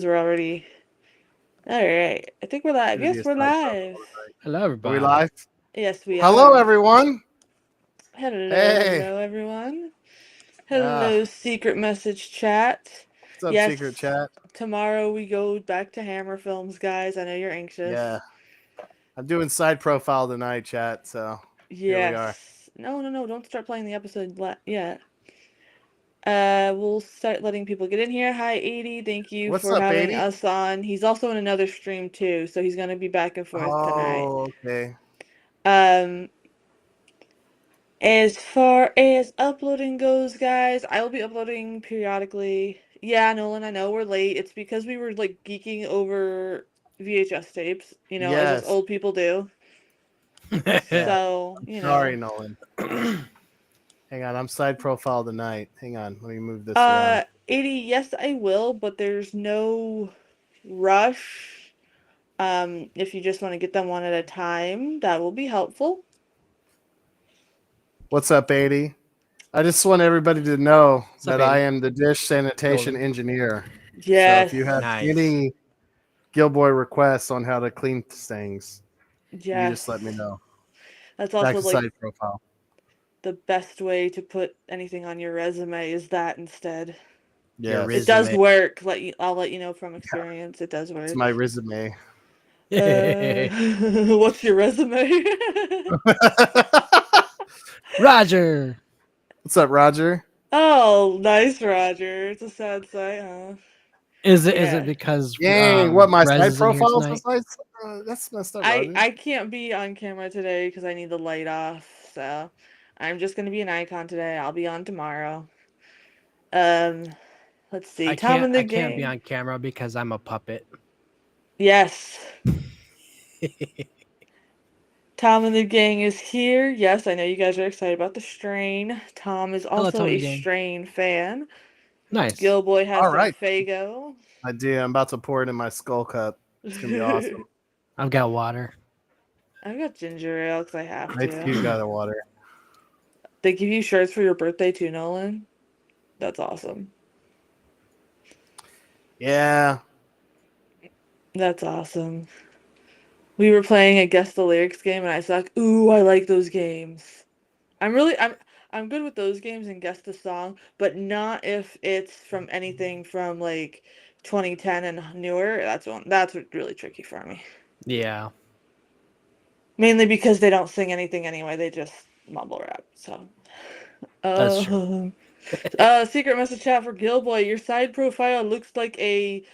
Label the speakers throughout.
Speaker 1: We're already all right. I think we're live.
Speaker 2: Gonna be
Speaker 1: Yes,
Speaker 2: a
Speaker 1: we're
Speaker 2: side
Speaker 1: live.
Speaker 2: profile tonight.
Speaker 3: Hello,
Speaker 2: Are we
Speaker 3: everybody.
Speaker 2: live?
Speaker 1: Yes, we
Speaker 2: Hello,
Speaker 1: are.
Speaker 2: everyone.
Speaker 1: Hello,
Speaker 2: Hey.
Speaker 1: hello, everyone.
Speaker 2: Ah,
Speaker 1: Hello, secret message chat.
Speaker 2: what's up, secret
Speaker 1: Yes,
Speaker 2: chat?
Speaker 1: tomorrow we go back to Hammer Films, guys. I know you're anxious.
Speaker 2: Yeah, I'm doing side profile tonight, chat. So here we are.
Speaker 1: Yes. No, no, no. Don't start playing the episode yet. We'll start letting people get in here. Hi, 80. Thank you
Speaker 2: What's
Speaker 1: for
Speaker 2: up,
Speaker 1: having
Speaker 2: 80?
Speaker 1: us on. He's also in another stream too, so he's gonna be back and forth tonight.
Speaker 2: Oh, okay.
Speaker 1: Um, As far as uploading goes, guys, I will be uploading periodically. Yeah, Nolan, I know we're late. It's because we were like geeking over VHS tapes, as us
Speaker 2: Yes.
Speaker 1: old people do.
Speaker 2: Yeah.
Speaker 1: So,
Speaker 2: Sorry, Nolan. Hang on. I'm side profile tonight. Hang on. Let me move this around.
Speaker 1: 80, yes, I will, but there's no rush. If you just want to get them one at a time, that will be helpful.
Speaker 2: What's up, 80? I just want everybody to know
Speaker 3: What's up,
Speaker 2: that I
Speaker 3: 80?
Speaker 2: am the dish sanitation
Speaker 3: Nolan.
Speaker 2: engineer. So if
Speaker 1: Yes,
Speaker 2: you have
Speaker 3: Nice.
Speaker 2: any Gilboy requests on how to clean things, you just let me
Speaker 1: yes.
Speaker 2: know.
Speaker 1: That's
Speaker 2: Back
Speaker 1: also
Speaker 2: to
Speaker 1: like
Speaker 2: side profile.
Speaker 1: the best way to put anything on your resume is that instead.
Speaker 3: Your
Speaker 1: It
Speaker 2: Yes.
Speaker 1: does
Speaker 3: resume.
Speaker 1: work. I'll let you know from experience. It does
Speaker 2: It's
Speaker 1: work.
Speaker 2: my resume.
Speaker 1: Uh, what's your resume?
Speaker 3: Roger.
Speaker 2: What's up, Roger?
Speaker 1: Oh, nice, Roger. It's a sad sight, huh?
Speaker 3: Is it
Speaker 1: Yeah.
Speaker 3: because
Speaker 2: Dang, what my
Speaker 3: Rez
Speaker 2: side
Speaker 3: is in here
Speaker 2: profiles?
Speaker 3: tonight?
Speaker 2: That's messed up,
Speaker 1: I
Speaker 2: Roger.
Speaker 1: I can't be on camera today because I need the light off. So I'm just gonna be an icon today. I'll be on tomorrow. Um, let's see.
Speaker 3: I
Speaker 1: Tom
Speaker 3: can't
Speaker 1: and the
Speaker 3: I can't be
Speaker 1: gang.
Speaker 3: on camera because I'm a puppet.
Speaker 1: Yes. Tom and the gang is here. Yes, I know you guys are excited about the strain. Tom is
Speaker 3: Hello,
Speaker 1: also
Speaker 3: Tom and
Speaker 1: a
Speaker 3: the gang.
Speaker 1: strain fan.
Speaker 3: Nice.
Speaker 1: Gilboy has
Speaker 2: All
Speaker 1: some
Speaker 2: right.
Speaker 1: Fago.
Speaker 2: I do. I'm about to pour it in my skull cup. It's gonna be awesome.
Speaker 3: I've got water.
Speaker 1: I've got ginger ale because I have
Speaker 2: Nice you
Speaker 1: to.
Speaker 2: got the water.
Speaker 1: They give you shirts for your birthday too, Nolan. That's awesome.
Speaker 2: Yeah.
Speaker 1: That's awesome. We were playing a guess the lyrics game and I suck. Ooh, I like those games. I'm good with those games and guess the song, but not if it's from anything from like 2010 and newer. That's really tricky for me.
Speaker 3: Yeah,
Speaker 1: Mainly because they don't sing anything anyway. They just mumble rap. So,
Speaker 3: that's true.
Speaker 1: uh, secret message chat for Gilboy. Your side profile looks like a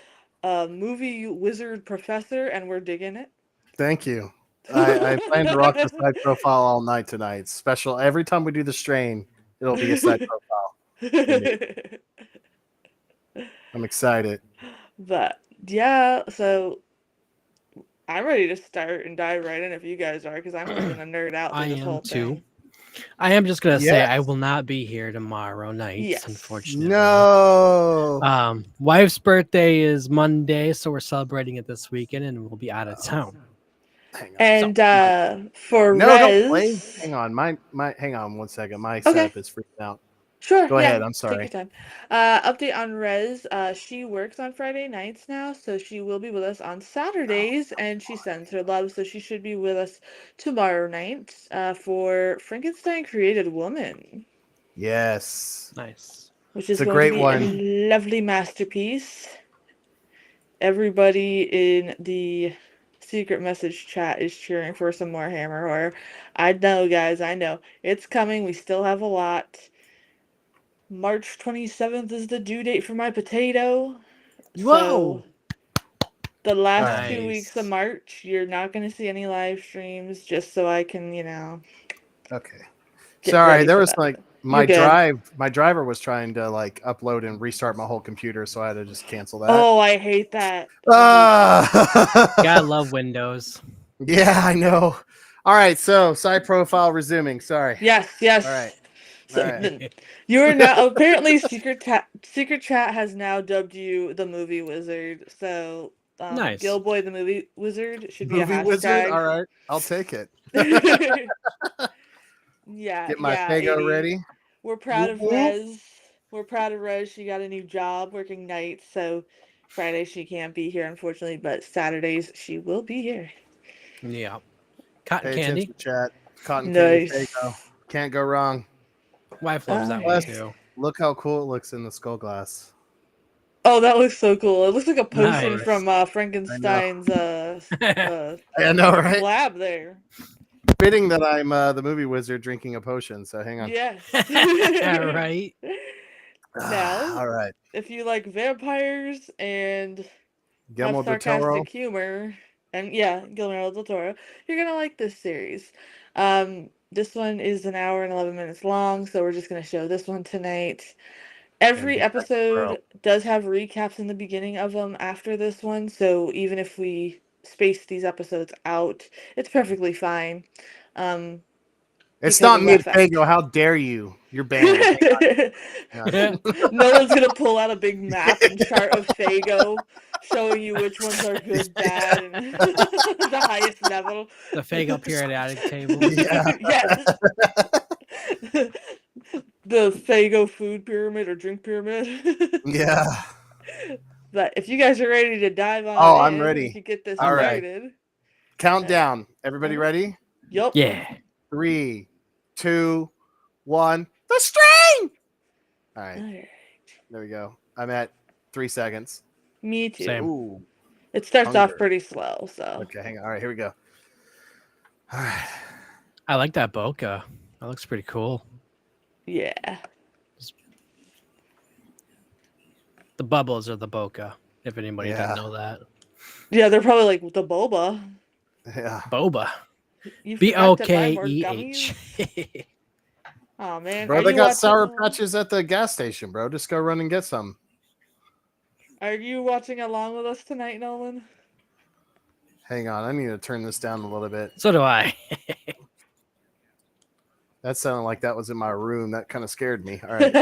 Speaker 1: movie wizard professor, and we're digging it.
Speaker 2: Thank you. I plan to rock the side profile all night tonight. Special every time we do the strain, it'll be a side profile for me. I'm excited.
Speaker 1: But yeah, so I'm ready to start and dive right in if you guys are, because I'm only gonna nerd out
Speaker 3: I
Speaker 1: through this
Speaker 3: am
Speaker 1: whole
Speaker 3: too.
Speaker 1: thing.
Speaker 3: I am just gonna say I
Speaker 2: Yes.
Speaker 3: will not be here tomorrow night,
Speaker 1: Yes.
Speaker 3: unfortunately.
Speaker 2: No.
Speaker 3: Wife's birthday is Monday, so we're celebrating it this weekend, and we'll be out of town.
Speaker 2: Hang on.
Speaker 3: So
Speaker 1: And for
Speaker 2: No, don't play.
Speaker 1: Rez,
Speaker 2: Hang on. My hang on one second. My
Speaker 1: okay,
Speaker 2: setup is freaking out.
Speaker 1: sure,
Speaker 2: Go
Speaker 1: yeah,
Speaker 2: ahead. I'm
Speaker 1: take your
Speaker 2: sorry.
Speaker 1: time. Update on Rez. She works on Friday nights now, so she will be with us on
Speaker 2: Oh,
Speaker 1: Saturdays, and she sends her love, so she should be with us tomorrow night for Frankenstein Created Woman,
Speaker 2: yes.
Speaker 3: nice.
Speaker 1: which
Speaker 2: It's
Speaker 1: is
Speaker 2: a
Speaker 1: going to
Speaker 2: great
Speaker 1: be a
Speaker 2: one.
Speaker 1: lovely masterpiece. Everybody in the secret message chat is cheering for some more Hammer horror. I know, guys, I know. It's coming. We still have a lot. March 27th is the due date for my potato. So,
Speaker 3: Whoa!
Speaker 1: the
Speaker 2: All
Speaker 1: last
Speaker 2: right.
Speaker 1: 2 weeks of
Speaker 3: Nice.
Speaker 1: March, you're not going to see any live streams just so I can,
Speaker 2: Okay.
Speaker 1: get
Speaker 2: Sorry,
Speaker 1: ready
Speaker 2: there
Speaker 1: for
Speaker 2: was
Speaker 1: that.
Speaker 2: like
Speaker 1: You're good.
Speaker 2: my driver was trying to like upload and restart my whole computer, so I had to just cancel that.
Speaker 1: Oh, I hate that. I hate that.
Speaker 2: Ah!
Speaker 3: Gotta love Windows.
Speaker 2: Yeah, I know. All right, so side profile resuming. Sorry.
Speaker 1: Yes,
Speaker 2: All right.
Speaker 1: yes.
Speaker 2: All
Speaker 1: So
Speaker 2: right.
Speaker 1: then you are now apparently Secret Chat has now dubbed you the movie wizard. So
Speaker 3: Nice.
Speaker 1: Gilboy the movie wizard should be a
Speaker 2: Movie wizard.
Speaker 1: hashtag.
Speaker 2: All right. I'll take it.
Speaker 1: Yeah,
Speaker 2: Get my
Speaker 1: yeah,
Speaker 2: Fago
Speaker 1: 80.
Speaker 2: ready.
Speaker 1: We're proud
Speaker 2: Whoop,
Speaker 1: of
Speaker 2: whoop.
Speaker 1: Rez. We're proud of Rez. She got a new job working nights, so Friday she can't be here, unfortunately, but Saturdays she will be here.
Speaker 3: Yeah. Cotton
Speaker 2: Pay
Speaker 3: candy.
Speaker 2: attention, chat. Cotton candy Faygo.
Speaker 1: Nice.
Speaker 2: Can't go wrong.
Speaker 3: Wife loves that one
Speaker 2: Plus,
Speaker 1: Alright.
Speaker 3: too.
Speaker 2: look how cool it looks in the skull glass.
Speaker 1: Oh, that looks so cool. It looks like a potion
Speaker 3: Nice.
Speaker 1: from
Speaker 2: I know.
Speaker 1: Frankenstein's
Speaker 2: I know, right?
Speaker 1: lab there.
Speaker 2: Fitting that I'm the movie wizard drinking a potion. So hang on.
Speaker 1: Yes.
Speaker 3: Right.
Speaker 1: Now,
Speaker 2: All right.
Speaker 1: if you like vampires and have
Speaker 2: Guillermo del Toro.
Speaker 1: sarcastic humor, and yeah, Guillermo del Toro, you're gonna like this series. This one is an hour and 11 minutes long, so we're just gonna show this one tonight.
Speaker 2: And
Speaker 1: Every
Speaker 2: be careful, bro.
Speaker 1: episode does have recaps in the beginning of them after this one, so even if we space these episodes out, it's perfectly fine. Um,
Speaker 2: It's
Speaker 1: because
Speaker 2: not
Speaker 1: of the
Speaker 2: mid
Speaker 1: effect.
Speaker 2: Fago. How dare you? You're banned. Hang on.
Speaker 1: No one's gonna pull out a big map and chart of Fago, showing you which ones are good, bad, and the highest level.
Speaker 3: The Fago periodic table.
Speaker 2: Yeah.
Speaker 1: Yes. The Fago food pyramid or drink pyramid.
Speaker 2: Yeah.
Speaker 1: But if you guys are ready to dive on
Speaker 2: Oh, I'm
Speaker 1: in, we
Speaker 2: ready.
Speaker 1: could get this
Speaker 2: All right.
Speaker 1: started.
Speaker 2: Countdown. Everybody ready?
Speaker 1: Yup.
Speaker 3: Yeah.
Speaker 2: 3, 2, 1. The string. All right.
Speaker 1: Alright.
Speaker 2: There we go. I'm at 3 seconds.
Speaker 1: Me too.
Speaker 3: Same.
Speaker 2: Ooh.
Speaker 1: It starts off
Speaker 2: Hunger.
Speaker 1: pretty slow, so.
Speaker 2: Okay, hang on. All right, here we go. All right.
Speaker 3: I like that bokeh. That looks pretty cool.
Speaker 1: Yeah.
Speaker 3: The bubbles are the bokeh, if anybody
Speaker 2: Yeah.
Speaker 3: doesn't know that.
Speaker 1: Yeah, they're probably like the boba.
Speaker 2: Yeah.
Speaker 3: Boba.
Speaker 1: You forgot to buy more
Speaker 3: Bokeh.
Speaker 1: gummies? Oh man,
Speaker 2: Bro,
Speaker 1: are
Speaker 2: they
Speaker 1: you
Speaker 2: got
Speaker 1: watching?
Speaker 2: Sour Patches at the gas station, bro. Just go run and get some.
Speaker 1: Are you watching along with us tonight, Nolan?
Speaker 2: Hang on. I need to turn this down a little bit.
Speaker 3: So do I.
Speaker 2: That sounded like that was in my room. That kind of scared me. All right.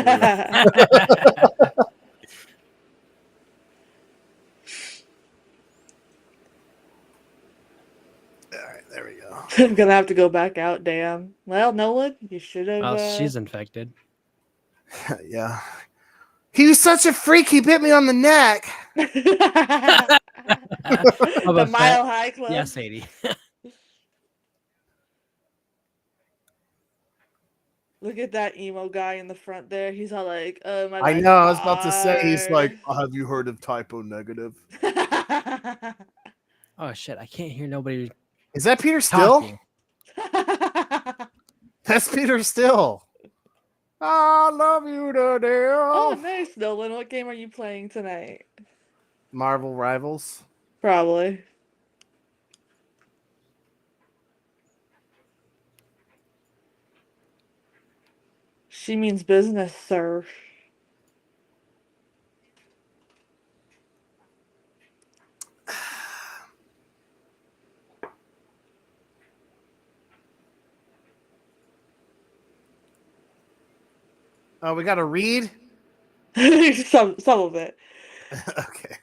Speaker 2: All right, there we go.
Speaker 1: I'm gonna have to go back out. Damn. Well, Nolan, you should have.
Speaker 3: Well, she's infected.
Speaker 2: Yeah. He was such a freak. He bit me on the neck.
Speaker 1: The Mile High Club.
Speaker 3: Yes, Sadie.
Speaker 1: Look at that emo guy in the front there. He's all like, my
Speaker 2: I
Speaker 1: life's
Speaker 2: know. I was about to say, he's like,
Speaker 1: hard.
Speaker 2: have you heard of typo negative?
Speaker 3: Oh shit! I can't hear nobody
Speaker 2: Is that Peter Still?
Speaker 3: talking.
Speaker 2: That's Peter Still. I love you to death.
Speaker 1: Oh, nice, Nolan. What game are you playing tonight?
Speaker 2: Marvel Rivals.
Speaker 1: Probably. She means business, sir.
Speaker 2: Oh, we got to read?
Speaker 1: some of it.
Speaker 2: Okay.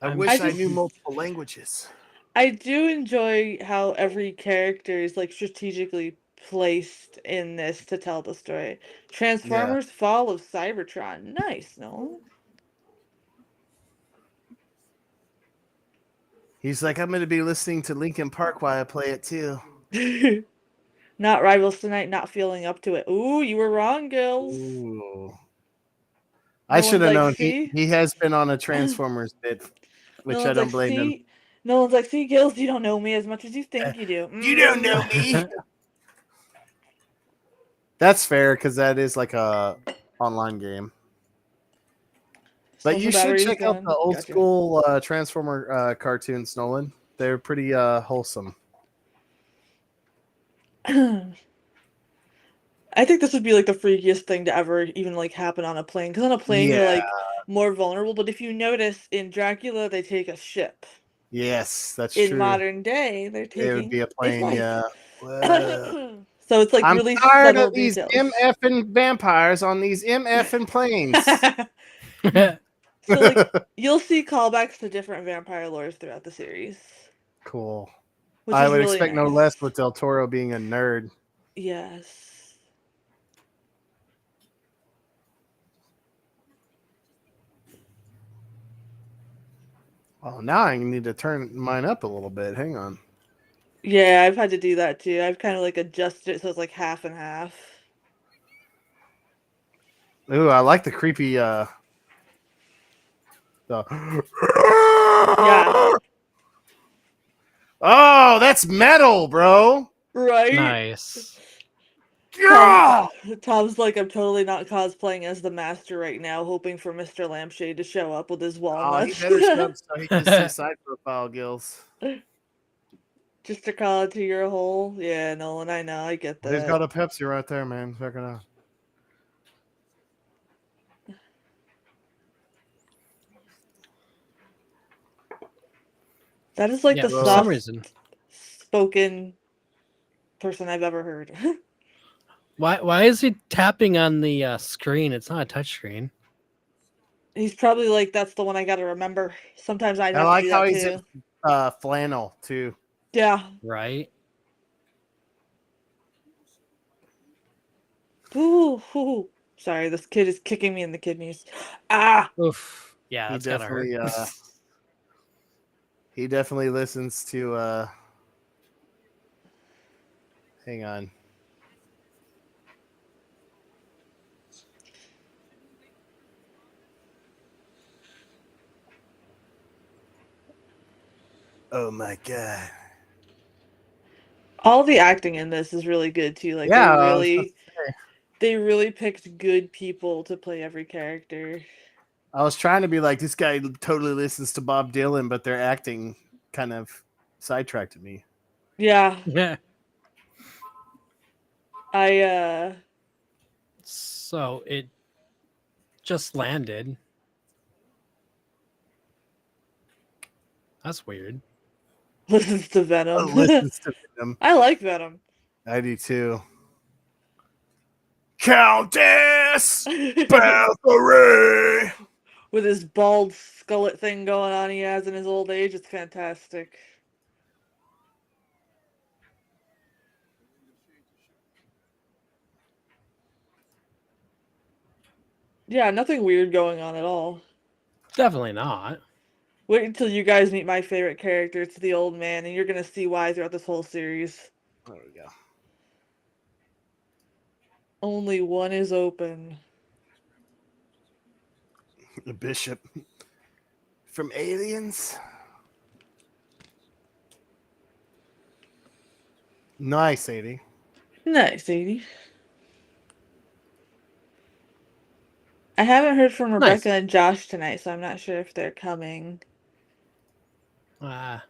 Speaker 2: I
Speaker 3: I'm-
Speaker 2: wish
Speaker 1: I
Speaker 2: I
Speaker 1: just-
Speaker 2: knew multiple languages.
Speaker 1: I do enjoy how every character is like strategically placed in this to tell the story. Transformers Fall of Cybertron. Nice, no?
Speaker 2: He's like, I'm going to be listening to Linkin Park while I play it too.
Speaker 1: Not Rivals tonight, not feeling up to it. Ooh, you were wrong, Gills.
Speaker 2: Ooh.
Speaker 1: No
Speaker 2: I should have
Speaker 1: one's like,
Speaker 2: known.
Speaker 1: see?
Speaker 2: He has been on a Transformers bit, which
Speaker 1: No
Speaker 2: I
Speaker 1: one's
Speaker 2: don't
Speaker 1: like,
Speaker 2: blame him.
Speaker 1: see? No one's like, see, Gills, you don't know me as much as you think you do.
Speaker 2: You don't know me. That's fair because that is like a online game. But
Speaker 1: Social
Speaker 2: you should
Speaker 1: battery's
Speaker 2: check out
Speaker 1: gone.
Speaker 2: the old
Speaker 1: Gotcha.
Speaker 2: school Transformer cartoons, Nolan. They're pretty wholesome.
Speaker 1: I think this would be like the freakiest thing to ever even like happen on a plane. Because on a plane, you're like more vulnerable. But if you notice in Dracula, they take a ship.
Speaker 2: Yes, that's
Speaker 1: In
Speaker 2: true.
Speaker 1: modern day, they're taking
Speaker 2: It would be a plane,
Speaker 1: flight.
Speaker 2: yeah.
Speaker 1: So it's like
Speaker 2: I'm
Speaker 1: really
Speaker 2: tired
Speaker 1: subtle
Speaker 2: of these
Speaker 1: details.
Speaker 2: MFing vampires on these MFing planes.
Speaker 1: So like you'll see callbacks to different vampire lores throughout the series.
Speaker 2: Cool.
Speaker 1: Which
Speaker 2: I
Speaker 1: is
Speaker 2: would
Speaker 1: really
Speaker 2: expect no
Speaker 1: nice.
Speaker 2: less with Del Toro being a nerd.
Speaker 1: Yes.
Speaker 2: Oh, now I need to turn mine up a little bit. Hang on.
Speaker 1: Yeah, I've had to do that too. I've kind of like adjusted it so it's like half and half.
Speaker 2: Ooh, I like the creepy. The...
Speaker 1: Yeah,
Speaker 2: Oh, that's metal, bro.
Speaker 1: right?
Speaker 3: Nice.
Speaker 1: Tom,
Speaker 2: Yeah.
Speaker 1: Tom's like, I'm totally not cosplaying as the master right now, hoping for Mr. Lampshade to show up with his
Speaker 2: Oh, he
Speaker 1: walnuts.
Speaker 2: better show up so he can see side profile gills.
Speaker 1: Just to call it to your hole. Yeah, Nolan, I know, I get
Speaker 2: He's
Speaker 1: that.
Speaker 2: got a Pepsi right there, man. Check it out.
Speaker 1: That is like
Speaker 3: Yeah,
Speaker 1: the
Speaker 3: for some
Speaker 2: Whoa.
Speaker 1: soft
Speaker 3: reason.
Speaker 1: spoken person I've ever heard.
Speaker 3: Why is he tapping on the screen? It's not a touch screen.
Speaker 1: He's probably like, that's the one I gotta remember. Sometimes I'd
Speaker 2: I
Speaker 1: have to
Speaker 2: like
Speaker 1: do
Speaker 2: how
Speaker 1: that
Speaker 2: he's in
Speaker 1: too.
Speaker 2: flannel too.
Speaker 1: Yeah.
Speaker 3: Right?
Speaker 1: Ooh, ooh. Sorry, this kid is kicking me in the kidneys. Ah!
Speaker 3: Oof. Yeah,
Speaker 2: He
Speaker 3: that's gotta hurt.
Speaker 2: definitely he definitely listens to hang on. Oh my god.
Speaker 1: All the acting in this is really good too. Like
Speaker 2: Yeah, I was about to say.
Speaker 1: they really picked good people to play every character.
Speaker 2: I was trying to be like this guy totally listens to Bob Dylan, but their acting kind of sidetracked me.
Speaker 1: Yeah.
Speaker 3: Yeah.
Speaker 1: I
Speaker 3: So it just landed. That's weird.
Speaker 1: listens to Venom.
Speaker 2: Listens to them.
Speaker 1: I like Venom.
Speaker 2: I do too. Countess Bathory.
Speaker 1: With his bald skullet thing going on he has in his old age, it's fantastic. Yeah, nothing weird going on at all.
Speaker 3: Definitely not.
Speaker 1: Wait until you guys meet my favorite character. It's the old man, and you're gonna see why throughout this whole series.
Speaker 2: There we go.
Speaker 1: Only one is open.
Speaker 2: The bishop from Aliens. Nice, 80.
Speaker 1: Nice, Sadie. I haven't heard from Rebecca
Speaker 3: Nice.
Speaker 1: and Josh tonight, so I'm not sure if they're coming.
Speaker 3: I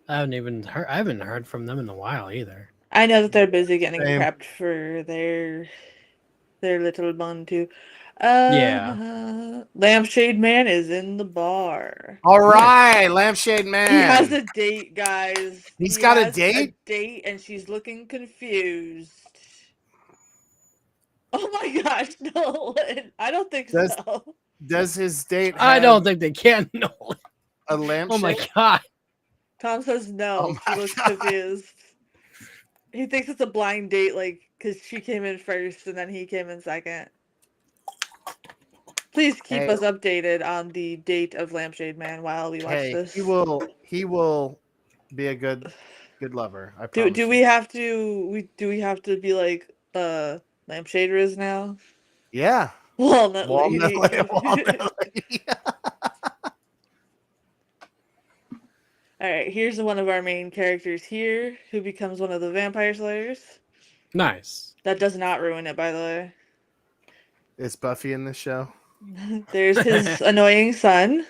Speaker 3: haven't heard from them in a while either.
Speaker 1: I know that they're busy getting
Speaker 2: Same.
Speaker 1: prepped for their little bun too.
Speaker 3: Yeah.
Speaker 1: Lampshade Man is in the bar.
Speaker 2: All right, Lampshade
Speaker 1: He has
Speaker 2: Man.
Speaker 1: a date, guys.
Speaker 2: He's
Speaker 1: He
Speaker 2: got a
Speaker 1: has a
Speaker 2: date?
Speaker 1: date, and she's looking confused. Oh my gosh, no, I don't think
Speaker 2: Does
Speaker 1: so.
Speaker 2: does his date
Speaker 3: I
Speaker 2: have
Speaker 3: don't think they can. No.
Speaker 2: a
Speaker 3: Oh my
Speaker 2: lampshade?
Speaker 3: god.
Speaker 1: Tom says
Speaker 2: Oh
Speaker 1: no. He
Speaker 2: my
Speaker 1: looks
Speaker 2: god.
Speaker 1: confused. He thinks it's a blind date, like, because she came in first and then he came in second. Please keep
Speaker 2: Hey,
Speaker 1: us updated on the date of Lampshade Man while we watch
Speaker 2: hey,
Speaker 1: this.
Speaker 2: he will be a good lover. I
Speaker 1: Do
Speaker 2: promise
Speaker 1: we
Speaker 2: you.
Speaker 1: have to be like Lampshade is now?
Speaker 2: Yeah.
Speaker 1: Walnut
Speaker 2: Walnut
Speaker 1: Lady.
Speaker 2: walnut lady.
Speaker 1: Alright, here's one of our main characters here who becomes one of the vampire slayers.
Speaker 3: Nice.
Speaker 1: That does not ruin it, by the way.
Speaker 2: Is Buffy in this show?
Speaker 1: There's his annoying son.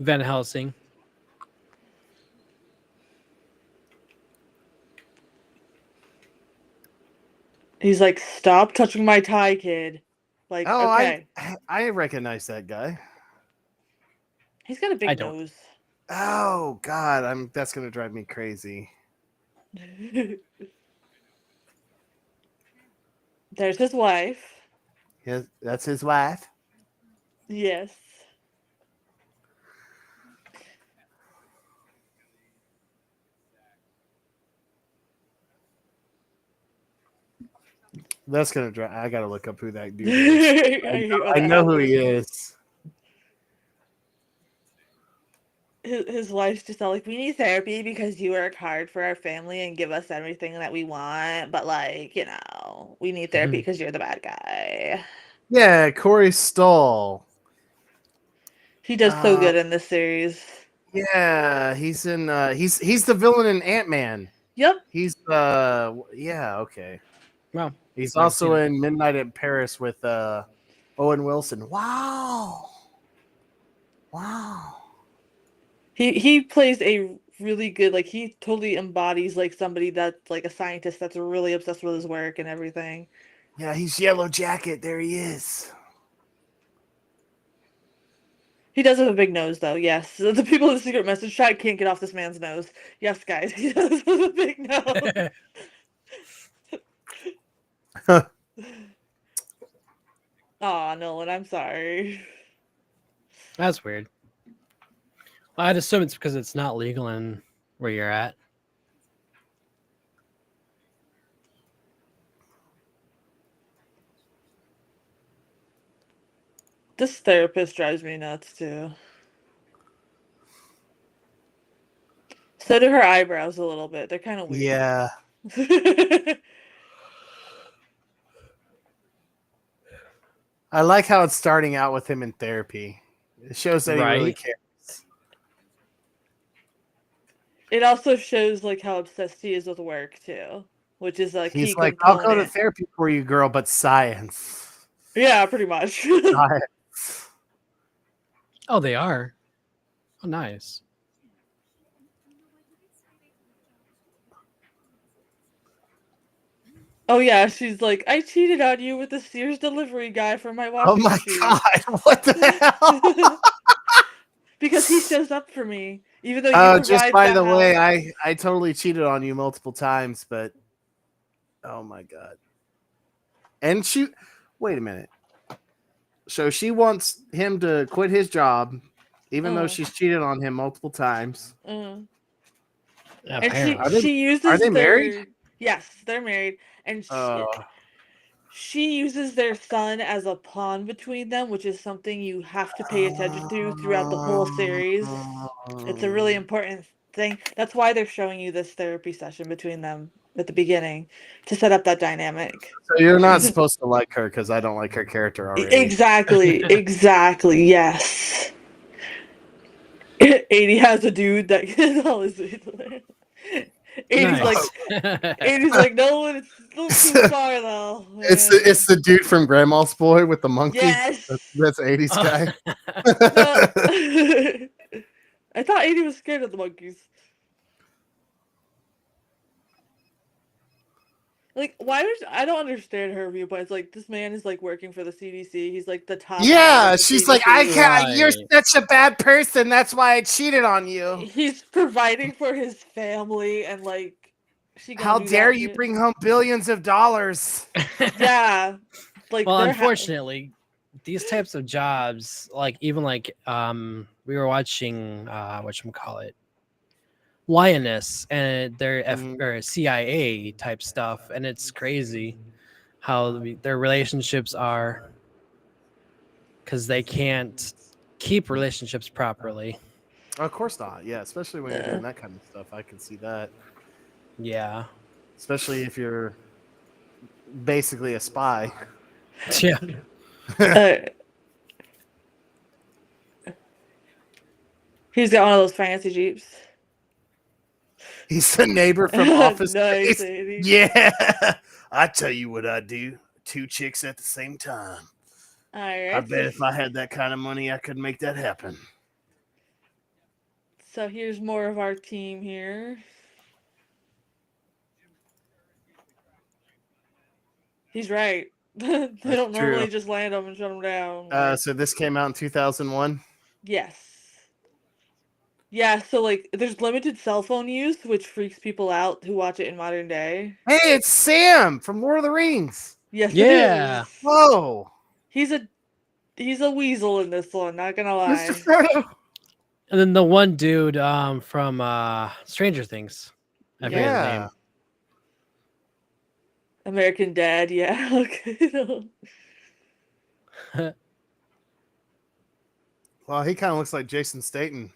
Speaker 3: Van Helsing.
Speaker 1: He's like, stop touching my tie, kid. Like,
Speaker 2: Oh,
Speaker 1: okay.
Speaker 2: I recognize that guy.
Speaker 1: He's got a
Speaker 3: I
Speaker 1: big
Speaker 3: don't.
Speaker 1: nose.
Speaker 2: Oh God, that's gonna drive me crazy.
Speaker 1: There's his wife.
Speaker 2: That's his wife.
Speaker 1: Yes.
Speaker 2: That's gonna drive. I gotta look up who that dude is.
Speaker 1: I hate when
Speaker 2: I
Speaker 1: that
Speaker 2: know who he
Speaker 1: happens.
Speaker 2: is.
Speaker 1: his wife's just all like, we need therapy because you work hard for our family and give us everything that we want, but like, we need therapy
Speaker 3: Mhm.
Speaker 1: because you're the bad guy.
Speaker 2: Yeah, Corey Stoll.
Speaker 1: He does so
Speaker 2: Uh,
Speaker 1: good in this series.
Speaker 2: yeah, he's in. He's the villain in Ant-Man.
Speaker 1: Yep.
Speaker 2: He's yeah, okay.
Speaker 3: Well,
Speaker 2: He's
Speaker 3: never seen
Speaker 2: also
Speaker 3: it.
Speaker 2: in Midnight in Paris with Owen Wilson. Wow. Wow.
Speaker 1: He plays a really good, like, he totally embodies like somebody that's like a scientist that's really obsessed with his work and everything.
Speaker 2: Yeah, he's Yellow Jacket. There he is.
Speaker 1: He does have a big nose, though. Yes, the people in the secret message chat can't get off this man's nose. Yes, guys, he does have a big nose. Aw, Nolan, I'm sorry.
Speaker 3: That's weird. Well, I'd assume it's because it's not legal in where you're at.
Speaker 1: This therapist drives me nuts too. So do her eyebrows a little bit. They're kind of weird.
Speaker 2: Yeah. I like how it's starting out with him in therapy. It shows that he really
Speaker 3: Right.
Speaker 2: cares.
Speaker 1: It also shows like how obsessed he is with work too, which is a key
Speaker 2: He's like, I'll go to
Speaker 1: component.
Speaker 2: therapy for you, girl, but science.
Speaker 1: Yeah, pretty much.
Speaker 2: Science.
Speaker 3: Oh, they are. Oh, nice.
Speaker 1: Oh yeah, she's like, I cheated on you with the Sears delivery guy for my
Speaker 2: Oh
Speaker 1: washing
Speaker 2: my
Speaker 1: machine.
Speaker 2: god, what the hell?
Speaker 1: Because he shows up for me, even though you
Speaker 2: Oh, just
Speaker 1: provide
Speaker 2: by
Speaker 1: the
Speaker 2: the way,
Speaker 1: house.
Speaker 2: I totally cheated on you multiple times, but oh my god. And she wait a minute. So she wants him to quit his job, even though
Speaker 1: Uh,
Speaker 2: she's cheated on him multiple times.
Speaker 1: uh. And she
Speaker 2: Are
Speaker 3: Apparently.
Speaker 2: they
Speaker 1: she
Speaker 2: are
Speaker 1: uses
Speaker 2: they married?
Speaker 1: their yes, they're married, and
Speaker 2: Uh,
Speaker 1: she uses their son as a pawn between them, which is something you have to pay attention to throughout the whole series. It's a really important thing. That's why they're showing you this therapy session between them at the beginning to set up that dynamic.
Speaker 2: so you're not supposed to like her because I don't like her character already.
Speaker 1: Exactly, exactly, yes. 80 has a dude that can all his 80's like
Speaker 3: Nice.
Speaker 1: 80's like, no, it's still too far though.
Speaker 2: It's the dude from Grandma's Boy with the monkey.
Speaker 1: Yes.
Speaker 2: That's 80s guy.
Speaker 1: No. I thought 80 was scared of the monkeys. Like, why does I don't understand her viewpoint. It's like this man is like working for the CDC. He's like the top guy
Speaker 2: Yeah,
Speaker 1: with the
Speaker 2: she's like, I
Speaker 1: CDC.
Speaker 2: can't. You're
Speaker 3: Right.
Speaker 2: such a bad person. That's why I cheated on you.
Speaker 1: He's providing for his family, and like she gonna
Speaker 2: How
Speaker 1: do
Speaker 2: dare
Speaker 1: that
Speaker 2: you
Speaker 1: shit.
Speaker 2: bring home billions of dollars?
Speaker 1: Yeah, like
Speaker 3: Well,
Speaker 1: they're
Speaker 3: unfortunately, these types of jobs, like even like we were watching whatchamacallit, Lioness, and their
Speaker 2: Mhm.
Speaker 3: or CIA type stuff, and it's crazy how their relationships are because they can't keep relationships properly.
Speaker 2: Of course not. Yeah, especially when you're
Speaker 1: uh,
Speaker 2: doing that kind of stuff. I can see that.
Speaker 3: Yeah.
Speaker 2: Especially if you're basically a spy.
Speaker 3: Yeah.
Speaker 1: uh, he's got one of those fancy jeeps.
Speaker 2: He's the neighbor from Office
Speaker 1: Nice,
Speaker 2: Space.
Speaker 1: 80.
Speaker 2: Yeah. I tell you what I do. Two chicks at the same time.
Speaker 1: All
Speaker 2: I
Speaker 1: right,
Speaker 2: bet if I had that kind of money, I could make that happen.
Speaker 1: so here's more of our team here. He's right. They
Speaker 2: That's
Speaker 1: don't
Speaker 2: true.
Speaker 1: normally just land them and shut them down. Like,
Speaker 2: So this came out in 2001.
Speaker 1: yes. Yeah, so like there's limited cell phone use, which freaks people out who watch it in modern day.
Speaker 2: Hey, it's Sam from Lord of the Rings.
Speaker 1: Yes, it
Speaker 3: Yeah.
Speaker 1: is.
Speaker 2: Whoa.
Speaker 1: He's a he's a weasel in this one, not gonna
Speaker 2: Mr.
Speaker 1: lie.
Speaker 2: Frodo.
Speaker 3: And then the one dude from Stranger Things. I forget his
Speaker 2: Yeah.
Speaker 3: name.
Speaker 1: American Dad, yeah. Okay.
Speaker 2: Well, he kind of looks like Jason Statham.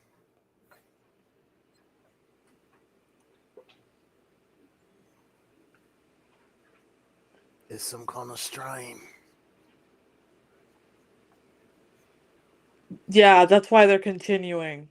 Speaker 2: is some kind of strain.
Speaker 1: Yeah, that's why they're continuing.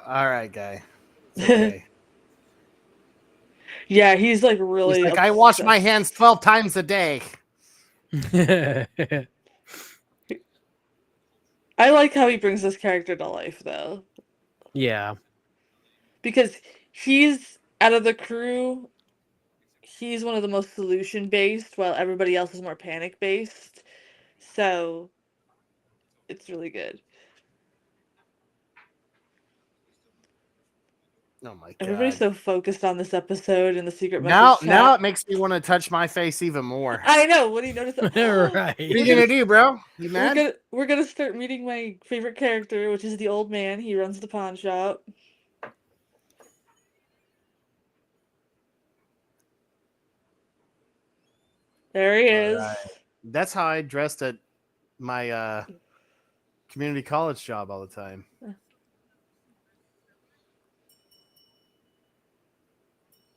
Speaker 2: All right, guy. It's okay.
Speaker 1: Yeah, he's like
Speaker 2: He's
Speaker 1: really
Speaker 2: like, I wash my hands
Speaker 1: obsessed.
Speaker 2: 12 times a day.
Speaker 1: I like how he brings this character to life though,
Speaker 3: Yeah.
Speaker 1: because he's out of the crew, he's one of the most solution based, while everybody else is more panic based. So it's really good.
Speaker 2: Oh my
Speaker 1: Everybody's
Speaker 2: god.
Speaker 1: so focused on this episode in the secret
Speaker 2: Now
Speaker 1: message
Speaker 2: now
Speaker 1: chat.
Speaker 2: it makes me want to touch my face even more.
Speaker 1: I know. What do you notice?
Speaker 2: What are
Speaker 1: We're
Speaker 3: Right.
Speaker 2: you
Speaker 1: gonna
Speaker 2: gonna do, bro? You mad?
Speaker 1: we're gonna start meeting my favorite character, which is the old man. He runs the pawn shop. There he
Speaker 2: All
Speaker 1: is.
Speaker 2: right. That's how I dressed at my community college job all the time.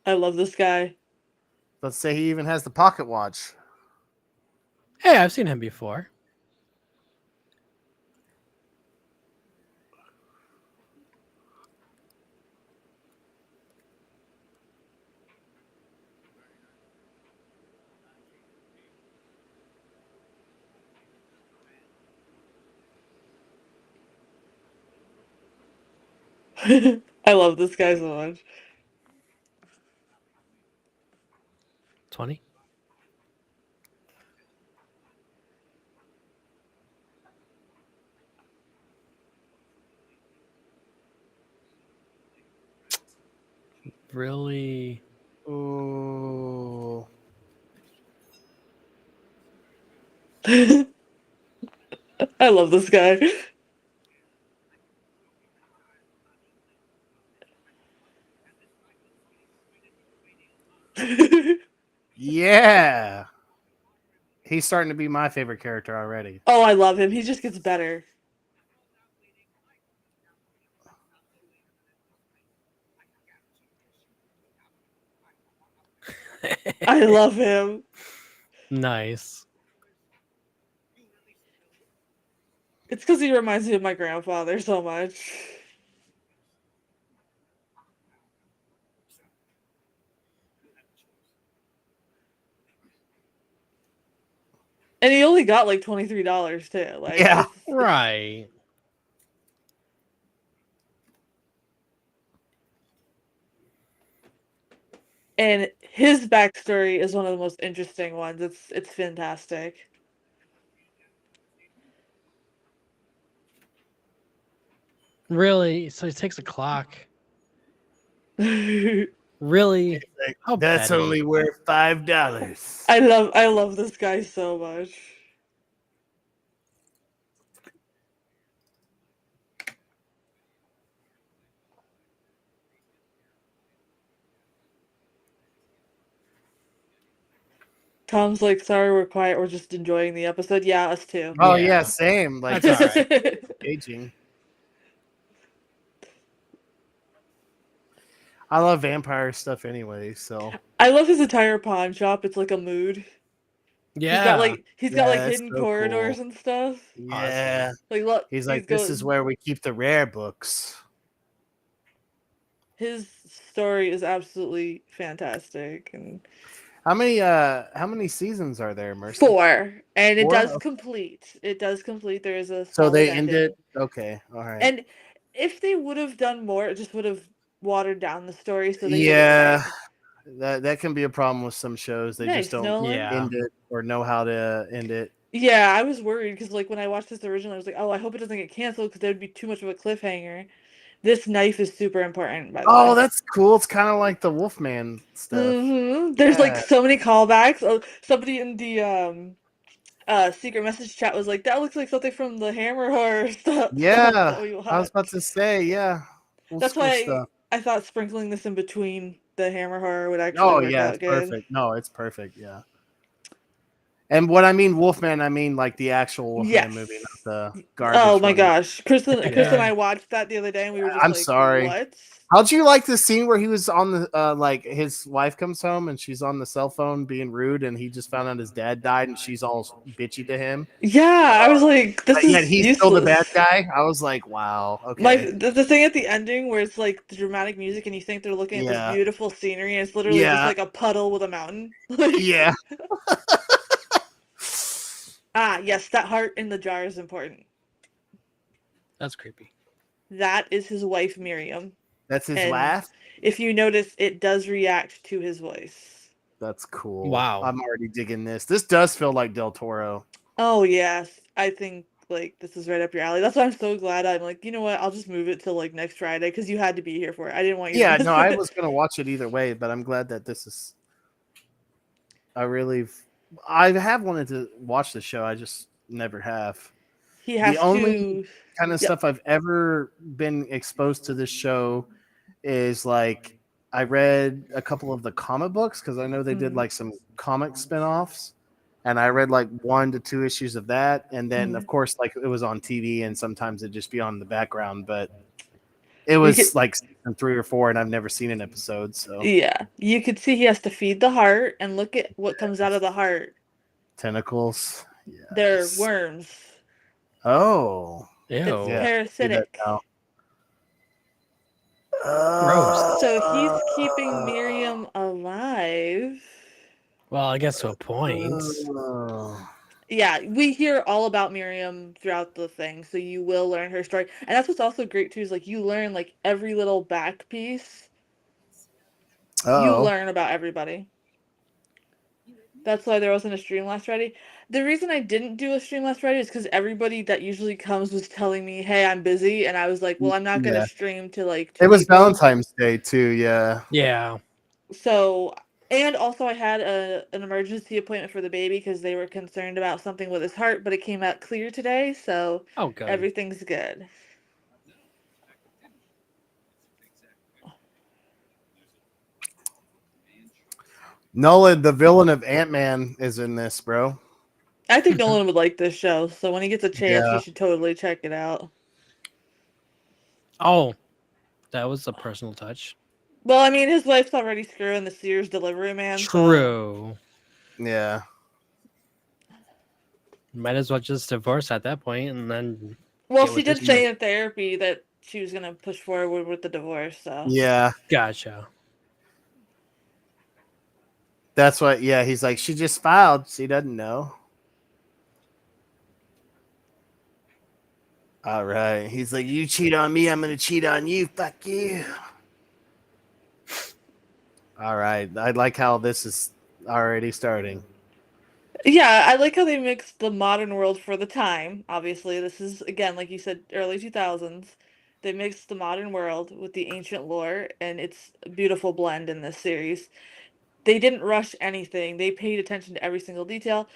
Speaker 1: I love this guy.
Speaker 2: Let's say he even has the pocket watch.
Speaker 3: Hey, I've seen him before.
Speaker 1: I love this guy so much.
Speaker 3: 20. Really?
Speaker 2: Ooh.
Speaker 1: I love this guy.
Speaker 2: Yeah. He's starting to be my favorite character already.
Speaker 1: Oh, I love him. He just gets better. I love him.
Speaker 3: Nice.
Speaker 1: It's because he reminds me of my grandfather so much. And he only got like $23 too. Like
Speaker 2: Yeah.
Speaker 1: it's
Speaker 3: Right.
Speaker 1: and his backstory is one of the most interesting ones. It's fantastic.
Speaker 3: Really? So he takes a clock.
Speaker 1: I
Speaker 3: Really?
Speaker 2: Like,
Speaker 3: How
Speaker 2: that's
Speaker 3: petty.
Speaker 2: only worth $5.
Speaker 1: love this guy so much. Tom's like, sorry, we're quiet. We're just enjoying the episode. Yeah, us too.
Speaker 2: Oh yeah,
Speaker 3: Yeah.
Speaker 2: same. Like
Speaker 3: That's all
Speaker 2: this is
Speaker 3: right.
Speaker 2: aging. I love vampire stuff anyway, so
Speaker 1: I love his entire pawn shop. It's like a mood.
Speaker 3: Yeah.
Speaker 1: He's got like
Speaker 2: yeah, it's
Speaker 1: hidden
Speaker 2: so cool.
Speaker 1: corridors and stuff.
Speaker 2: Yeah.
Speaker 3: Awesome.
Speaker 1: Like look,
Speaker 2: He's
Speaker 1: he's
Speaker 2: like, this is
Speaker 1: going.
Speaker 2: where we keep the rare books.
Speaker 1: His story is absolutely fantastic and
Speaker 2: How many seasons are there, Mercy?
Speaker 1: four, and it
Speaker 2: Four?
Speaker 1: does complete. It does complete. There is a
Speaker 2: So
Speaker 1: solid
Speaker 2: they ended.
Speaker 1: ending.
Speaker 2: Okay, all right.
Speaker 1: And if they would have done more, it just would have watered down the story, so they did it
Speaker 2: Yeah,
Speaker 1: right.
Speaker 2: that can be a problem with some shows. They just
Speaker 1: Nice,
Speaker 2: don't
Speaker 1: Nolan.
Speaker 3: Yeah.
Speaker 2: end it or know how to end it.
Speaker 1: Yeah, I was worried because like when I watched this originally, I was like, oh, I hope it doesn't get canceled because that would be too much of a cliffhanger. This knife is super important, by the
Speaker 2: Oh,
Speaker 1: way.
Speaker 2: that's cool. It's kind of like the Wolfman stuff.
Speaker 1: There's like
Speaker 2: Yeah.
Speaker 1: so many callbacks. Oh, somebody in the secret message chat was like, that looks like something from the Hammer horror stuff
Speaker 2: Yeah,
Speaker 1: that we
Speaker 2: I was about
Speaker 1: watched.
Speaker 2: to say, yeah, old
Speaker 1: That's
Speaker 2: school
Speaker 1: why
Speaker 2: stuff.
Speaker 1: I thought sprinkling this in between the Hammer horror would actually
Speaker 2: Oh
Speaker 1: work
Speaker 2: yeah, it's
Speaker 1: out good.
Speaker 2: perfect. No, it's perfect. Yeah. And what I mean Wolfman, I mean like the actual Wolfman movie,
Speaker 1: Yes.
Speaker 2: not the
Speaker 1: Oh
Speaker 2: garbage
Speaker 1: my
Speaker 2: one.
Speaker 1: gosh. Chris and
Speaker 3: Yeah.
Speaker 1: I watched that the other day and we were just
Speaker 2: I'm
Speaker 1: like,
Speaker 2: sorry.
Speaker 1: what?
Speaker 2: How'd you like the scene where he was on the like his wife comes home and she's on the cell phone being rude and he just found out his dad died and she's all bitchy to him?
Speaker 1: Yeah, I was like, this
Speaker 2: But yet
Speaker 1: is
Speaker 2: he's still the bad
Speaker 1: useless.
Speaker 2: guy. I was like, wow,
Speaker 1: My
Speaker 2: okay.
Speaker 1: the thing at the ending where it's like the dramatic music and you think they're looking at this
Speaker 2: Yeah.
Speaker 1: beautiful scenery and it's literally just
Speaker 2: Yeah.
Speaker 1: like a puddle with a mountain. Like,
Speaker 2: Yeah.
Speaker 1: yes, that heart in the jar is important.
Speaker 3: That's creepy.
Speaker 1: That is his wife Miriam.
Speaker 2: That's his
Speaker 1: And
Speaker 2: laugh.
Speaker 1: if you notice, it does react to his voice.
Speaker 2: That's cool.
Speaker 3: Wow.
Speaker 2: I'm already digging this. This does feel like Del Toro.
Speaker 1: Oh yes, I think like this is right up your alley. That's why I'm so glad I'm like, you know what? I'll just move it to like next Friday because you had to be here for it. I didn't want you to
Speaker 2: Yeah,
Speaker 1: miss
Speaker 2: no, I
Speaker 1: it.
Speaker 2: was gonna watch it either way, but I'm glad that this is. I really, I have wanted to watch the show. I just never have.
Speaker 1: He
Speaker 2: The
Speaker 1: has
Speaker 2: only
Speaker 1: to.
Speaker 2: kind of
Speaker 1: Yep.
Speaker 2: stuff I've ever been exposed to this show is like I read a couple of the comic books because I know they did
Speaker 1: Mm.
Speaker 2: like some comic spin-offs, and I read like 1 to 2 issues of that, and then of
Speaker 1: Mm.
Speaker 2: course like it was on TV and sometimes it'd just be on in the background, but it
Speaker 1: You could.
Speaker 2: was like season 3 or 4 and I've never seen an episode, so
Speaker 1: Yeah, you could see he has to feed the heart and look at what comes out of the heart.
Speaker 2: tentacles.
Speaker 1: They're
Speaker 2: Yes.
Speaker 1: worms.
Speaker 2: Oh,
Speaker 1: It's
Speaker 3: Ew.
Speaker 2: yeah. See that
Speaker 1: parasitic.
Speaker 2: now.
Speaker 3: Gross.
Speaker 1: So he's keeping Miriam alive.
Speaker 3: Well, I guess to a point.
Speaker 2: Oh.
Speaker 1: Yeah, we hear all about Miriam throughout the thing, so you will learn her story. And that's what's also great too, is like you learn like every little back piece. You
Speaker 2: Oh.
Speaker 1: learn about everybody. That's why there wasn't a stream last Friday. The reason I didn't do a stream last Friday is because everybody that usually comes was telling me, "Hey, I'm busy," and I was like, "Well, I'm not gonna
Speaker 2: Yeah.
Speaker 1: stream to like
Speaker 2: It
Speaker 1: two
Speaker 2: was
Speaker 1: people."
Speaker 2: Valentine's Day too, yeah.
Speaker 3: Yeah.
Speaker 1: So, and also I had an emergency appointment for the baby because they were concerned about something with his heart, but it came out clear today, so
Speaker 3: Oh, good.
Speaker 1: everything's good.
Speaker 2: Nolan, the villain of Ant-Man, is in this, bro.
Speaker 1: I think Nolan would like this show, so when he gets a chance, he
Speaker 2: Yeah.
Speaker 1: should totally check it out.
Speaker 3: Oh, that was a personal touch.
Speaker 1: Well, I mean, his wife's already screwing the Sears delivery man, so
Speaker 3: True.
Speaker 2: Yeah.
Speaker 3: Might as well just divorce at that point and then.
Speaker 1: well,
Speaker 3: Get
Speaker 1: she
Speaker 3: with
Speaker 1: did
Speaker 3: this
Speaker 1: say
Speaker 3: man.
Speaker 1: in therapy that she was gonna push forward with the divorce, so
Speaker 2: Yeah.
Speaker 3: Gotcha.
Speaker 2: That's what, yeah, he's like, she just filed. She doesn't know. All right. He's like, you cheat on me, I'm going to cheat on you. Fuck you. All right. I like how this is already starting.
Speaker 1: yeah, I like how they mixed the modern world for the time. Obviously, this is again, like you said, early 2000s. They mixed the modern world with the ancient lore, and it's a beautiful blend in this series. They didn't rush anything. They paid attention to every single detail.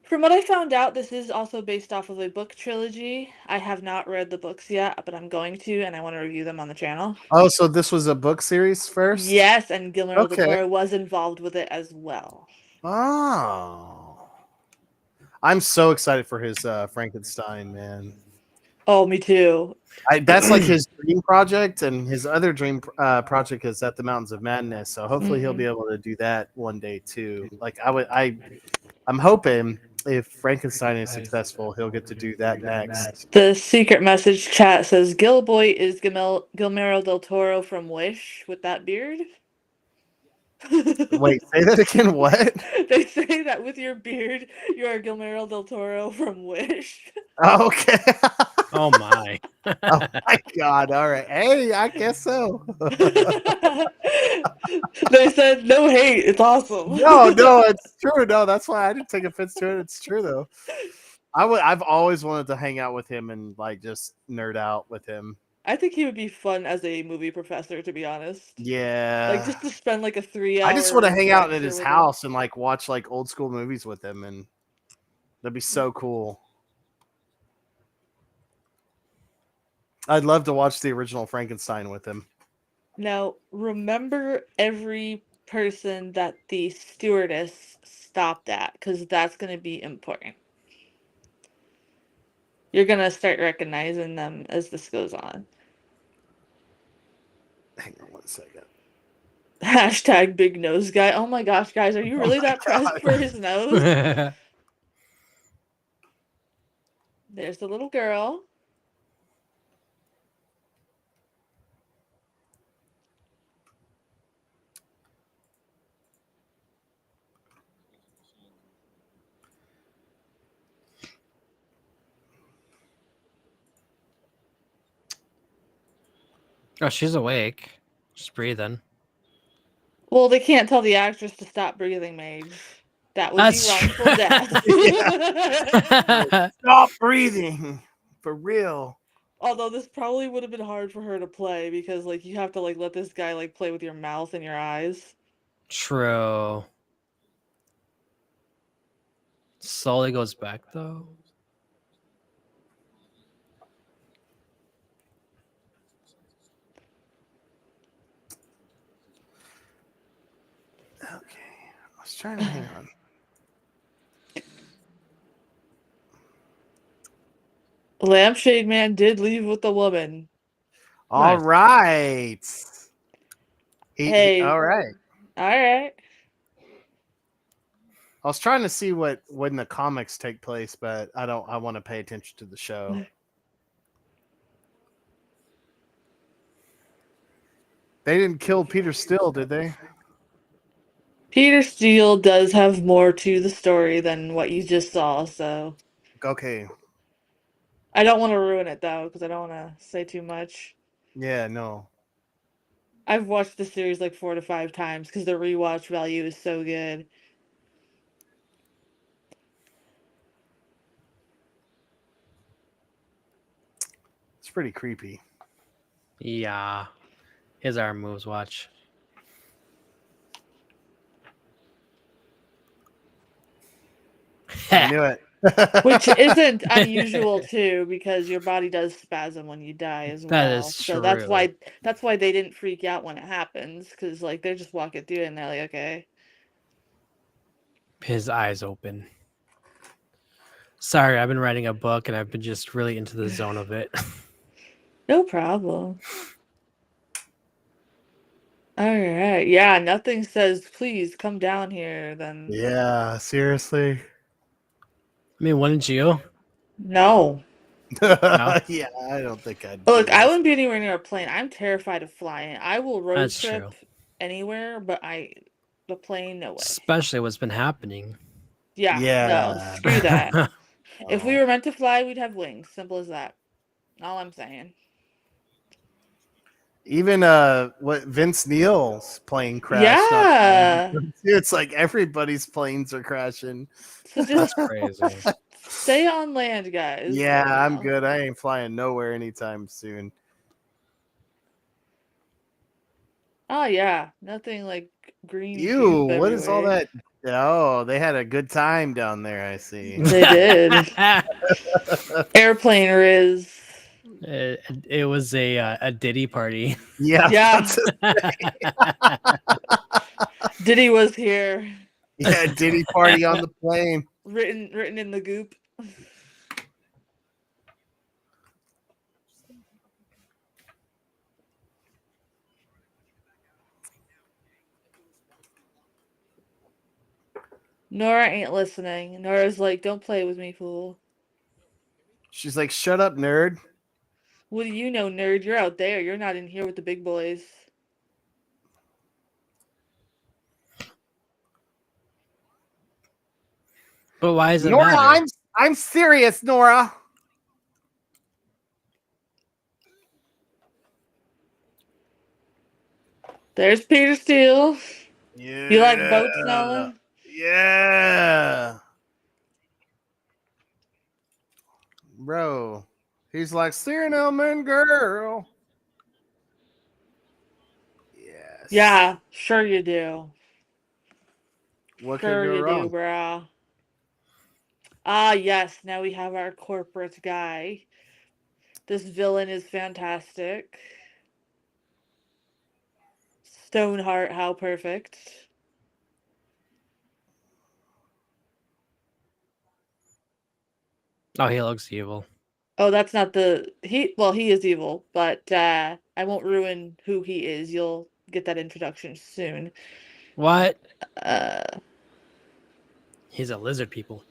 Speaker 1: From what I found out, this is also based off of a book trilogy. I have not read the books yet, but I'm going to, and I want to review them on the channel.
Speaker 2: Oh, so this was a book series first?
Speaker 1: Yes, and Guillermo del
Speaker 2: Okay.
Speaker 1: Toro was involved with it as well.
Speaker 2: Oh. I'm so excited for his Frankenstein, man.
Speaker 1: Oh, me too.
Speaker 2: That's like his dream project, and his other dream project is at the Mountains of Madness. So hopefully he'll be able to do that one day too. Like I'm hoping if Frankenstein is successful, he'll get to do that next.
Speaker 1: The secret message chat says Gilboy is Guillermo del Toro from Wish with that beard.
Speaker 2: Wait, say that again. What?
Speaker 1: They say that with your beard, you are Guillermo del Toro from Wish.
Speaker 2: Oh, okay.
Speaker 3: Oh my.
Speaker 2: Oh my god. All right. Hey, I guess so.
Speaker 1: They said no hate. It's awesome.
Speaker 2: No, it's true. No, that's why I didn't take offense to it. It's true though. I've always wanted to hang out with him and like just nerd out with him.
Speaker 1: I think he would be fun as a movie professor, to be honest.
Speaker 2: Yeah.
Speaker 1: Like just to spend like a 3 hour
Speaker 2: I just want to hang out at
Speaker 1: lecture
Speaker 2: his
Speaker 1: with him.
Speaker 2: house and like watch like old school movies with him and That'd be so cool. I'd love to watch the original Frankenstein with him.
Speaker 1: Now, remember every person that the stewardess stopped at, because that's going to be important. You're going to start recognizing them as this goes on.
Speaker 2: Hang on 1 second.
Speaker 1: Hashtag big nose guy. Oh my gosh, guys, are you
Speaker 2: Oh
Speaker 1: really
Speaker 2: my
Speaker 1: that pressed
Speaker 2: God.
Speaker 1: for his nose? There's the little girl.
Speaker 3: Oh, she's awake. She's breathing.
Speaker 1: Well, they can't tell the actress to stop breathing, Mage. That would be
Speaker 3: That's true.
Speaker 1: wrongful death.
Speaker 2: Stop breathing. For real.
Speaker 1: Although this probably would have been hard for her to play because like you have to like let this guy like play with your mouth and your eyes.
Speaker 3: True. Slowly goes back though.
Speaker 2: Okay. I was trying to hang on.
Speaker 1: Lampshade Man did leave with the woman.
Speaker 2: All
Speaker 3: Nice.
Speaker 2: right.
Speaker 1: Hey,
Speaker 2: All right.
Speaker 1: all right.
Speaker 2: I was trying to see when the comics take place, but I don't. I want to pay attention to the show. They didn't kill Peter Still, did they?
Speaker 1: Peter Steele does have more to the story than what you just saw, so
Speaker 2: Okay.
Speaker 1: I don't want to ruin it though because I don't want to say too much.
Speaker 2: Yeah. No.
Speaker 1: I've watched the series like 4 to 5 times because the rewatch value is so good.
Speaker 2: It's pretty creepy.
Speaker 3: Yeah. His arm moves, watch.
Speaker 2: I knew it.
Speaker 1: Which isn't unusual too, because your body does spasm when you die as
Speaker 3: That
Speaker 1: well.
Speaker 3: is
Speaker 1: So
Speaker 3: true.
Speaker 1: that's why they didn't freak out when it happens, because like they're just walking through it and they're like, okay.
Speaker 3: His eyes open. Sorry, I've been writing a book and I've been just really into the zone of it.
Speaker 1: No problem. Alright. Yeah, nothing says please come down here then
Speaker 2: Yeah. Seriously.
Speaker 3: I mean, wouldn't you?
Speaker 1: no.
Speaker 3: No?
Speaker 2: Yeah. I don't think I'd do
Speaker 1: Look, I
Speaker 2: this.
Speaker 1: wouldn't be anywhere near a plane. I'm terrified of flying. I will road
Speaker 3: That's true.
Speaker 1: trip anywhere, but the plane, no way.
Speaker 3: Especially what's been happening.
Speaker 1: Yeah, no,
Speaker 2: Yeah.
Speaker 1: screw that. If we
Speaker 2: Oh.
Speaker 1: were meant to fly, we'd have wings. Simple as that. All I'm saying.
Speaker 2: Even what Vince Neil's plane crashed not too long
Speaker 1: Yeah.
Speaker 2: ago. It's like everybody's planes are crashing.
Speaker 1: So
Speaker 3: That's
Speaker 1: just
Speaker 3: crazy.
Speaker 1: stay on land, guys,
Speaker 2: Yeah,
Speaker 1: for
Speaker 2: I'm
Speaker 1: now.
Speaker 2: good. I ain't flying nowhere anytime soon.
Speaker 1: Oh yeah, nothing like green
Speaker 2: Ew,
Speaker 1: goop
Speaker 2: what is all
Speaker 1: everywhere.
Speaker 2: that? Oh, they had a good time down there, I see.
Speaker 1: They did. Airplane riz.
Speaker 3: It was a Diddy party.
Speaker 2: Yeah,
Speaker 1: Yeah, Diddy was here.
Speaker 2: yeah, Diddy party on the plane.
Speaker 1: Written in the goop. Nora ain't listening. Nora's like, don't play with me, fool.
Speaker 2: She's like, "Shut up, nerd."
Speaker 1: What do you know, nerd? You're out there. You're not in here with the big boys.
Speaker 3: But why does it
Speaker 2: Nora,
Speaker 3: matter?
Speaker 2: I'm serious, Nora.
Speaker 1: There's Peter Steele. You like
Speaker 2: Yeah,
Speaker 1: boats, Nolan?
Speaker 2: yeah, bro. He's like, "Cinnamon girl." Yes.
Speaker 1: Yeah, sure you do.
Speaker 2: What could
Speaker 1: Sure
Speaker 2: go
Speaker 1: you do,
Speaker 2: wrong?
Speaker 1: brah. Ah, yes, now we have our corporate guy. This villain is fantastic. Stoneheart, how perfect.
Speaker 3: Oh, he looks evil.
Speaker 1: Oh, that's not the he well, he is evil, but I won't ruin who he is. You'll get that introduction soon.
Speaker 3: What?
Speaker 1: Uh
Speaker 3: He's a lizard people.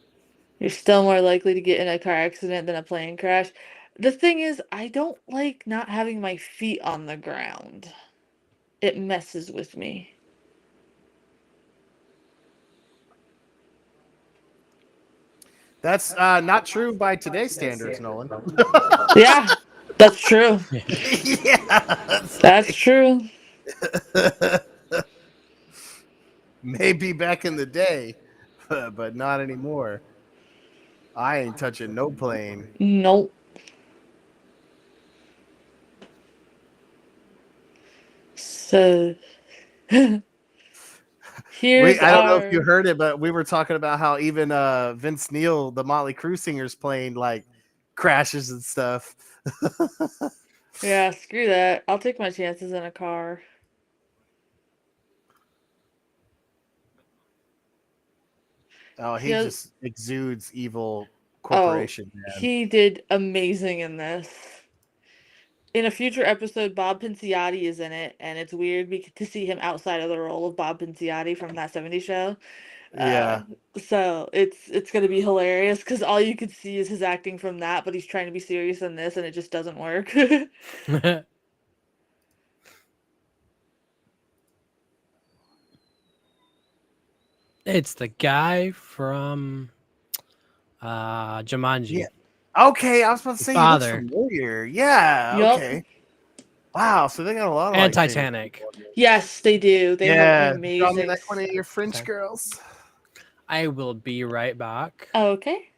Speaker 1: you're still more likely to get in a car accident than a plane crash. The thing is, I don't like not having my feet on the ground. It messes with me.
Speaker 2: That's not true by today's standards, Nolan.
Speaker 1: Yeah, that's true.
Speaker 2: Yeah, it's
Speaker 1: That's
Speaker 2: like
Speaker 1: true.
Speaker 2: maybe back in the day, but not anymore. I ain't touching no plane.
Speaker 1: Nope. So here's
Speaker 2: I don't know if you
Speaker 1: our
Speaker 2: heard it, but we were talking about how even Vince Neil, the Motley Crue singer's plane, like crashes and stuff.
Speaker 1: yeah, screw that. I'll take my chances in a car.
Speaker 2: Oh,
Speaker 1: He
Speaker 2: he
Speaker 1: has,
Speaker 2: just exudes evil
Speaker 1: oh,
Speaker 2: corporation, man.
Speaker 1: he did amazing in this. In a future episode, Bob Pinciotti is in it, and it's weird to see him outside of the role of Bob Pinciotti from that '70s show. Uh,
Speaker 2: Yeah.
Speaker 1: so it's gonna be hilarious because all you could see is his acting from that, but he's trying to be serious in this, and it just doesn't work.
Speaker 3: It's the guy from
Speaker 2: Yeah.
Speaker 3: Jumanji.
Speaker 2: Okay, I was about to
Speaker 3: The
Speaker 2: say he looks
Speaker 3: father.
Speaker 2: familiar. Yeah.
Speaker 1: Yup.
Speaker 2: Okay. Wow. So they got a lot of
Speaker 3: And
Speaker 2: like famous
Speaker 3: Titanic.
Speaker 2: people in here.
Speaker 1: Yes, they do. They have
Speaker 2: Yeah. Draw me
Speaker 1: amazing
Speaker 2: like one of your
Speaker 1: stuff.
Speaker 2: French girls.
Speaker 3: I will be right back.
Speaker 1: Okay.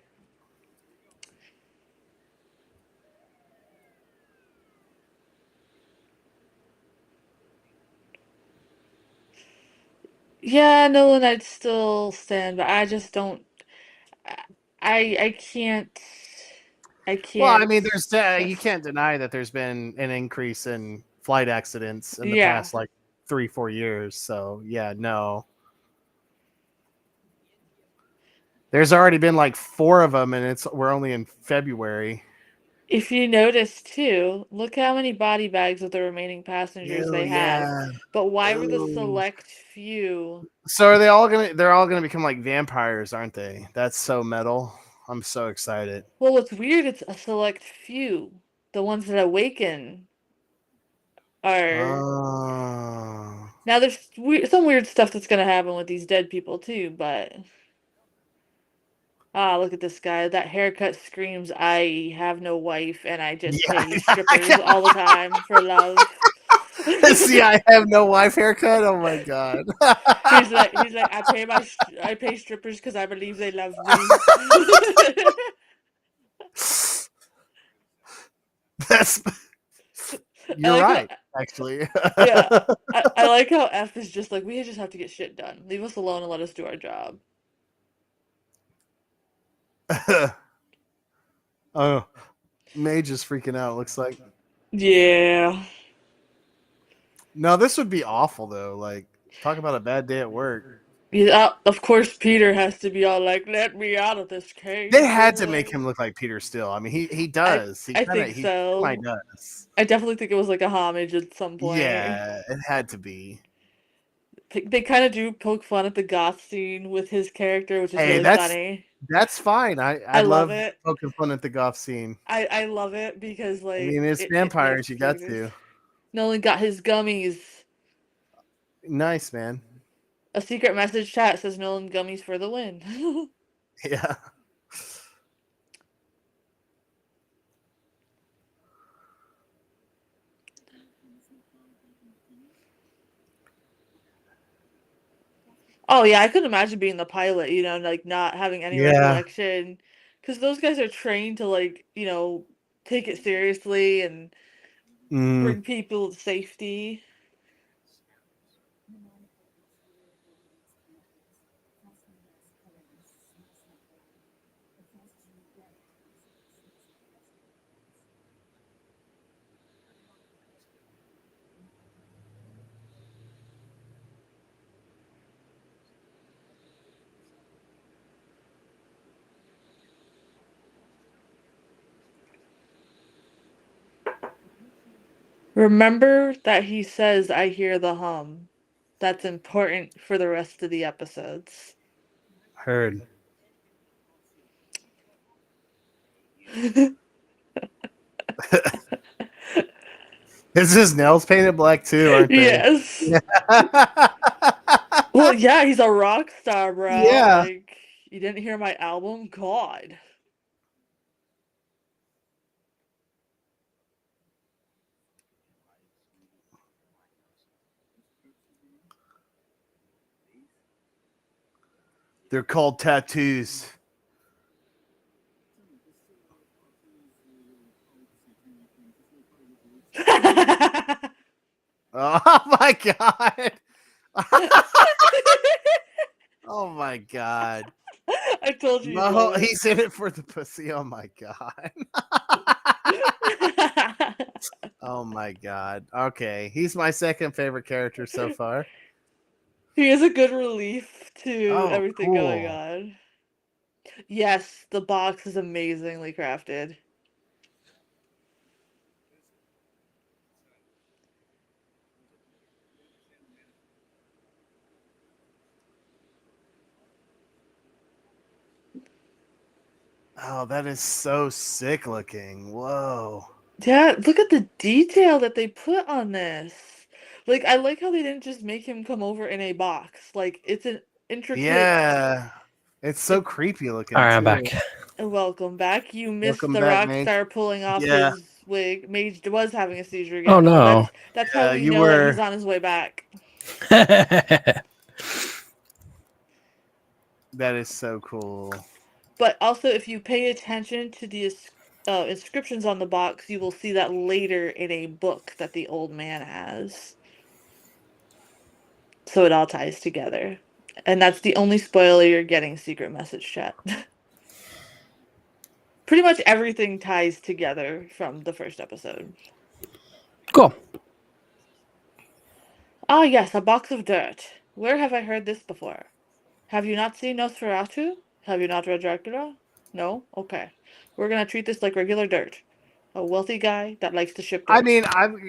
Speaker 1: Yeah, Nolan, I'd still stand, but I just don't. I can't. I
Speaker 2: Well, I
Speaker 1: can't
Speaker 2: mean, there's you
Speaker 1: trust.
Speaker 2: can't deny that there's been an increase in flight accidents in the
Speaker 1: Yeah.
Speaker 2: past like 3-4 years. So yeah, no, there's already been like 4 of them, and we're only in February.
Speaker 1: If you notice too, look how many body bags of the remaining passengers
Speaker 2: Ew,
Speaker 1: they have.
Speaker 2: yeah.
Speaker 1: But why were the
Speaker 2: Ooh.
Speaker 1: select few?
Speaker 2: So are they all gonna? They're all gonna become like vampires, aren't they? That's so metal. I'm so excited.
Speaker 1: Well, what's weird, it's a select few. The ones that awaken are.
Speaker 2: Oh.
Speaker 1: Now, there's some weird stuff that's gonna happen with these dead people too, but. Ah, look at this guy. That haircut screams, I have no wife and I just pay strippers
Speaker 2: Yeah.
Speaker 1: all the time for love.
Speaker 2: See, I have no wife haircut. Oh my god.
Speaker 1: I pay strippers because I believe they love me.
Speaker 2: That's
Speaker 1: I
Speaker 2: you're
Speaker 1: like how
Speaker 2: right, actually.
Speaker 1: yeah. I like how F is just like we just have to get shit done. Leave us alone and let us do our job.
Speaker 2: Oh, Mage is freaking out. Looks like
Speaker 1: Yeah.
Speaker 2: no. This would be awful though. Like talk about a bad day at work.
Speaker 1: Yeah, of course Peter has to be all like, let me out of this
Speaker 2: They
Speaker 1: cage.
Speaker 2: had to make him look like Peter Still. I mean, he
Speaker 1: I
Speaker 2: does. He
Speaker 1: I
Speaker 2: kind of
Speaker 1: think
Speaker 2: he semi
Speaker 1: so.
Speaker 2: does.
Speaker 1: I definitely think it was like a homage at some point.
Speaker 2: Yeah, it had to be.
Speaker 1: They kind of do poke fun at the goth scene with his character, which is
Speaker 2: Hey,
Speaker 1: really funny.
Speaker 2: that's fine. I
Speaker 1: I love
Speaker 2: love
Speaker 1: it.
Speaker 2: poking fun at the golf scene.
Speaker 1: I love it because
Speaker 2: I
Speaker 1: like
Speaker 2: mean, it's
Speaker 1: it makes
Speaker 2: vampires.
Speaker 1: it
Speaker 2: You got
Speaker 1: serious.
Speaker 2: to.
Speaker 1: Nolan got his gummies.
Speaker 2: Nice, man.
Speaker 1: A secret message chat says Nolan gummies for the win.
Speaker 2: Yeah.
Speaker 1: Oh yeah, I couldn't imagine being the pilot, like not having any
Speaker 2: Yeah.
Speaker 1: recollection, because those guys are trained to like, take it seriously and
Speaker 2: Mm.
Speaker 1: bring people to safety. Remember that he says, I hear the hum. That's important for the rest of the episodes.
Speaker 2: Heard. Is his nails painted black too, aren't they?
Speaker 1: Yes.
Speaker 2: Yeah.
Speaker 1: Well, yeah, he's a rock star, bro.
Speaker 2: Yeah.
Speaker 1: Like, you didn't hear my album? God.
Speaker 2: They're called tattoos. Oh my god. Oh my god.
Speaker 1: I told you you'd
Speaker 2: No,
Speaker 1: love it.
Speaker 2: he's in it for the pussy. Oh my god. Oh my god. Okay. He's my second favorite character so far.
Speaker 1: He is a good relief to
Speaker 2: Oh,
Speaker 1: everything going
Speaker 2: cool.
Speaker 1: on. Yes, the box is amazingly crafted.
Speaker 2: Oh, that is so sick looking. Whoa.
Speaker 1: Yeah, look at the detail that they put on this. Like, I like how they didn't just make him come over in a box. Like, it's an intricate.
Speaker 2: Yeah. It's so
Speaker 1: It,
Speaker 2: creepy
Speaker 3: All
Speaker 2: looking
Speaker 3: right, I'm
Speaker 2: too.
Speaker 3: back.
Speaker 1: welcome back. You missed
Speaker 2: Welcome
Speaker 1: the
Speaker 2: back,
Speaker 1: rock
Speaker 2: Mage.
Speaker 1: star pulling off
Speaker 2: Yeah.
Speaker 1: his wig. Mage was having a seizure
Speaker 3: Oh
Speaker 1: again, so
Speaker 3: no.
Speaker 1: that's how
Speaker 2: Yeah,
Speaker 1: we
Speaker 2: you
Speaker 1: know that
Speaker 2: were.
Speaker 1: he's on his way back.
Speaker 2: That is so cool.
Speaker 1: But also, if you pay attention to the inscriptions on the box, you will see that later in a book that the old man has. So it all ties together. And that's the only spoiler you're getting, Secret Message Chat. Pretty much everything ties together from the first episode.
Speaker 3: Cool.
Speaker 1: Ah, yes, a box of dirt. Where have I heard this before? Have you not seen Nosferatu? Have you not read Dracula? No? Okay. We're gonna treat this like regular dirt. A wealthy guy that likes to ship
Speaker 2: I
Speaker 1: dirt.
Speaker 2: mean,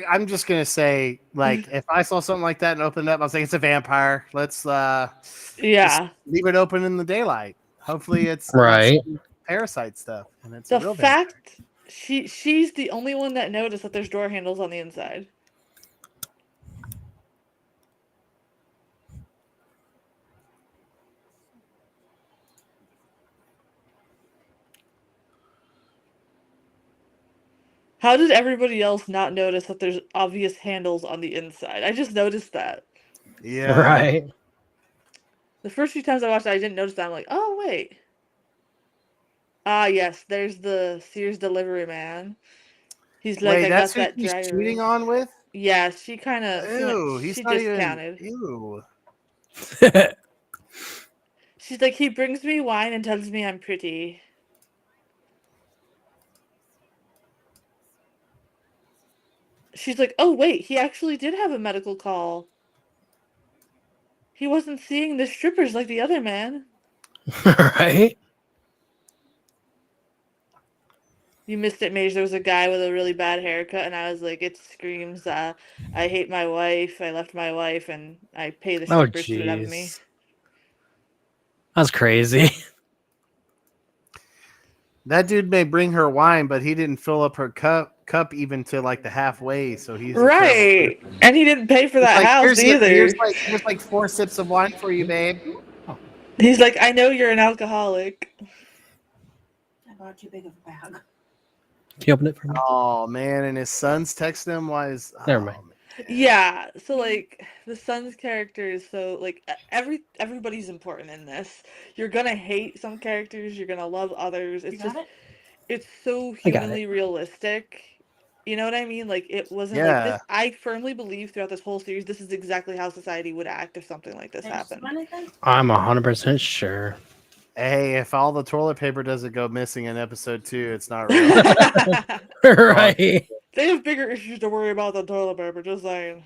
Speaker 2: I'm just gonna say, like, if I saw something like that and opened it up, I was like, it's a vampire. Let's just
Speaker 1: Yeah.
Speaker 2: leave it open in the daylight. Hopefully, it's not
Speaker 3: Right.
Speaker 2: some parasite stuff, and it's a
Speaker 1: The
Speaker 2: real vampire.
Speaker 1: fact she's the only one that noticed that there's door handles on the inside. How did everybody else not notice that there's obvious handles on the inside? I just noticed that.
Speaker 2: Yeah.
Speaker 3: Right.
Speaker 1: The first few times I watched it, I didn't notice that. I'm like, oh, wait. Ah, yes, there's the Sears delivery man. He's like,
Speaker 2: Wait,
Speaker 1: I
Speaker 2: that's
Speaker 1: got
Speaker 2: who
Speaker 1: that
Speaker 2: she's
Speaker 1: dry
Speaker 2: cheating
Speaker 1: erase.
Speaker 2: on with?
Speaker 1: Yeah, she kind of,
Speaker 2: Ew, he's
Speaker 1: she
Speaker 2: not even.
Speaker 1: discounted.
Speaker 2: Ew.
Speaker 1: She's like, he brings me wine and tells me I'm pretty. She's like, oh, wait, he actually did have a medical call. He wasn't seeing the strippers like the other man.
Speaker 3: Right.
Speaker 1: You missed it, Mage. There was a guy with a really bad haircut, and I was like, it screams, I hate my wife, I left my wife, and I pay the
Speaker 3: Oh
Speaker 1: strippers to love me.
Speaker 3: jeez. That's crazy.
Speaker 2: That dude may bring her wine, but he didn't fill up her cup even to like the halfway. So he's a terrible
Speaker 1: Right.
Speaker 2: person.
Speaker 1: And he didn't pay for
Speaker 2: It's
Speaker 1: that
Speaker 2: like
Speaker 1: house either.
Speaker 2: here's like 4 sips of wine for you, babe.
Speaker 1: He's like, I know you're an alcoholic.
Speaker 4: I bought too big of a bag.
Speaker 3: Can you open it for me?
Speaker 2: Oh man, and his son's texting him. Why is?
Speaker 3: Never mind.
Speaker 2: Man.
Speaker 1: Yeah, so like the son's character is so like everybody's important in this. You're gonna hate some characters, you're gonna love others.
Speaker 4: You
Speaker 1: It's
Speaker 4: got
Speaker 1: just
Speaker 4: it?
Speaker 1: it's so
Speaker 3: I got it.
Speaker 1: humanly realistic. You know what I mean? Like it wasn't like this.
Speaker 2: Yeah.
Speaker 1: I firmly believe throughout this whole series, this is exactly how society would act if something like this
Speaker 4: There's
Speaker 1: happened.
Speaker 4: anything?
Speaker 3: I'm 100% sure.
Speaker 2: Hey, if all the toilet paper doesn't go missing in episode 2, it's not real.
Speaker 3: Right.
Speaker 1: They have bigger issues to worry about than toilet paper. Just saying.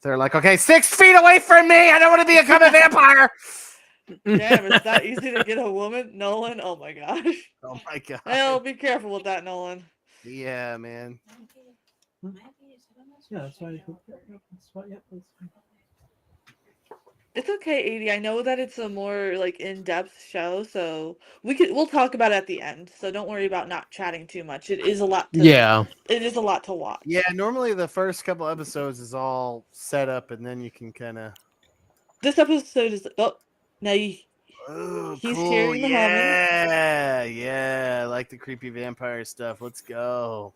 Speaker 2: They're like, okay, 6 feet away from me. I don't want to become a vampire.
Speaker 1: Damn, it's that easy to get a woman, Nolan. Oh my gosh.
Speaker 2: Oh my god.
Speaker 1: Well, be careful with that, Nolan.
Speaker 2: Yeah, man.
Speaker 5: Yeah, that's why. That's why. Yep. That's fine.
Speaker 1: It's okay, 80. I know that it's a more like in-depth show, so we'll talk about it at the end. So don't worry about not chatting too much. It is a lot to
Speaker 3: Yeah.
Speaker 1: it is a lot to watch.
Speaker 2: Yeah, normally the first couple episodes is all set up, and then you can kind of.
Speaker 1: This episode is now
Speaker 2: Oh,
Speaker 1: he's
Speaker 2: cool!
Speaker 1: hearing the humming.
Speaker 2: Yeah, I like the creepy vampire stuff. Let's go.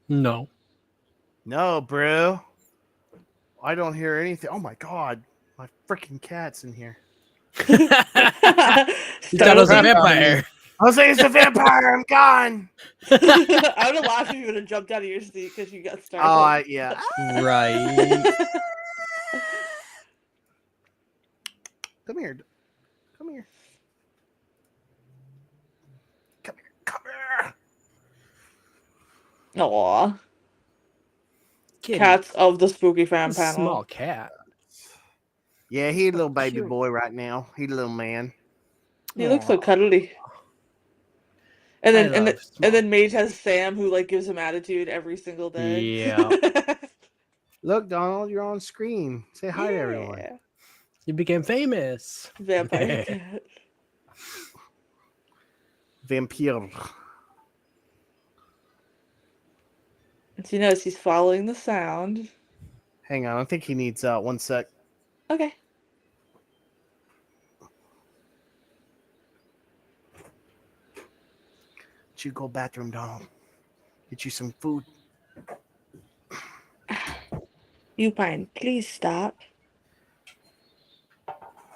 Speaker 3: No.
Speaker 2: No, bro. I don't hear anything. Oh my god, my freaking cat's in here.
Speaker 3: You thought it was a
Speaker 1: Startled you?
Speaker 3: vampire.
Speaker 2: I was like, it's a vampire. I'm gone.
Speaker 1: I would have laughed if you would have jumped out of your seat because you got startled.
Speaker 2: Oh, yeah.
Speaker 3: Right.
Speaker 2: Come here. Come here. Come here. Come here.
Speaker 1: Aw.
Speaker 3: Kitty.
Speaker 1: Cats of the Spooky
Speaker 3: It's
Speaker 1: Fan
Speaker 3: a
Speaker 1: panel.
Speaker 3: small cat.
Speaker 2: Yeah, he's a little baby
Speaker 3: Cute.
Speaker 2: boy right now. He's a little man.
Speaker 1: He looks so
Speaker 3: Aw.
Speaker 1: cuddly. And
Speaker 3: I
Speaker 1: then
Speaker 3: love
Speaker 1: and then
Speaker 3: small-
Speaker 1: Mage has Sam who like gives him attitude every single day.
Speaker 3: Yeah.
Speaker 2: Look, Donald, you're on screen. Say hi to everyone.
Speaker 1: Yeah.
Speaker 3: You became famous.
Speaker 1: Vampire cat.
Speaker 2: Vampire.
Speaker 1: And she knows he's following the sound.
Speaker 2: Hang on, I think he needs 1 sec.
Speaker 1: Okay.
Speaker 2: You go bathroom, Donald. Get you some food.
Speaker 1: You fine. Please stop.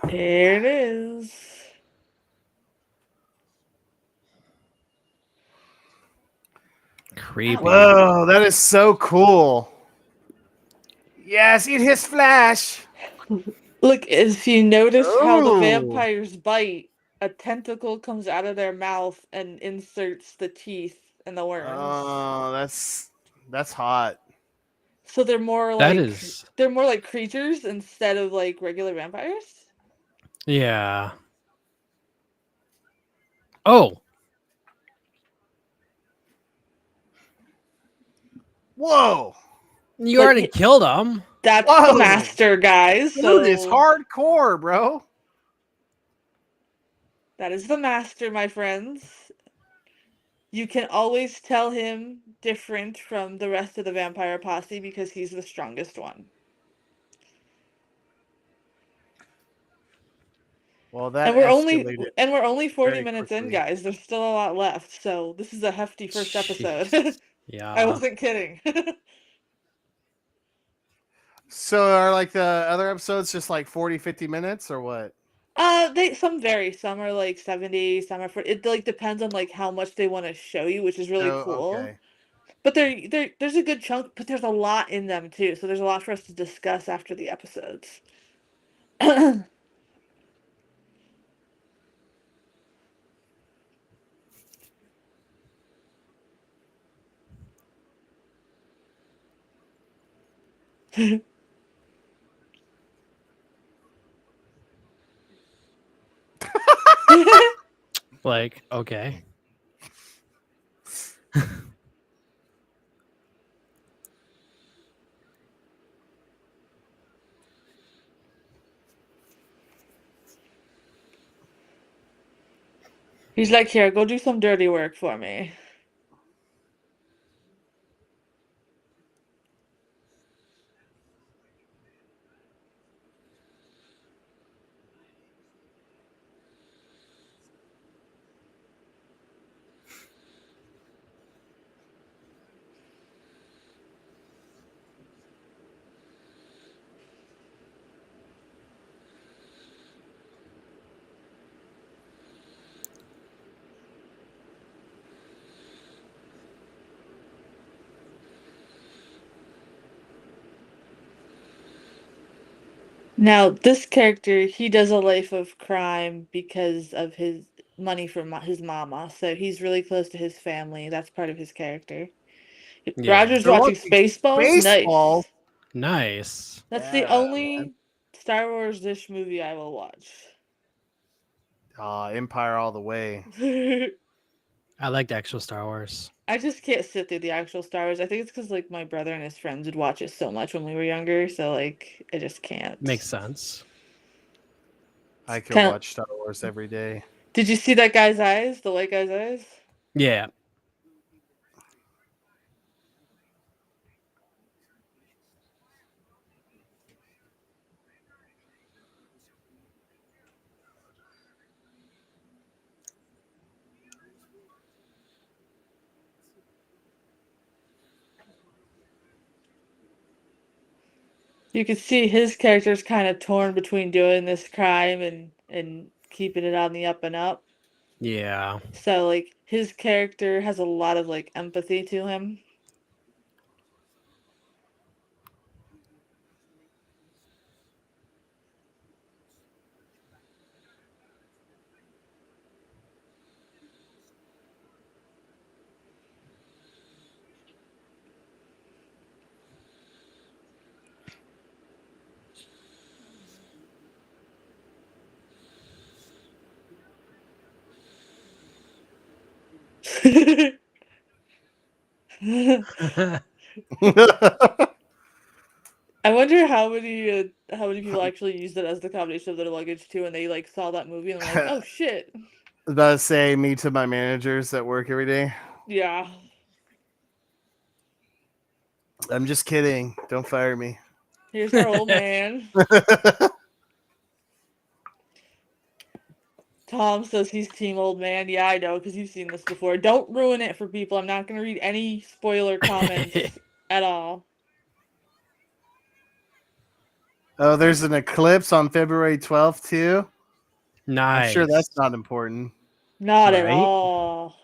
Speaker 1: There it is.
Speaker 3: Creepy.
Speaker 2: Whoa, that is so cool. Yes, eat his flesh.
Speaker 1: Look, if you notice how the
Speaker 2: Ooh.
Speaker 1: vampires bite, a tentacle comes out of their mouth and inserts the teeth and the worms.
Speaker 2: Oh, that's hot.
Speaker 1: So they're more
Speaker 3: That
Speaker 1: like
Speaker 3: is.
Speaker 1: they're more like creatures instead of like regular vampires.
Speaker 3: Yeah. Oh.
Speaker 2: Whoa.
Speaker 3: You
Speaker 1: But
Speaker 3: already killed him.
Speaker 1: That's
Speaker 2: Whoa.
Speaker 1: the master, guys.
Speaker 2: Dude, it's
Speaker 1: So
Speaker 2: hardcore, bro.
Speaker 1: that is the master, my friends. You can always tell him different from the rest of the vampire posse because he's the strongest one.
Speaker 2: Well, that
Speaker 1: And we're only 40
Speaker 2: very
Speaker 1: minutes in,
Speaker 2: quickly.
Speaker 1: guys. There's still a lot left. So this is a hefty first episode.
Speaker 3: Jeez.
Speaker 1: I
Speaker 3: Yeah.
Speaker 1: wasn't kidding.
Speaker 2: So are like the other episodes just like 40, 50 minutes or what?
Speaker 1: Some vary. Some are like 70, some are 40. It like depends on like how much they want to show you, which is really
Speaker 2: Oh,
Speaker 1: cool.
Speaker 2: okay.
Speaker 1: But there's a good chunk, but there's a lot in them too. So there's a lot for us to discuss after the episodes.
Speaker 3: Like, okay.
Speaker 1: He's like, here, go do some dirty work for me. Now, this character, he does a life of crime because of his money from his mama. So he's really close to his family. That's part of his character.
Speaker 3: Yeah.
Speaker 1: Roger's
Speaker 2: They're
Speaker 1: watching
Speaker 2: watching
Speaker 1: Spaceballs.
Speaker 2: Spaceballs.
Speaker 1: Nice.
Speaker 3: Nice.
Speaker 1: That's the
Speaker 2: Yeah,
Speaker 1: only Star Wars dish movie I will watch.
Speaker 2: Empire all the way.
Speaker 3: I liked actual Star Wars.
Speaker 1: I just can't sit through the actual Star Wars. I think it's because like my brother and his friends would watch it so much when we were younger, so like I just can't.
Speaker 3: Makes sense.
Speaker 2: I could
Speaker 1: Kind of.
Speaker 2: watch Star Wars every day.
Speaker 1: Did you see that guy's eyes? The white guy's eyes?
Speaker 3: Yeah.
Speaker 1: You could see his character's kind of torn between doing this crime and keeping it on the up and up.
Speaker 3: Yeah.
Speaker 1: So like his character has a lot of like empathy to him. I wonder how many people actually used it as the combination of their luggage too, and they like saw that movie and were like, "Oh shit,
Speaker 2: About to say me to my managers that work every day.
Speaker 1: yeah."
Speaker 2: I'm just kidding. Don't fire me.
Speaker 1: Here's our old man. Tom says he's team old man. Yeah, I know because you've seen this before. Don't ruin it for people. I'm not gonna read any spoiler comments at all.
Speaker 2: Oh, there's an eclipse on February 12th too.
Speaker 3: Nice.
Speaker 2: I'm sure that's not important.
Speaker 1: Not at
Speaker 3: Right?
Speaker 1: all.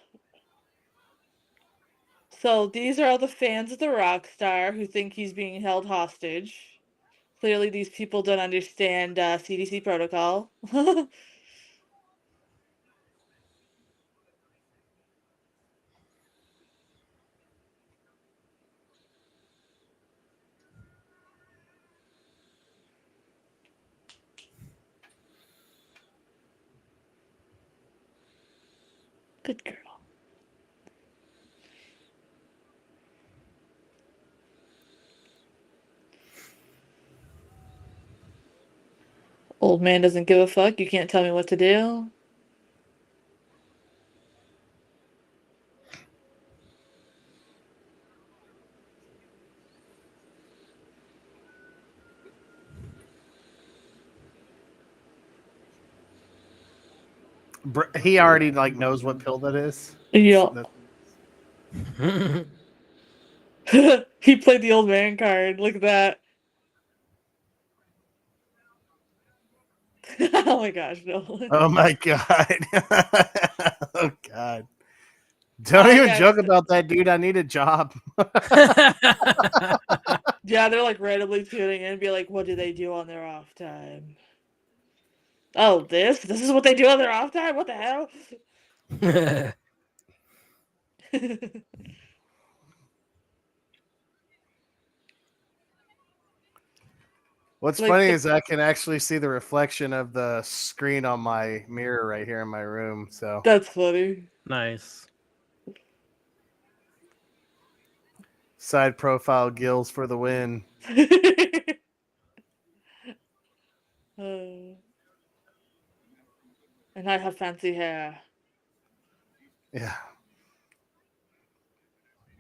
Speaker 1: So these are all the fans of the rock star who think he's being held hostage. Clearly, these people don't understand CDC protocol. Good girl. Old man doesn't give a fuck. You can't tell me what to do.
Speaker 2: He already like knows what pill that is.
Speaker 1: Yeah.
Speaker 2: That-
Speaker 1: He played the old man card. Look at that. Oh my gosh, no.
Speaker 2: oh my god. oh god. Don't
Speaker 1: Hi,
Speaker 2: even
Speaker 1: guys.
Speaker 2: joke about that, dude. I need a job.
Speaker 1: Yeah, they're like randomly tuning in and be like, what do they do on their off time? Oh, this? This is what they do on their off time? What the hell?
Speaker 2: What's
Speaker 1: Like
Speaker 2: funny
Speaker 1: the-
Speaker 2: is I can actually see the reflection of the screen on my mirror right here in my room. So
Speaker 1: That's funny.
Speaker 3: Nice.
Speaker 2: side profile gills for the win.
Speaker 1: And I have fancy hair.
Speaker 2: Yeah.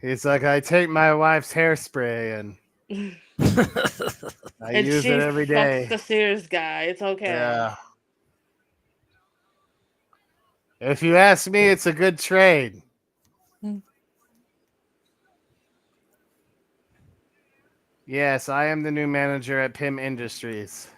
Speaker 2: He's like, I take my wife's hairspray and I
Speaker 1: And
Speaker 2: use
Speaker 1: she
Speaker 2: it every
Speaker 1: fucks
Speaker 2: day.
Speaker 1: the Sears guy. It's okay.
Speaker 2: Yeah. If you ask me, it's a good trade.
Speaker 1: Hmm.
Speaker 2: Yes, I am the new manager at Pim Industries.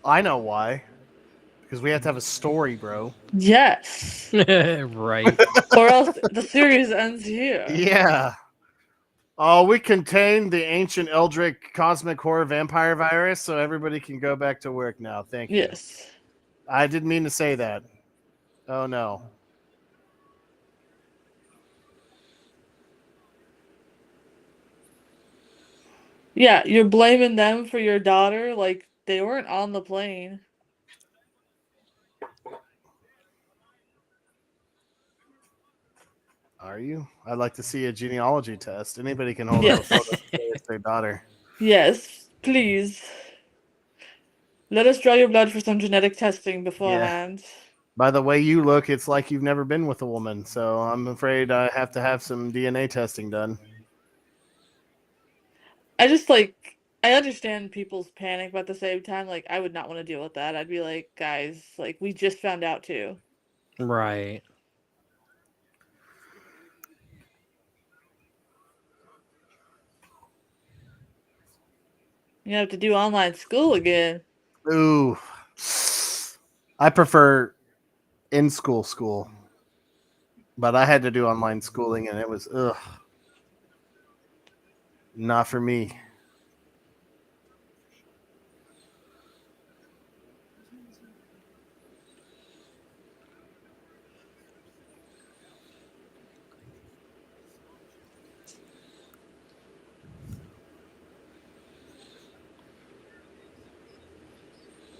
Speaker 2: I know why. Because we have to have a story, bro.
Speaker 1: Yes.
Speaker 3: Right.
Speaker 1: Or else the series ends here.
Speaker 2: Yeah. Oh, we contained the ancient Eldritch cosmic horror vampire virus, so everybody can go back to work now. Thank you.
Speaker 1: Yes.
Speaker 2: I didn't mean to say that. Oh no.
Speaker 1: Yeah, you're blaming them for your daughter, like they weren't on the plane.
Speaker 2: Are you? I'd like to see a genealogy test. Anybody can hold up a
Speaker 1: Yes.
Speaker 2: photo and say it's their daughter.
Speaker 1: Yes, please. Let us draw your blood for some genetic testing
Speaker 2: Yeah.
Speaker 1: beforehand.
Speaker 2: By the way you look, it's like you've never been with a woman, so I'm afraid I have to have some DNA testing done.
Speaker 1: I just like I understand people's panic, but at the same time, like I would not want to deal with that. I'd be like, guys, like we just found out too.
Speaker 3: Right.
Speaker 1: You have to do online school again.
Speaker 2: Ooh. I prefer in school. But I had to do online schooling and it was not for me.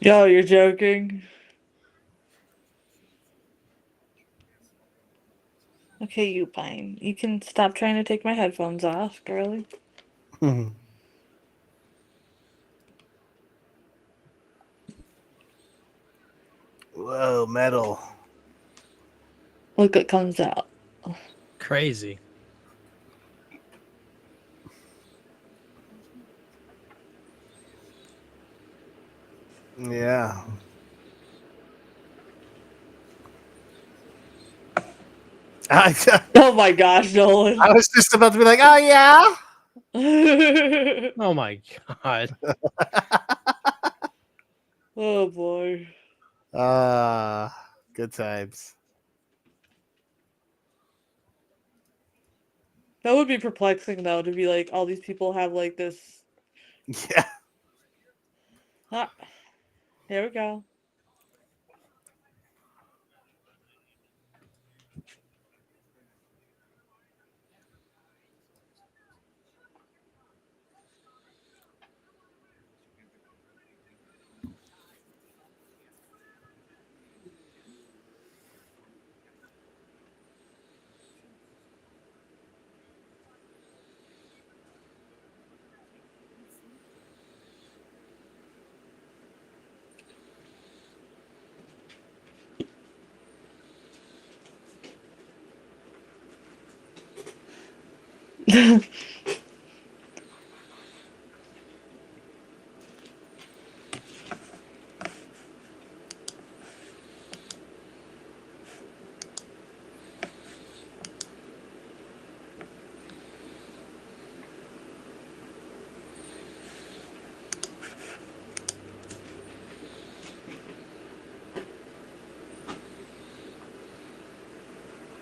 Speaker 1: Yo, you're joking. Okay, you fine. You can stop trying to take my headphones off, girly.
Speaker 2: Whoa, metal.
Speaker 1: Look what comes out.
Speaker 3: Crazy.
Speaker 2: Yeah. I,
Speaker 1: Oh my gosh, Nolan.
Speaker 2: I was just about to be like, oh yeah.
Speaker 3: Oh my god.
Speaker 1: Oh boy.
Speaker 2: Good times.
Speaker 1: That would be perplexing though, to be like all these people have like this.
Speaker 2: Yeah.
Speaker 1: Ah, here we go.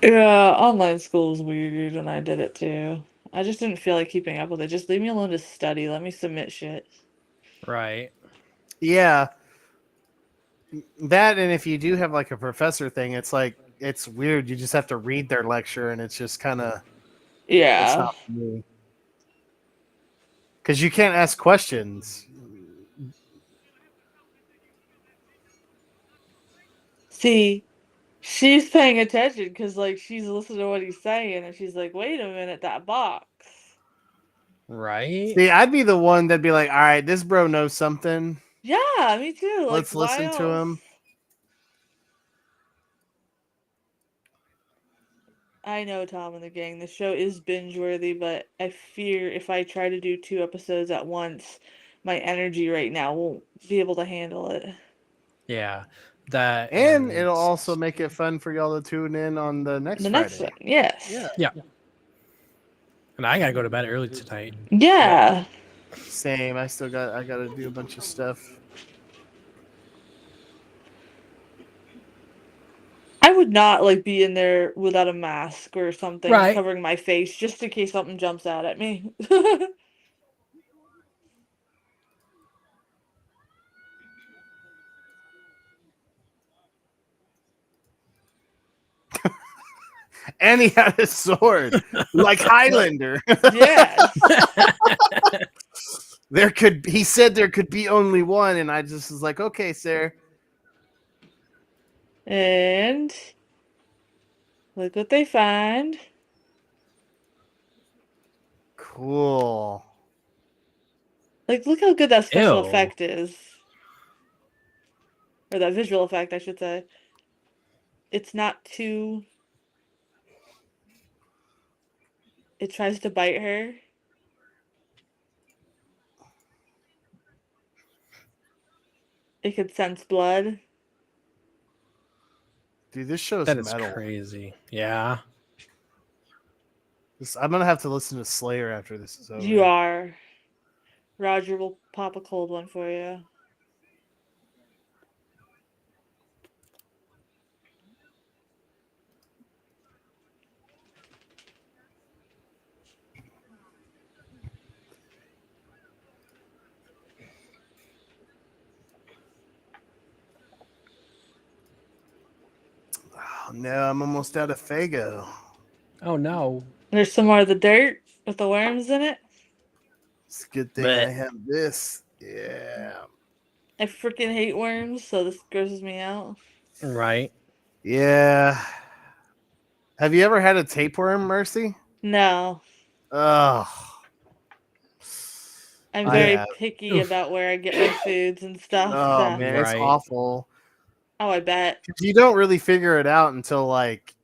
Speaker 1: Yeah, online school is weird, and I did it too. I just didn't feel like keeping up with it. Just leave me alone to study. Let me submit shit.
Speaker 3: Right.
Speaker 2: Yeah. That and if you do have like a professor thing, it's like it's weird. You just have to read their lecture and it's just kinda it's
Speaker 1: Yeah.
Speaker 2: not for me. Because you can't ask questions.
Speaker 1: See, she's paying attention because like she's listening to what he's saying, and she's like, "Wait a minute, that box."
Speaker 3: Right.
Speaker 2: See, I'd be the one that'd be like, all right, this bro knows something.
Speaker 1: Yeah, me too. Like,
Speaker 2: Let's
Speaker 1: why
Speaker 2: listen to
Speaker 1: else?
Speaker 2: him.
Speaker 1: I know Tom and the gang. The show is binge worthy, but I fear if I try to do 2 episodes at once, my energy right now won't be able to handle it.
Speaker 3: Yeah. That
Speaker 2: And it'll also make it fun for y'all to tune in on the next
Speaker 1: The next
Speaker 2: Friday.
Speaker 1: one, yes.
Speaker 2: Yeah.
Speaker 3: Yeah. And I gotta go to bed early tonight.
Speaker 1: Yeah.
Speaker 2: Same. I gotta do a bunch of stuff.
Speaker 1: I would not like be in there without a mask or something
Speaker 3: Right.
Speaker 1: covering my face just in case something jumps out at me.
Speaker 2: And he had a sword, like Highlander.
Speaker 1: Yes.
Speaker 2: He said there could be only one, and I just was like, okay, sir.
Speaker 1: And look what they find.
Speaker 2: Cool.
Speaker 1: Like, look how good that special
Speaker 3: Ew.
Speaker 1: effect is. Or that visual effect, I should say. It's not too. It tries to bite her. It could sense blood.
Speaker 2: Dude, this show's
Speaker 3: That is
Speaker 2: metal.
Speaker 3: crazy. Yeah.
Speaker 2: I'm gonna have to listen to Slayer after this is over.
Speaker 1: You are. Roger will pop a cold one for you.
Speaker 2: Oh no, I'm almost out of Fago.
Speaker 3: Oh no.
Speaker 1: There's some more of the dirt with the worms in it.
Speaker 2: It's a good thing
Speaker 3: Blech.
Speaker 2: I have this. Yeah.
Speaker 1: I freaking hate worms, so this grosses me out.
Speaker 3: Right.
Speaker 2: Yeah. Have you ever had a tapeworm, Mercy?
Speaker 1: No.
Speaker 2: Oh,
Speaker 1: I'm
Speaker 2: I
Speaker 1: very
Speaker 2: have.
Speaker 1: picky
Speaker 3: Oof.
Speaker 1: about where I get my foods and stuff.
Speaker 2: Oh
Speaker 1: So.
Speaker 2: man, it's
Speaker 3: Right.
Speaker 2: awful.
Speaker 1: Oh, I bet.
Speaker 2: 'Cause you don't really figure it out until like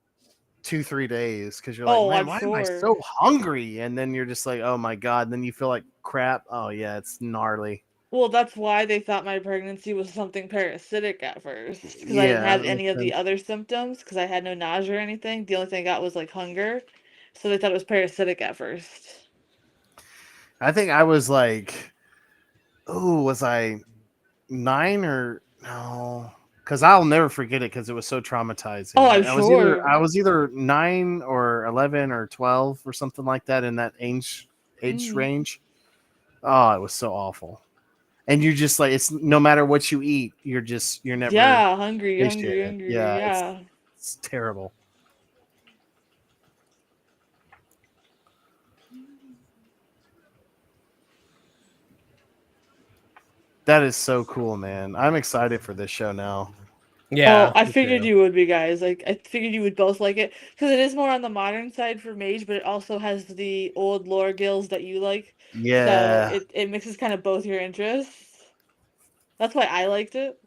Speaker 2: 2-3 days because you're like,
Speaker 1: Oh,
Speaker 2: man,
Speaker 1: I'm
Speaker 2: why am I
Speaker 1: sure.
Speaker 2: so hungry? And then you're just like, oh my god. And then you feel like crap. Oh yeah, it's gnarly.
Speaker 1: Well, that's why they thought my pregnancy was something parasitic at first, because I didn't
Speaker 2: Yeah,
Speaker 1: have
Speaker 2: that
Speaker 1: any
Speaker 2: makes
Speaker 1: of the
Speaker 2: sense.
Speaker 1: other symptoms, because I had no nausea or anything. The only thing I got was like hunger. So they thought it was parasitic at first.
Speaker 2: I think I was like, oh, was I 9 or no? Because I'll never forget it because it was so traumatizing.
Speaker 1: Oh, I'm
Speaker 2: I
Speaker 1: sure.
Speaker 2: was either 9 or 11 or 12 or something like that in that age
Speaker 1: Mm.
Speaker 2: range. Oh, it was so awful. And you just like it's no matter what you eat, you're never
Speaker 1: Yeah, hungry, hungry,
Speaker 2: satiated.
Speaker 1: hungry.
Speaker 2: Yeah,
Speaker 1: Yeah.
Speaker 2: it's terrible. That is so cool, man. I'm excited for this show now.
Speaker 1: Oh,
Speaker 3: Yeah.
Speaker 1: I
Speaker 3: Me
Speaker 1: figured
Speaker 3: too.
Speaker 1: you would be, guys. Like, I figured you would both like it because it is more on the modern side for Mage, but it also has the old lore gills that you like. So
Speaker 2: Yeah.
Speaker 1: it mixes kind of both your interests. That's why I liked it.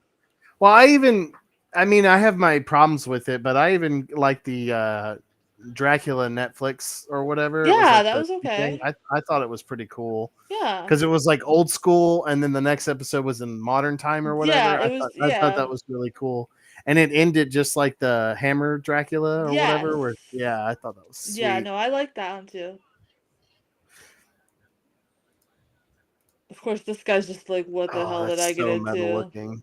Speaker 2: Well, I mean, I have my problems with it, but I even like the Dracula Netflix or whatever. It was
Speaker 1: Yeah,
Speaker 2: like
Speaker 1: that
Speaker 2: the
Speaker 1: was
Speaker 2: thing.
Speaker 1: okay.
Speaker 2: I thought it was pretty cool
Speaker 1: Yeah.
Speaker 2: because it was like old school, and then the next episode was in modern time or
Speaker 1: Yeah,
Speaker 2: whatever.
Speaker 1: it was
Speaker 2: I thought
Speaker 1: yeah.
Speaker 2: that was really cool, and it ended just like the Hammer Dracula or
Speaker 1: Yes.
Speaker 2: whatever. Where yeah, I thought that was
Speaker 1: Yeah,
Speaker 2: sweet.
Speaker 1: no, I like that one too. Of course, this guy's just like, what the
Speaker 2: Oh,
Speaker 1: hell did I
Speaker 2: that's
Speaker 1: get
Speaker 2: so metal
Speaker 1: into?
Speaker 2: looking.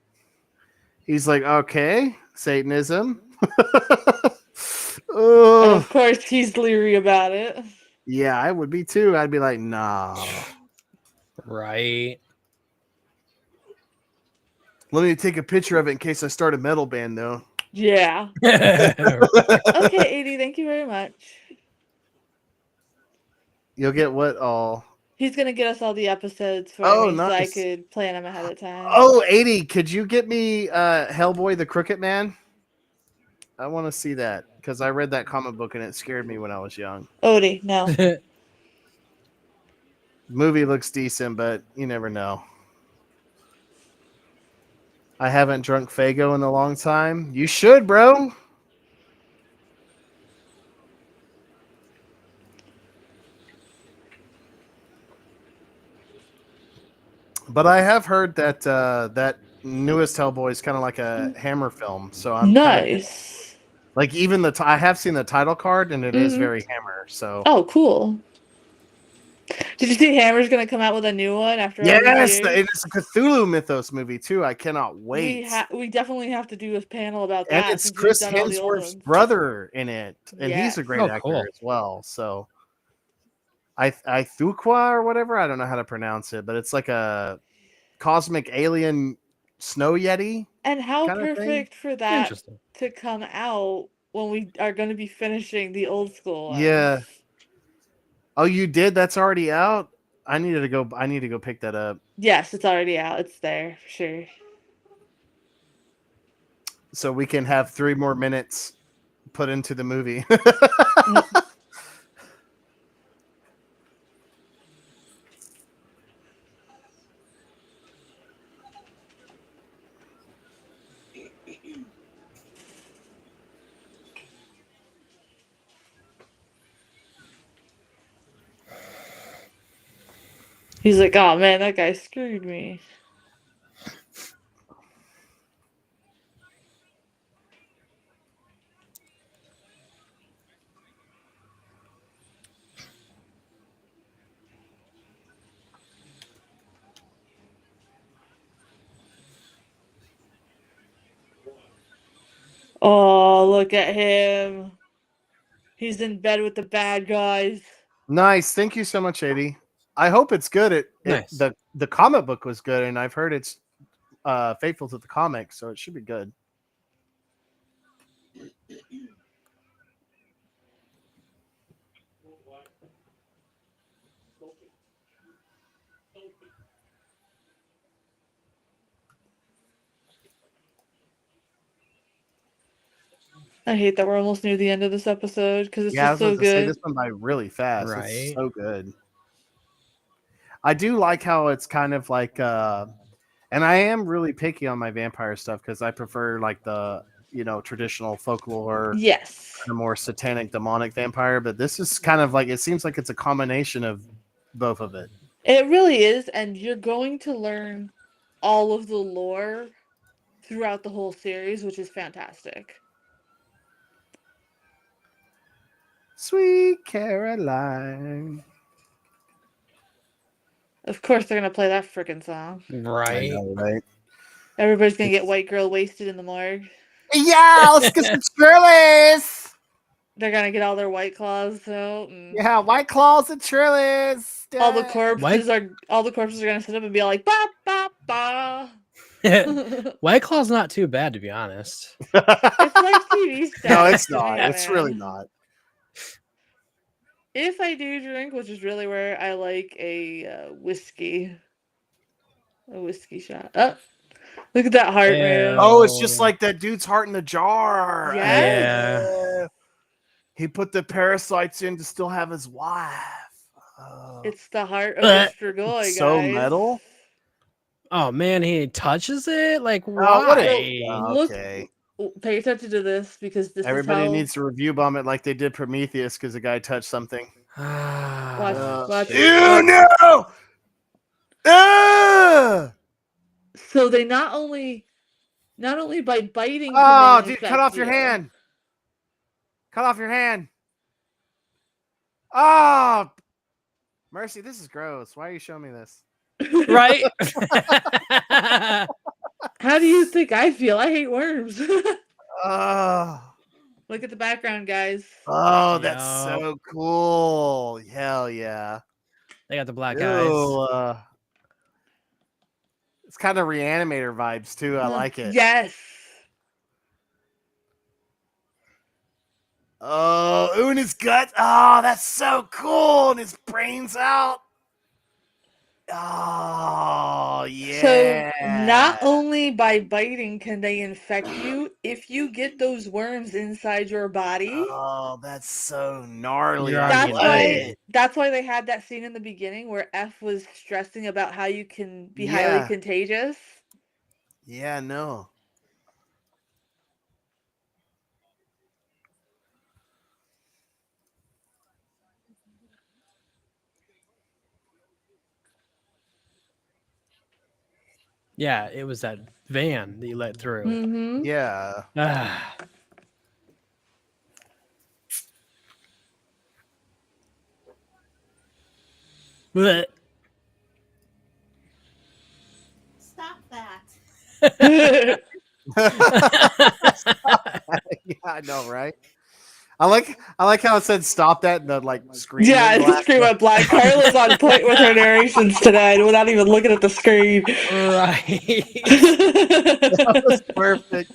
Speaker 2: He's like, okay, Satanism.
Speaker 1: And
Speaker 2: Oh,
Speaker 1: of course, he's leery about it.
Speaker 2: yeah, I would be too. I'd be like, nah.
Speaker 3: Right.
Speaker 2: Let me take a picture of it in case I start a metal band, though.
Speaker 1: Yeah.
Speaker 3: Right.
Speaker 1: Okay, 80, thank you very much.
Speaker 2: You'll get what all?
Speaker 1: He's gonna get us all the episodes for
Speaker 2: Oh,
Speaker 1: me so I
Speaker 2: nice.
Speaker 1: could plan them ahead of time.
Speaker 2: Oh, 80. Could you get me Hellboy the Crooked Man? I want to see that because I read that comic book and it scared me when I was young.
Speaker 1: Odie, no.
Speaker 2: Movie looks decent, but you never know. I haven't drunk Fago in a long time. You should, bro. But I have heard that that newest Hellboy is kind of like a Hammer film, so I'm kind of
Speaker 1: Nice.
Speaker 2: like even I have seen the title card and it is
Speaker 1: Hmm.
Speaker 2: very Hammer. So
Speaker 1: Oh, cool. Did you see Hammer's gonna come out with a new one after all these
Speaker 2: Yes,
Speaker 1: years?
Speaker 2: it's a Cthulhu Mythos movie too. I cannot wait.
Speaker 1: We definitely have to do a panel about
Speaker 2: And
Speaker 1: that
Speaker 2: it's
Speaker 1: since we've
Speaker 2: Chris
Speaker 1: done all the old
Speaker 2: Hemsworth's
Speaker 1: ones.
Speaker 2: brother in it, and he's
Speaker 1: Yes.
Speaker 2: a great
Speaker 3: Oh,
Speaker 2: actor
Speaker 3: cool.
Speaker 2: as well. So, I Thukwa or whatever. I don't know how to pronounce it, but it's like a cosmic alien snow yeti
Speaker 1: And how
Speaker 2: kind of thing.
Speaker 1: perfect for that
Speaker 3: Interesting.
Speaker 1: to come out when we are going to be finishing the old school ones.
Speaker 2: Yeah. Oh, you did? That's already out. I need to go pick that up
Speaker 1: Yes, it's already out. It's there for sure.
Speaker 2: so we can have 3 more minutes put into the movie.
Speaker 1: He's like, oh man, that guy screwed me. Oh, look at him. He's in bed with the bad guys.
Speaker 2: Nice. Thank you so much, 80. I hope it's good.
Speaker 3: Nice.
Speaker 2: The comic book was good, and I've heard it's faithful to the comic, so it should be good.
Speaker 1: I hate that we're almost near the end of this episode because it's
Speaker 2: Yeah, I
Speaker 1: just
Speaker 2: was about
Speaker 1: so
Speaker 2: to say
Speaker 1: good.
Speaker 2: this went by really fast. It's
Speaker 3: Right.
Speaker 2: so good. I do like how it's kind of like and I am really picky on my vampire stuff because I prefer like the traditional folklore,
Speaker 1: Yes.
Speaker 2: the more satanic demonic vampire, but this is kind of like it seems like it's a combination of both of it.
Speaker 1: It really is, and you're going to learn all of the lore throughout the whole series, which is fantastic.
Speaker 2: Sweet Caroline.
Speaker 1: Of course, they're gonna play that frickin' song.
Speaker 2: I
Speaker 3: Right.
Speaker 2: know, right?
Speaker 1: Everybody's gonna get white girl wasted in the morgue.
Speaker 2: Yeah, let's get some Trillies.
Speaker 1: They're gonna get all their white claws out, and
Speaker 2: Yeah, White Claws and Trillies.
Speaker 1: all the
Speaker 3: White-
Speaker 1: corpses are gonna sit up and be like ba ba ba.
Speaker 3: White Claw's not too bad, to be honest.
Speaker 1: It's like TV stuff.
Speaker 2: No, it's
Speaker 1: to
Speaker 2: not.
Speaker 1: me,
Speaker 2: It's really
Speaker 1: man.
Speaker 2: not.
Speaker 1: If I do drink, which is really where I like a whiskey shot. Oh, look at that heart, man.
Speaker 2: Oh, it's just like that dude's heart in the jar.
Speaker 1: Yes.
Speaker 2: He put the parasites in to still have his wife. Oh.
Speaker 1: It's the heart of a Strigoi,
Speaker 2: It's so
Speaker 1: guys.
Speaker 2: metal.
Speaker 3: Oh man, he touches it. Like
Speaker 2: Oh, what
Speaker 3: why?
Speaker 1: Look,
Speaker 2: okay.
Speaker 1: pay attention to this because this
Speaker 2: Everybody
Speaker 1: is how.
Speaker 2: needs to review bomb it like they did Prometheus because the guy touched something.
Speaker 1: Watch.
Speaker 2: Ew, no!
Speaker 1: So they not only by biting.
Speaker 2: Oh,
Speaker 1: can they
Speaker 2: dude, cut
Speaker 1: infect
Speaker 2: off your
Speaker 1: you.
Speaker 2: hand. Cut off your hand. Oh, Mercy, this is gross. Why are you showing me this?
Speaker 3: Right?
Speaker 1: How do you think I feel? I hate worms.
Speaker 2: Oh,
Speaker 1: Look at the background, guys.
Speaker 2: oh, that's
Speaker 3: Yup.
Speaker 2: so cool. Hell yeah.
Speaker 3: They got the black
Speaker 2: Ew,
Speaker 3: eyes.
Speaker 2: it's kind of Reanimator vibes too. I like it.
Speaker 1: Yes.
Speaker 2: Oh, ooh, and his gut. Oh, that's so cool. And his brains out. Oh, yeah.
Speaker 1: So not only by biting can they infect you, if you get those worms inside your body,
Speaker 2: Oh, that's so gnarly.
Speaker 3: You're
Speaker 2: I
Speaker 3: already
Speaker 1: that's
Speaker 2: love
Speaker 1: why
Speaker 2: it.
Speaker 1: that's why they had that scene in the beginning where F was stressing about how you can be highly
Speaker 2: Yeah.
Speaker 1: contagious.
Speaker 2: Yeah, no.
Speaker 3: Yeah, it was that van that you let through.
Speaker 1: Mm-hmm.
Speaker 2: Yeah.
Speaker 3: Ah. Blech.
Speaker 4: Stop that.
Speaker 2: Yeah, I know, right? I like how it said stop that and the like screen
Speaker 1: Yeah,
Speaker 2: went
Speaker 1: the
Speaker 2: black.
Speaker 1: screen went black. Carla's on point with her narrations today without even looking at the screen.
Speaker 3: Right.
Speaker 2: That was perfect.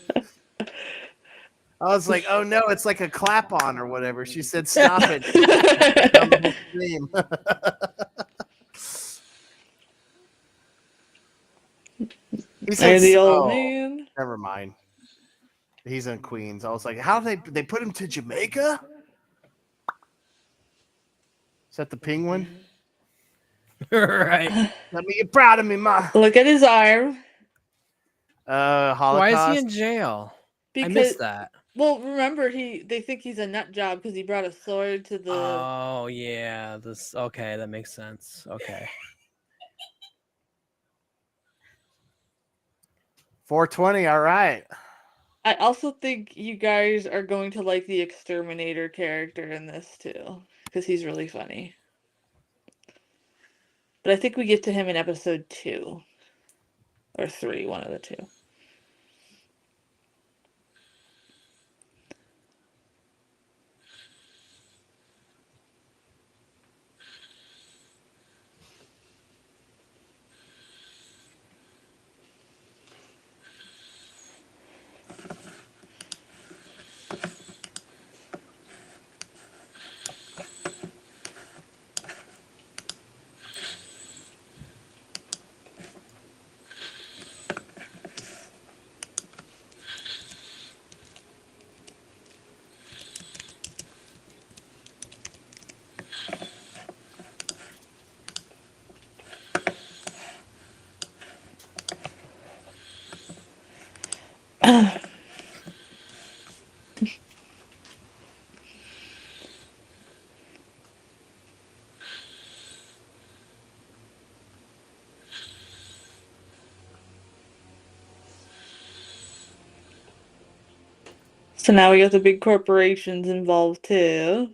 Speaker 2: I was like, oh no, it's like a clap on or whatever. She said stop it. Down the whole stream. He said,
Speaker 1: There's the old
Speaker 2: oh,
Speaker 1: man.
Speaker 2: never mind. He's in Queens. I was like, how they put him to Jamaica? Is that the penguin?
Speaker 3: Right.
Speaker 2: Let me get proud of me, ma.
Speaker 1: Look at his arm.
Speaker 3: So why is he in
Speaker 2: Holocaust.
Speaker 3: jail? I
Speaker 1: Because,
Speaker 3: missed that.
Speaker 1: well, remember they think he's a nut job because he brought a sword to the.
Speaker 3: Oh yeah, this okay, that makes sense. Okay.
Speaker 2: 420. All right.
Speaker 1: I also think you guys are going to like the exterminator character in this too, because he's really funny. But I think we get to him in episode 2 or 3, one of the two. So now we got the big corporations involved too.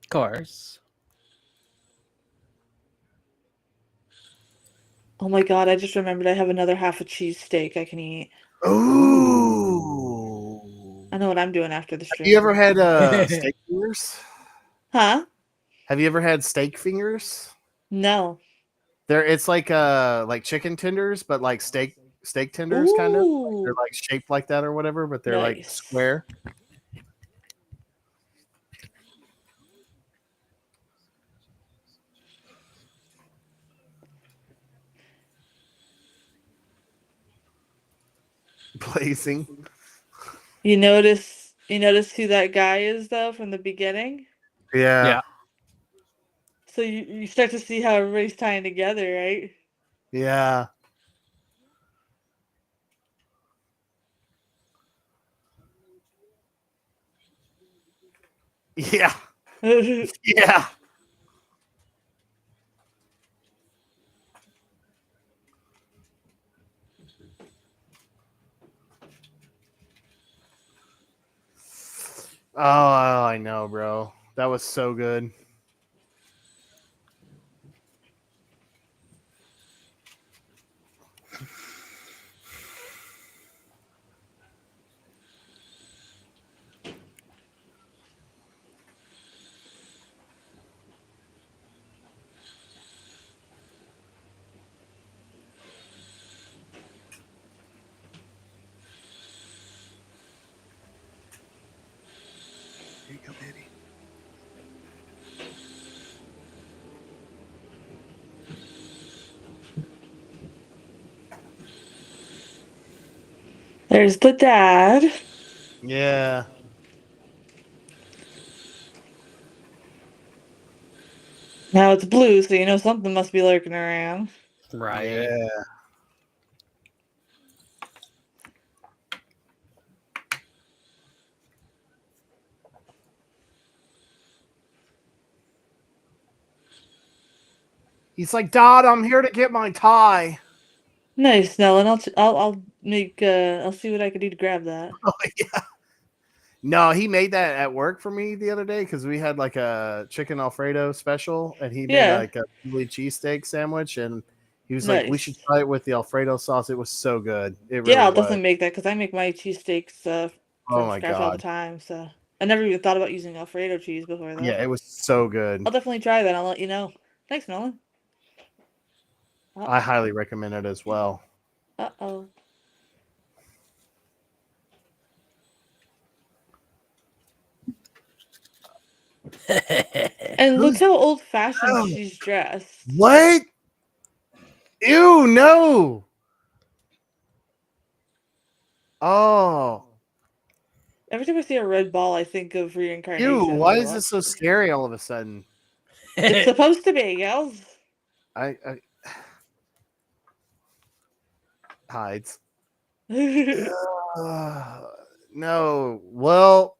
Speaker 3: Of course.
Speaker 1: Oh my god, I just remembered I have another half a cheesesteak I can eat.
Speaker 2: Ooh.
Speaker 1: I know what I'm doing after the
Speaker 2: Have you
Speaker 1: stream.
Speaker 2: ever had steak fingers?
Speaker 1: Huh?
Speaker 2: Have you ever had steak fingers?
Speaker 1: No.
Speaker 2: It's like chicken tenders, but like steak tenders kind of. They're
Speaker 1: Ooh.
Speaker 2: like shaped like that or whatever, but they're like
Speaker 1: Nice.
Speaker 2: square. Blazing.
Speaker 1: You notice who that guy is though from the beginning?
Speaker 2: Yeah.
Speaker 3: Yeah.
Speaker 1: So you start to see how everybody's tying together, right?
Speaker 2: Yeah. Yeah. Yeah. Oh, I know, bro. That was so good. Here you go, baby.
Speaker 1: There's the dad.
Speaker 2: Yeah.
Speaker 1: Now it's blue, so you know something must be lurking around.
Speaker 3: Right.
Speaker 2: Yeah. He's like, Dad, I'm here to get my tie.
Speaker 1: Nice, Nell, and I'll make I'll see what I can do to grab that.
Speaker 2: Oh, yeah. No, he made that at work for me the other day because we had like a chicken Alfredo special, and he made
Speaker 1: Yeah,
Speaker 2: like a Philly cheesesteak sandwich, and he was like, "We should
Speaker 1: nice.
Speaker 2: try it with the Alfredo sauce." It was so good. It
Speaker 1: Yeah,
Speaker 2: really
Speaker 1: I'll
Speaker 2: was.
Speaker 1: definitely make that because I make my cheesesteaks
Speaker 2: Oh
Speaker 1: from
Speaker 2: my
Speaker 1: scratch all the
Speaker 2: god.
Speaker 1: time. So I never even thought about using Alfredo cheese before though.
Speaker 2: Yeah, it was so good.
Speaker 1: I'll definitely try that. I'll let you know. Thanks, Nolan. Uh
Speaker 2: I highly recommend it as well.
Speaker 1: oh. And look
Speaker 2: Who's
Speaker 1: how old fashioned
Speaker 2: oh,
Speaker 1: she's dressed.
Speaker 2: what? Ew, no. Oh,
Speaker 1: Every time I see a red ball, I think of
Speaker 2: ew.
Speaker 1: reincarnation.
Speaker 2: Why
Speaker 1: Like
Speaker 2: is
Speaker 1: what?
Speaker 2: this so scary all of a sudden?
Speaker 1: It's supposed to be, gals.
Speaker 2: I hides. No. Well,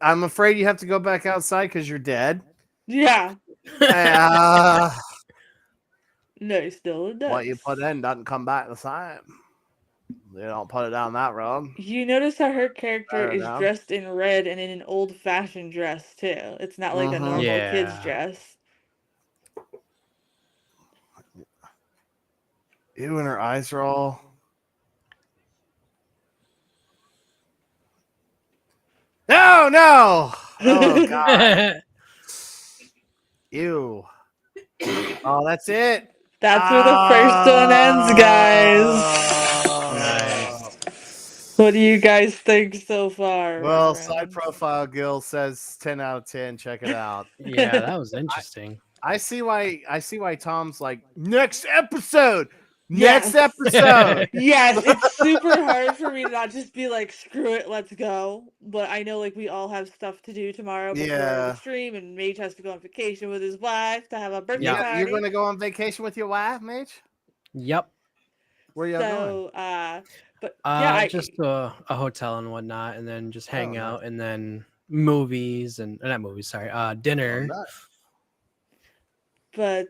Speaker 2: I'm afraid you have to go back outside because you're dead.
Speaker 1: Yeah.
Speaker 2: Uh,
Speaker 1: No, still it
Speaker 2: what
Speaker 1: does.
Speaker 2: you put in doesn't come back the same. You don't put it down that road.
Speaker 1: You notice how her character
Speaker 2: Turn it
Speaker 1: is
Speaker 2: down.
Speaker 1: dressed in red and in an old fashioned dress too. It's not like a
Speaker 2: Mm-hmm.
Speaker 1: normal kid's
Speaker 3: Yeah.
Speaker 1: dress.
Speaker 2: Ew, and her eyes are all. No, no. Oh God. Ew. Oh, that's it.
Speaker 1: That's where the first one ends, guys.
Speaker 3: Nice.
Speaker 1: What do you guys think so far, my
Speaker 2: Well, Side
Speaker 1: friends?
Speaker 2: Profile Guild says 10 out of 10. Check it out.
Speaker 3: Yeah, that was interesting.
Speaker 2: I see why Tom's like next episode. Next
Speaker 1: Yes.
Speaker 2: episode.
Speaker 1: Yes, it's super hard for me to not just be like, screw it, let's go. But I know like we all have stuff to do tomorrow before the
Speaker 2: Yeah.
Speaker 1: stream, and Mage has to go on vacation with his wife to have a birthday
Speaker 3: Yeah.
Speaker 2: You're
Speaker 1: party.
Speaker 2: gonna go on vacation with your wife, Mitch?
Speaker 3: Yep.
Speaker 2: Where y'all going?
Speaker 1: So but yeah,
Speaker 3: Just a hotel and whatnot, and then just hang
Speaker 2: Oh, nice.
Speaker 3: out, and then movies and not movies. Sorry, dinner.
Speaker 2: Oh, nice.
Speaker 1: but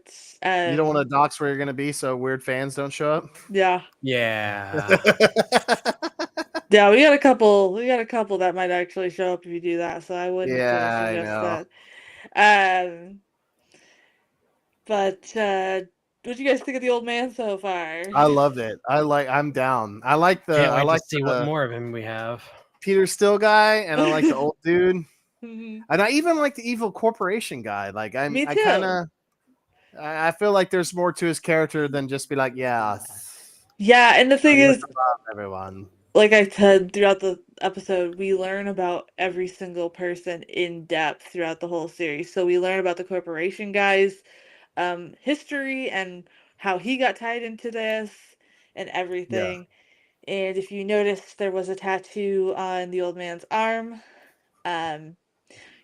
Speaker 2: You don't want to dox where you're gonna be so weird fans don't show up.
Speaker 1: yeah.
Speaker 3: Yeah.
Speaker 1: Yeah, we got a couple that might actually show up if you do that, so I wouldn't
Speaker 2: Yeah, I
Speaker 1: suggest
Speaker 2: know.
Speaker 1: that. But what do you guys think of the old man so far?
Speaker 2: I loved it. I'm down. I like
Speaker 3: Can't wait
Speaker 2: to
Speaker 3: see what
Speaker 2: the
Speaker 3: more of him we have.
Speaker 2: Peter Still guy, and I like the old dude,
Speaker 1: Mhm.
Speaker 2: and I even like the evil corporation guy. Like
Speaker 1: Me
Speaker 2: I
Speaker 1: too.
Speaker 2: kind of, I feel like there's more to his character than just be like, yeah,
Speaker 1: Yeah, and the thing
Speaker 2: I
Speaker 1: is,
Speaker 2: love everyone.
Speaker 1: like I said throughout the episode, we learn about every single person in depth throughout the whole series. So we learn about the corporation guys, history and how he got tied into this and everything. And if you notice, there was a tattoo on the old man's arm. Um,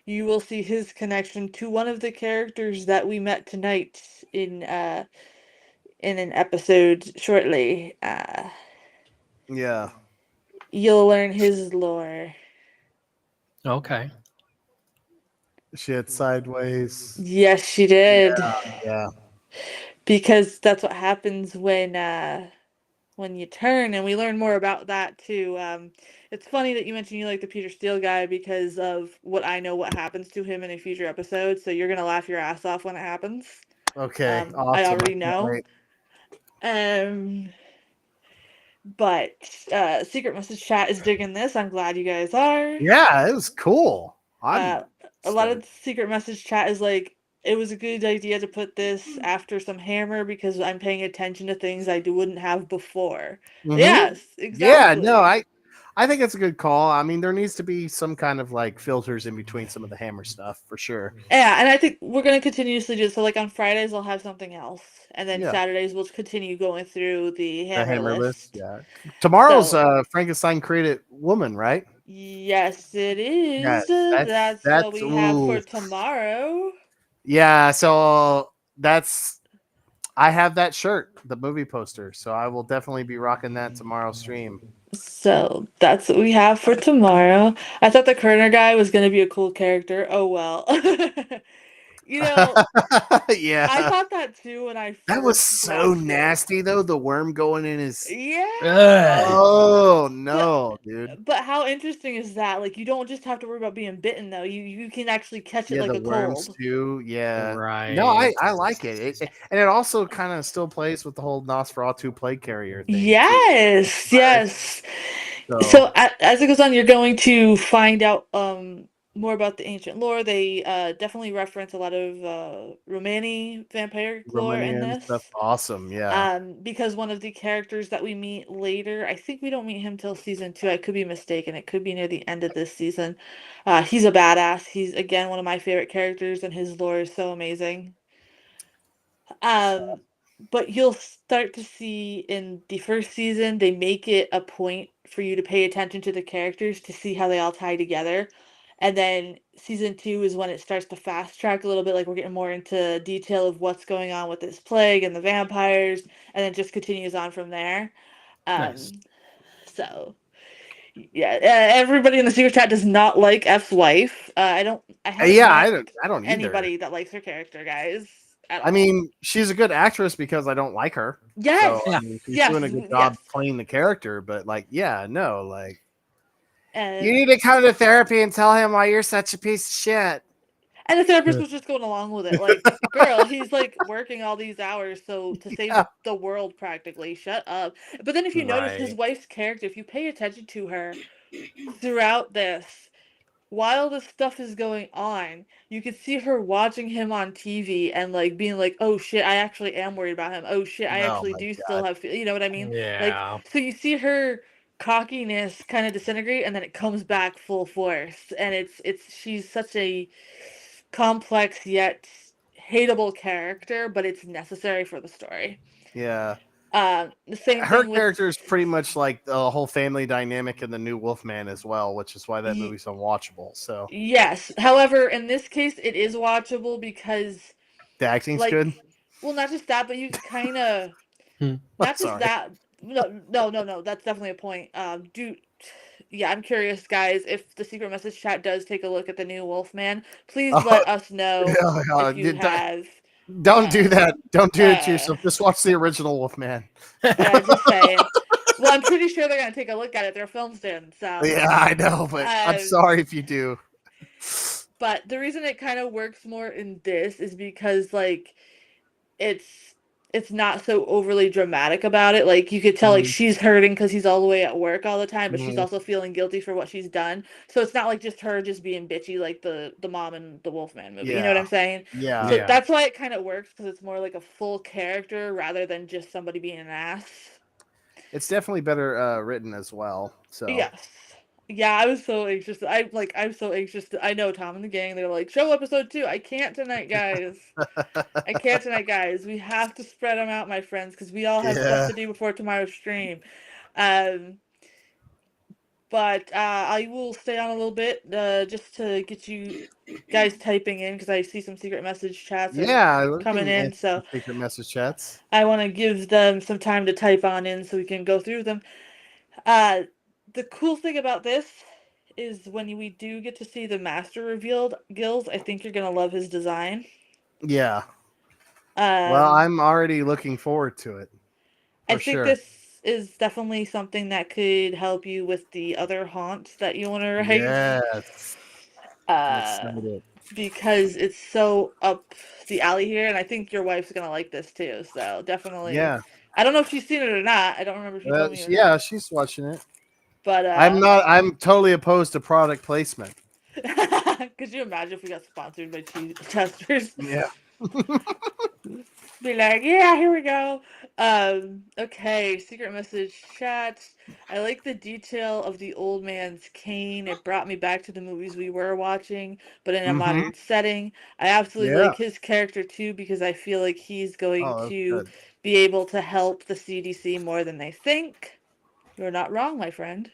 Speaker 1: you will see his connection to one of the characters that we met tonight in an episode shortly.
Speaker 2: Yeah,
Speaker 1: You'll learn his lore.
Speaker 3: Okay.
Speaker 2: shit, sideways.
Speaker 1: Yes, she did.
Speaker 2: Yeah,
Speaker 1: Because that's what happens when you turn, and we learn more about that too. It's funny that you mentioned you like the Peter Steele guy because of what happens to him in a future episode. So you're gonna laugh your ass off when it happens.
Speaker 2: okay,
Speaker 1: I
Speaker 2: awesome.
Speaker 1: already
Speaker 2: Can't
Speaker 1: know.
Speaker 2: wait.
Speaker 1: But Secret Message Chat is digging this. I'm glad you guys are.
Speaker 2: Yeah, it was cool.
Speaker 1: A lot of Secret Message Chat is like, it was a good idea to put this after some Hammer because I'm paying attention to things I wouldn't have before.
Speaker 2: Mhm.
Speaker 1: Yes,
Speaker 2: Yeah,
Speaker 1: exactly.
Speaker 2: no, I think it's a good call. I mean, there needs to be some kind of like filters in between some of the Hammer stuff for sure.
Speaker 1: Yeah, and I think we're gonna continuously do so. Like on Fridays, I'll have something else, and then
Speaker 2: Yeah.
Speaker 1: Saturdays we'll continue going through the
Speaker 2: The
Speaker 1: Hammer
Speaker 2: Hammer
Speaker 1: list.
Speaker 2: yeah. Tomorrow's
Speaker 1: So-
Speaker 2: Frankenstein created woman, right?
Speaker 1: Yes, it is.
Speaker 2: Yes,
Speaker 1: That's what we have for
Speaker 2: ooh.
Speaker 1: tomorrow.
Speaker 2: Yeah, so I have that shirt, the movie poster, so I will definitely be rocking that tomorrow stream.
Speaker 1: So that's what we have for tomorrow. I thought the Kerner guy was gonna be a cool character. Oh well. You know, I
Speaker 2: Yeah.
Speaker 1: thought that too when I
Speaker 2: That was
Speaker 1: first
Speaker 2: so
Speaker 1: watched it.
Speaker 2: nasty though, the worm going in his
Speaker 1: Yeah.
Speaker 3: Ugh.
Speaker 2: Oh
Speaker 1: But
Speaker 2: no, dude.
Speaker 1: but how interesting is that? Like you don't just have to worry about being bitten though. You can actually catch it
Speaker 2: Yeah,
Speaker 1: like
Speaker 2: the
Speaker 1: a
Speaker 2: worms
Speaker 1: cold.
Speaker 2: too. Yeah. No,
Speaker 3: Right.
Speaker 2: I like it. And it also kind of still plays with the whole Nosferatu plague carrier thing too.
Speaker 1: Yes, yes.
Speaker 2: So
Speaker 1: So as it goes on, you're going to find out more about the ancient lore. They definitely reference a lot of Romani vampiric lore in
Speaker 2: Romanian stuff,
Speaker 1: this.
Speaker 2: awesome. Yeah.
Speaker 1: Because one of the characters that we meet later, I think we don't meet him till season 2. I could be mistaken. It could be near the end of this season. He's a badass. He's again one of my favorite characters, and his lore is so amazing. Um, but you'll start to see in the first season, they make it a point for you to pay attention to the characters to see how they all tie together. And then season 2 is when it starts to fast track a little bit, like we're getting more into detail of what's going on with this plague and the vampires, and then just continues on from there.
Speaker 3: Nice.
Speaker 1: Um, so yeah, everybody in the secret chat does not like F's wife. I haven't
Speaker 2: Yeah,
Speaker 1: met
Speaker 2: I don't either.
Speaker 1: anybody that likes her character, guys, at
Speaker 2: I
Speaker 1: all.
Speaker 2: mean, she's a good actress because I don't like her. So
Speaker 1: Yes,
Speaker 2: I
Speaker 3: Yeah.
Speaker 2: mean, she's
Speaker 1: yes,
Speaker 2: doing a good
Speaker 1: yes.
Speaker 2: job playing the character, but like, yeah, no, like you
Speaker 1: And
Speaker 2: need to come to therapy and tell him why you're such a piece of shit.
Speaker 1: and the therapist
Speaker 3: Yeah.
Speaker 1: was just going along with it. Like, girl, he's like working all these hours so to save
Speaker 2: Yeah.
Speaker 1: the world practically. Shut up. But then if you notice his
Speaker 3: Right.
Speaker 1: wife's character, if you pay attention to her throughout this, while this stuff is going on, you can see her watching him on TV and like being like, "Oh shit, I actually am worried about him. Oh shit, I
Speaker 2: Oh
Speaker 1: actually
Speaker 2: my
Speaker 1: do still
Speaker 2: god.
Speaker 1: have, you know what I mean?" Like,
Speaker 3: Yeah.
Speaker 1: so you see her cockiness kind of disintegrate and then it comes back full force, and it's she's such a complex yet hateable character, but it's necessary for the story.
Speaker 2: Yeah.
Speaker 1: The same
Speaker 2: Her
Speaker 1: thing with
Speaker 2: character is pretty much like the whole family dynamic in the new Wolfman as well, which is why that
Speaker 1: y-
Speaker 2: movie's unwatchable. So
Speaker 1: yes. However, in this case, it is watchable because
Speaker 2: the acting's good.
Speaker 1: like, well, not just that, but you can kind of
Speaker 3: Hmm.
Speaker 1: not just
Speaker 2: Sorry.
Speaker 1: that. No, no, no, no. That's definitely a point. Yeah, I'm curious, guys. If the secret message chat does take a look at the new Wolfman, please
Speaker 2: Oh,
Speaker 1: let us know
Speaker 2: yeah,
Speaker 1: if you have.
Speaker 2: don't do
Speaker 1: Uh,
Speaker 2: that. Don't do it to
Speaker 1: uh,
Speaker 2: yourself. Just watch the original Wolfman.
Speaker 1: just saying. Well, I'm pretty sure they're gonna take a look at it. They're film students, so.
Speaker 2: Yeah, I know, but I'm
Speaker 1: Um,
Speaker 2: sorry if you do.
Speaker 1: but the reason it kind of works more in this is because like it's it's not so overly dramatic about it. Like you could tell like
Speaker 2: Mhm,
Speaker 1: she's hurting because he's all the way at work all the time, but she's
Speaker 2: mhm.
Speaker 1: also feeling guilty for what she's done. So it's not like just her just being bitchy like the mom in the Wolfman movie. You know
Speaker 2: Yeah,
Speaker 1: what I'm saying?
Speaker 2: yeah.
Speaker 1: So
Speaker 3: Yeah.
Speaker 1: that's why it kind of works because it's more like a full character rather than just somebody being an ass.
Speaker 2: It's definitely better written as well. So
Speaker 1: Yes. Yeah, I was so anxious. I'm so anxious. I know Tom and the gang. They're like, show episode 2. I can't tonight, guys. I can't tonight, guys. We have to spread them out, my friends, because we all have stuff
Speaker 2: yeah,
Speaker 1: to do before tomorrow's stream. Um, but I will stay on a little bit just to get you guys typing in because I see some secret message chats are
Speaker 2: yeah. We
Speaker 1: coming
Speaker 2: can
Speaker 1: in.
Speaker 2: answer some
Speaker 1: So
Speaker 2: secret message chats.
Speaker 1: I want to give them some time to type on in so we can go through them. Uh, the cool thing about this is when we do get to see the master revealed, Gills, I think you're gonna love his design.
Speaker 2: Yeah. Well,
Speaker 1: Um,
Speaker 2: I'm already looking forward to it
Speaker 1: I
Speaker 2: for
Speaker 1: think
Speaker 2: sure.
Speaker 1: this is definitely something that could help you with the other haunts that you want to write.
Speaker 2: Yes, I'm
Speaker 1: Uh,
Speaker 2: excited.
Speaker 1: because it's so up the alley here, and I think your wife's gonna like this too. So definitely,
Speaker 2: Yeah,
Speaker 1: I don't know if she's seen it or not. I don't remember if you told me or
Speaker 2: yeah.
Speaker 1: not.
Speaker 2: She's watching it.
Speaker 1: But
Speaker 2: I'm not. I'm totally opposed to product placement.
Speaker 1: could you imagine if we got sponsored by cheese testers?
Speaker 2: Yeah.
Speaker 1: Be like, yeah, here we go. Okay, secret message chat. I like the detail of the old man's cane. It brought me back to the movies we were watching, but in a
Speaker 2: Mm-hmm.
Speaker 1: modern setting. I absolutely
Speaker 2: Yeah.
Speaker 1: like his character too because I feel like he's going
Speaker 2: Oh, that's
Speaker 1: to
Speaker 2: good.
Speaker 1: be able to help the CDC more than they think. You're not wrong, my friend.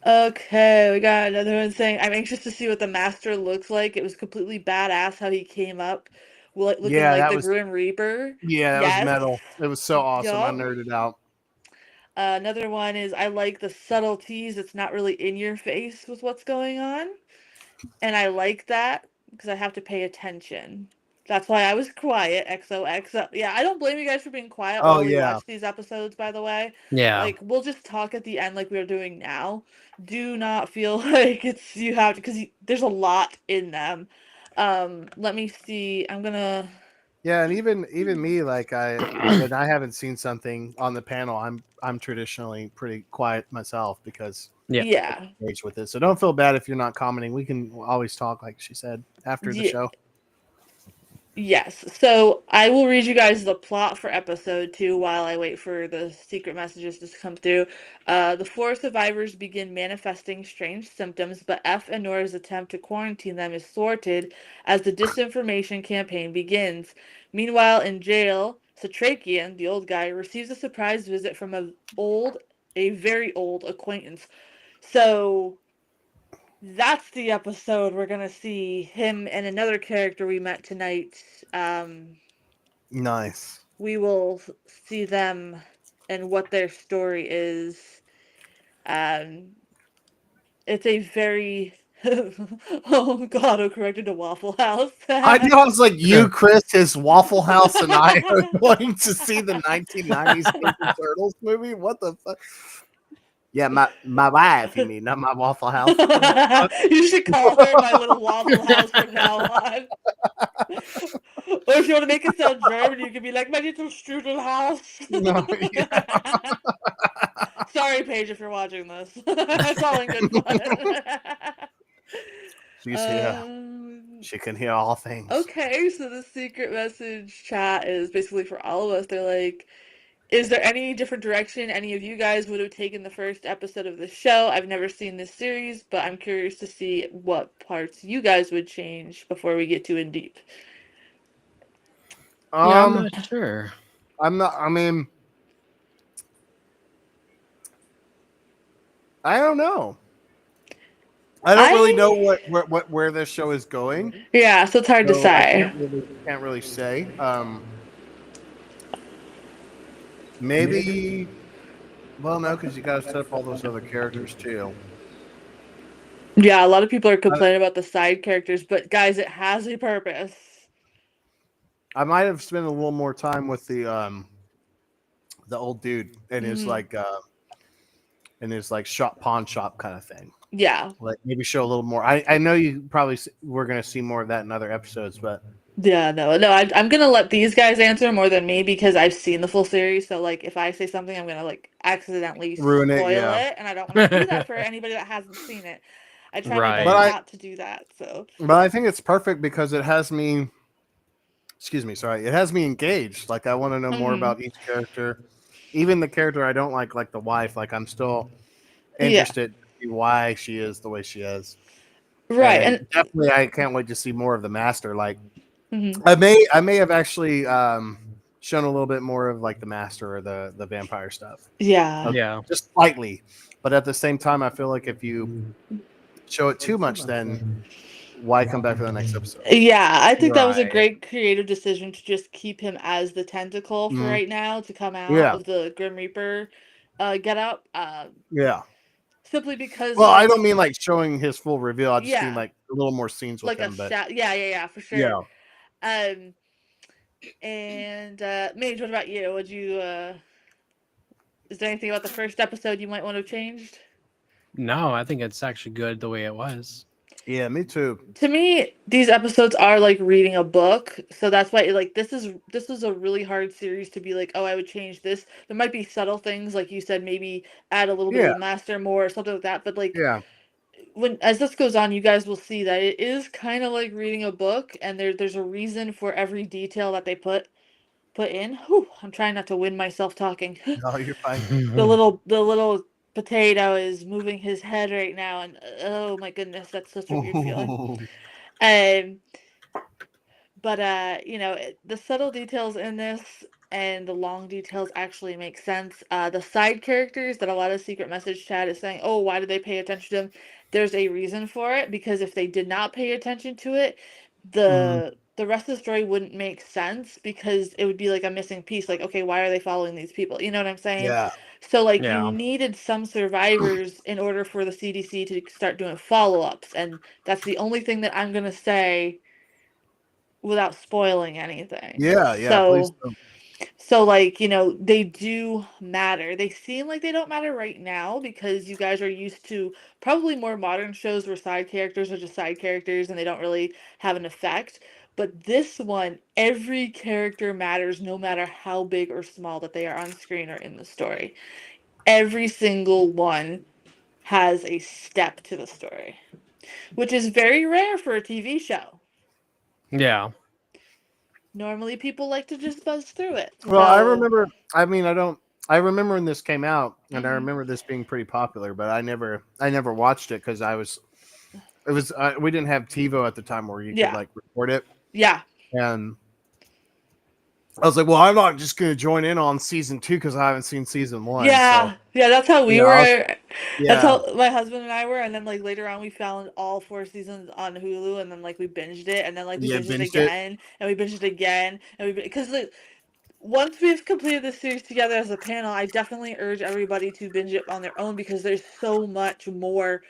Speaker 1: Okay, we got another one saying, I'm anxious to see what the master looks like. It was completely badass how he came up, looking
Speaker 2: Yeah,
Speaker 1: like
Speaker 2: that
Speaker 1: the
Speaker 2: was.
Speaker 1: Grim Reaper.
Speaker 2: Yeah, that was
Speaker 1: Yes.
Speaker 2: metal. It was so awesome. I
Speaker 1: Yup.
Speaker 2: nerded out.
Speaker 1: Another one is, I like the subtleties. It's not really in your face with what's going on. And I like that. because I have to pay attention. That's why I was quiet. XOXO. Yeah, I don't blame you guys for being quiet
Speaker 2: Oh
Speaker 1: while we
Speaker 2: yeah.
Speaker 1: watch these episodes, by the way.
Speaker 3: Yeah.
Speaker 1: Like, we'll just talk at the end like we're doing now. Do not feel like it's you have to, because there's a lot in them. Let me see. I'm gonna.
Speaker 2: Yeah, and even me, like when I haven't seen something on the panel, I'm traditionally pretty quiet myself because
Speaker 3: Yeah.
Speaker 1: Yeah.
Speaker 2: I'm engaged with it. So don't feel bad if you're not commenting. We can always talk, like she said, after the
Speaker 1: Yeah.
Speaker 2: show.
Speaker 1: Yes. So I will read you guys the plot for episode 2 while I wait for the secret messages to come through. The 4 survivors begin manifesting strange symptoms, but F and Nora's attempt to quarantine them is thwarted as the disinformation campaign begins. Meanwhile, in jail, Satrakian, the old guy, receives a surprise visit from a very old acquaintance. So that's the episode we're gonna see him and another character we met tonight.
Speaker 2: Nice.
Speaker 1: We will see them and what their story is. Um, it's a very oh god, I corrected to Waffle House.
Speaker 2: I know. I was like, you, Chris, his Waffle House, and I are going to see the 1990s Ninja Turtles movie. What the fuck? Yeah, my wife. You mean not my Waffle House?
Speaker 1: You should call her my little Waffle House from now on. Or if you want to make it sound German, you could be like my little strudel house.
Speaker 2: No, yeah.
Speaker 1: Sorry, Paige, if you're watching this. It's all in good fun.
Speaker 2: She's here. She can hear all things.
Speaker 1: Okay, so the secret message chat is basically for all of us. They're like, is there any different direction any of you guys would have taken the first episode of the show? I've never seen this series, but I'm curious to see what parts you guys would change before we get too in deep.
Speaker 3: Yeah, I'm not sure.
Speaker 2: I'm not. I mean, I don't know. I don't really know where this show is going.
Speaker 1: Yeah, so it's hard to
Speaker 2: So I
Speaker 1: say.
Speaker 2: can't really say. Maybe. Well, no, because you got to set up all those other characters too.
Speaker 1: Yeah, a lot of people are complaining about the side characters, but guys, it has a purpose.
Speaker 2: I might have spent a little more time with the old dude and his pawn shop kind of thing.
Speaker 1: Yeah.
Speaker 2: Like maybe show a little more. I know you probably we're gonna see more of that in other episodes, but
Speaker 1: Yeah, no. I'm gonna let these guys answer more than me because I've seen the full series. So like, if I say something, I'm gonna like accidentally
Speaker 2: ruin it.
Speaker 1: spoil
Speaker 2: Yeah,
Speaker 1: it, and I don't want to do that for anybody that hasn't seen it. I try my
Speaker 3: Right.
Speaker 1: best
Speaker 2: But
Speaker 1: not to do that. So
Speaker 2: but I think it's perfect because it has me. Excuse me, sorry. It has me engaged. Like I want to know more about each character, even the character I don't like the wife. Like I'm still
Speaker 1: yeah,
Speaker 2: interested to see why she is the way she is.
Speaker 1: right,
Speaker 2: And
Speaker 1: and
Speaker 2: definitely, I can't wait to see more of the master. Like
Speaker 1: mhm.
Speaker 2: I may have actually shown a little bit more of like the master or the vampire stuff.
Speaker 1: Yeah,
Speaker 3: Yeah.
Speaker 2: Just slightly, but at the same time, I feel like if you show it too much, then why come back for the next episode?
Speaker 1: yeah. I think that was a
Speaker 3: Right.
Speaker 1: great creative decision to just keep him as the tentacle for
Speaker 2: Mhm.
Speaker 1: right now to come out
Speaker 2: Yeah,
Speaker 1: of the Grim Reaper get up.
Speaker 2: yeah.
Speaker 1: Simply because
Speaker 2: Well, I
Speaker 1: like
Speaker 2: don't mean like showing his full reveal. I just mean
Speaker 1: yeah,
Speaker 2: like a little more scenes with
Speaker 1: like a
Speaker 2: him. But
Speaker 1: shot. Yeah, for sure.
Speaker 2: yeah,
Speaker 1: Um, and Mage, what about you? Would you is there anything about the first episode you might want to have changed?
Speaker 3: No, I think it's actually good the way it was.
Speaker 2: yeah, me too.
Speaker 1: To me, these episodes are like reading a book, so that's why like this is a really hard series to be like, oh, I would change this. There might be subtle things like you said, maybe add a little bit of
Speaker 2: Yeah,
Speaker 1: the master more or something like that. But like
Speaker 2: yeah.
Speaker 1: when as this goes on, you guys will see that it is kind of like reading a book, and there's a reason for every detail that they put in. Whew, I'm trying not to win myself talking.
Speaker 2: No, you're fine.
Speaker 1: The little potato is moving his head right now, and oh my goodness, that's such a weird feeling. Um, but the subtle details in this and the long details actually make sense. The side characters that a lot of secret message chat is saying, oh, why did they pay attention to them? There's a reason for it because if they did not pay attention to it,
Speaker 2: Mhm.
Speaker 1: the the rest of the story wouldn't make sense because it would be like a missing piece. Like, okay, why are they following these people? You know what I'm saying?
Speaker 2: Yeah.
Speaker 1: So, like, you
Speaker 3: Yeah.
Speaker 1: needed some survivors in order for the CDC to start doing follow ups. And that's the only thing that I'm going to say without spoiling anything.
Speaker 2: Yeah, yeah, please
Speaker 1: So,
Speaker 2: don't.
Speaker 1: so like, they do matter. They seem like they don't matter right now because you guys are used to probably more modern shows where side characters are just side characters and they don't really have an effect. But this one, every character matters no matter how big or small that they are on screen or in the story. Every single one has a step to the story, which is very rare for a TV show.
Speaker 3: Yeah.
Speaker 1: Normally people like to just buzz through it.
Speaker 2: Well, I
Speaker 1: So,
Speaker 2: remember. I mean, I don't. I remember when this came out, and I
Speaker 1: mhm.
Speaker 2: remember this being pretty popular. But I never watched it because I was. It was. We didn't have TiVo at the time where you could
Speaker 1: Yeah.
Speaker 2: like record it,
Speaker 1: Yeah.
Speaker 2: and I was like, well, I'm not just going to join in on season 2 because I haven't seen season 1. So
Speaker 1: Yeah, yeah, that's how we
Speaker 2: I was,
Speaker 1: were. That's
Speaker 2: yeah,
Speaker 1: how my husband and I were, and then like later on we found all 4 seasons on Hulu, and then like we binged it, and then like we
Speaker 2: yeah,
Speaker 1: binged it
Speaker 2: binged it.
Speaker 1: again, and we binged it again, and we because like, once we've completed this series together as a panel, I definitely urge everybody to binge it on their own because there's so much more.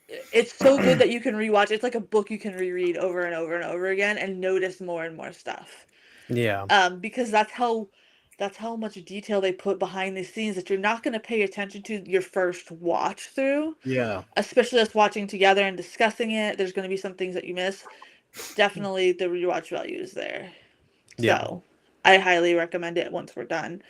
Speaker 1: It's so good that you can rewatch. It's like a book you can reread over and over and over again and notice more and more stuff.
Speaker 3: Yeah.
Speaker 1: Because that's how much detail they put behind the scenes that you're not going to pay attention to your first watch through,
Speaker 2: Yeah,
Speaker 1: especially us watching together and discussing it. There's going to be some things that you miss. Definitely the rewatch value is there.
Speaker 3: Yeah.
Speaker 1: So I highly recommend it once we're done.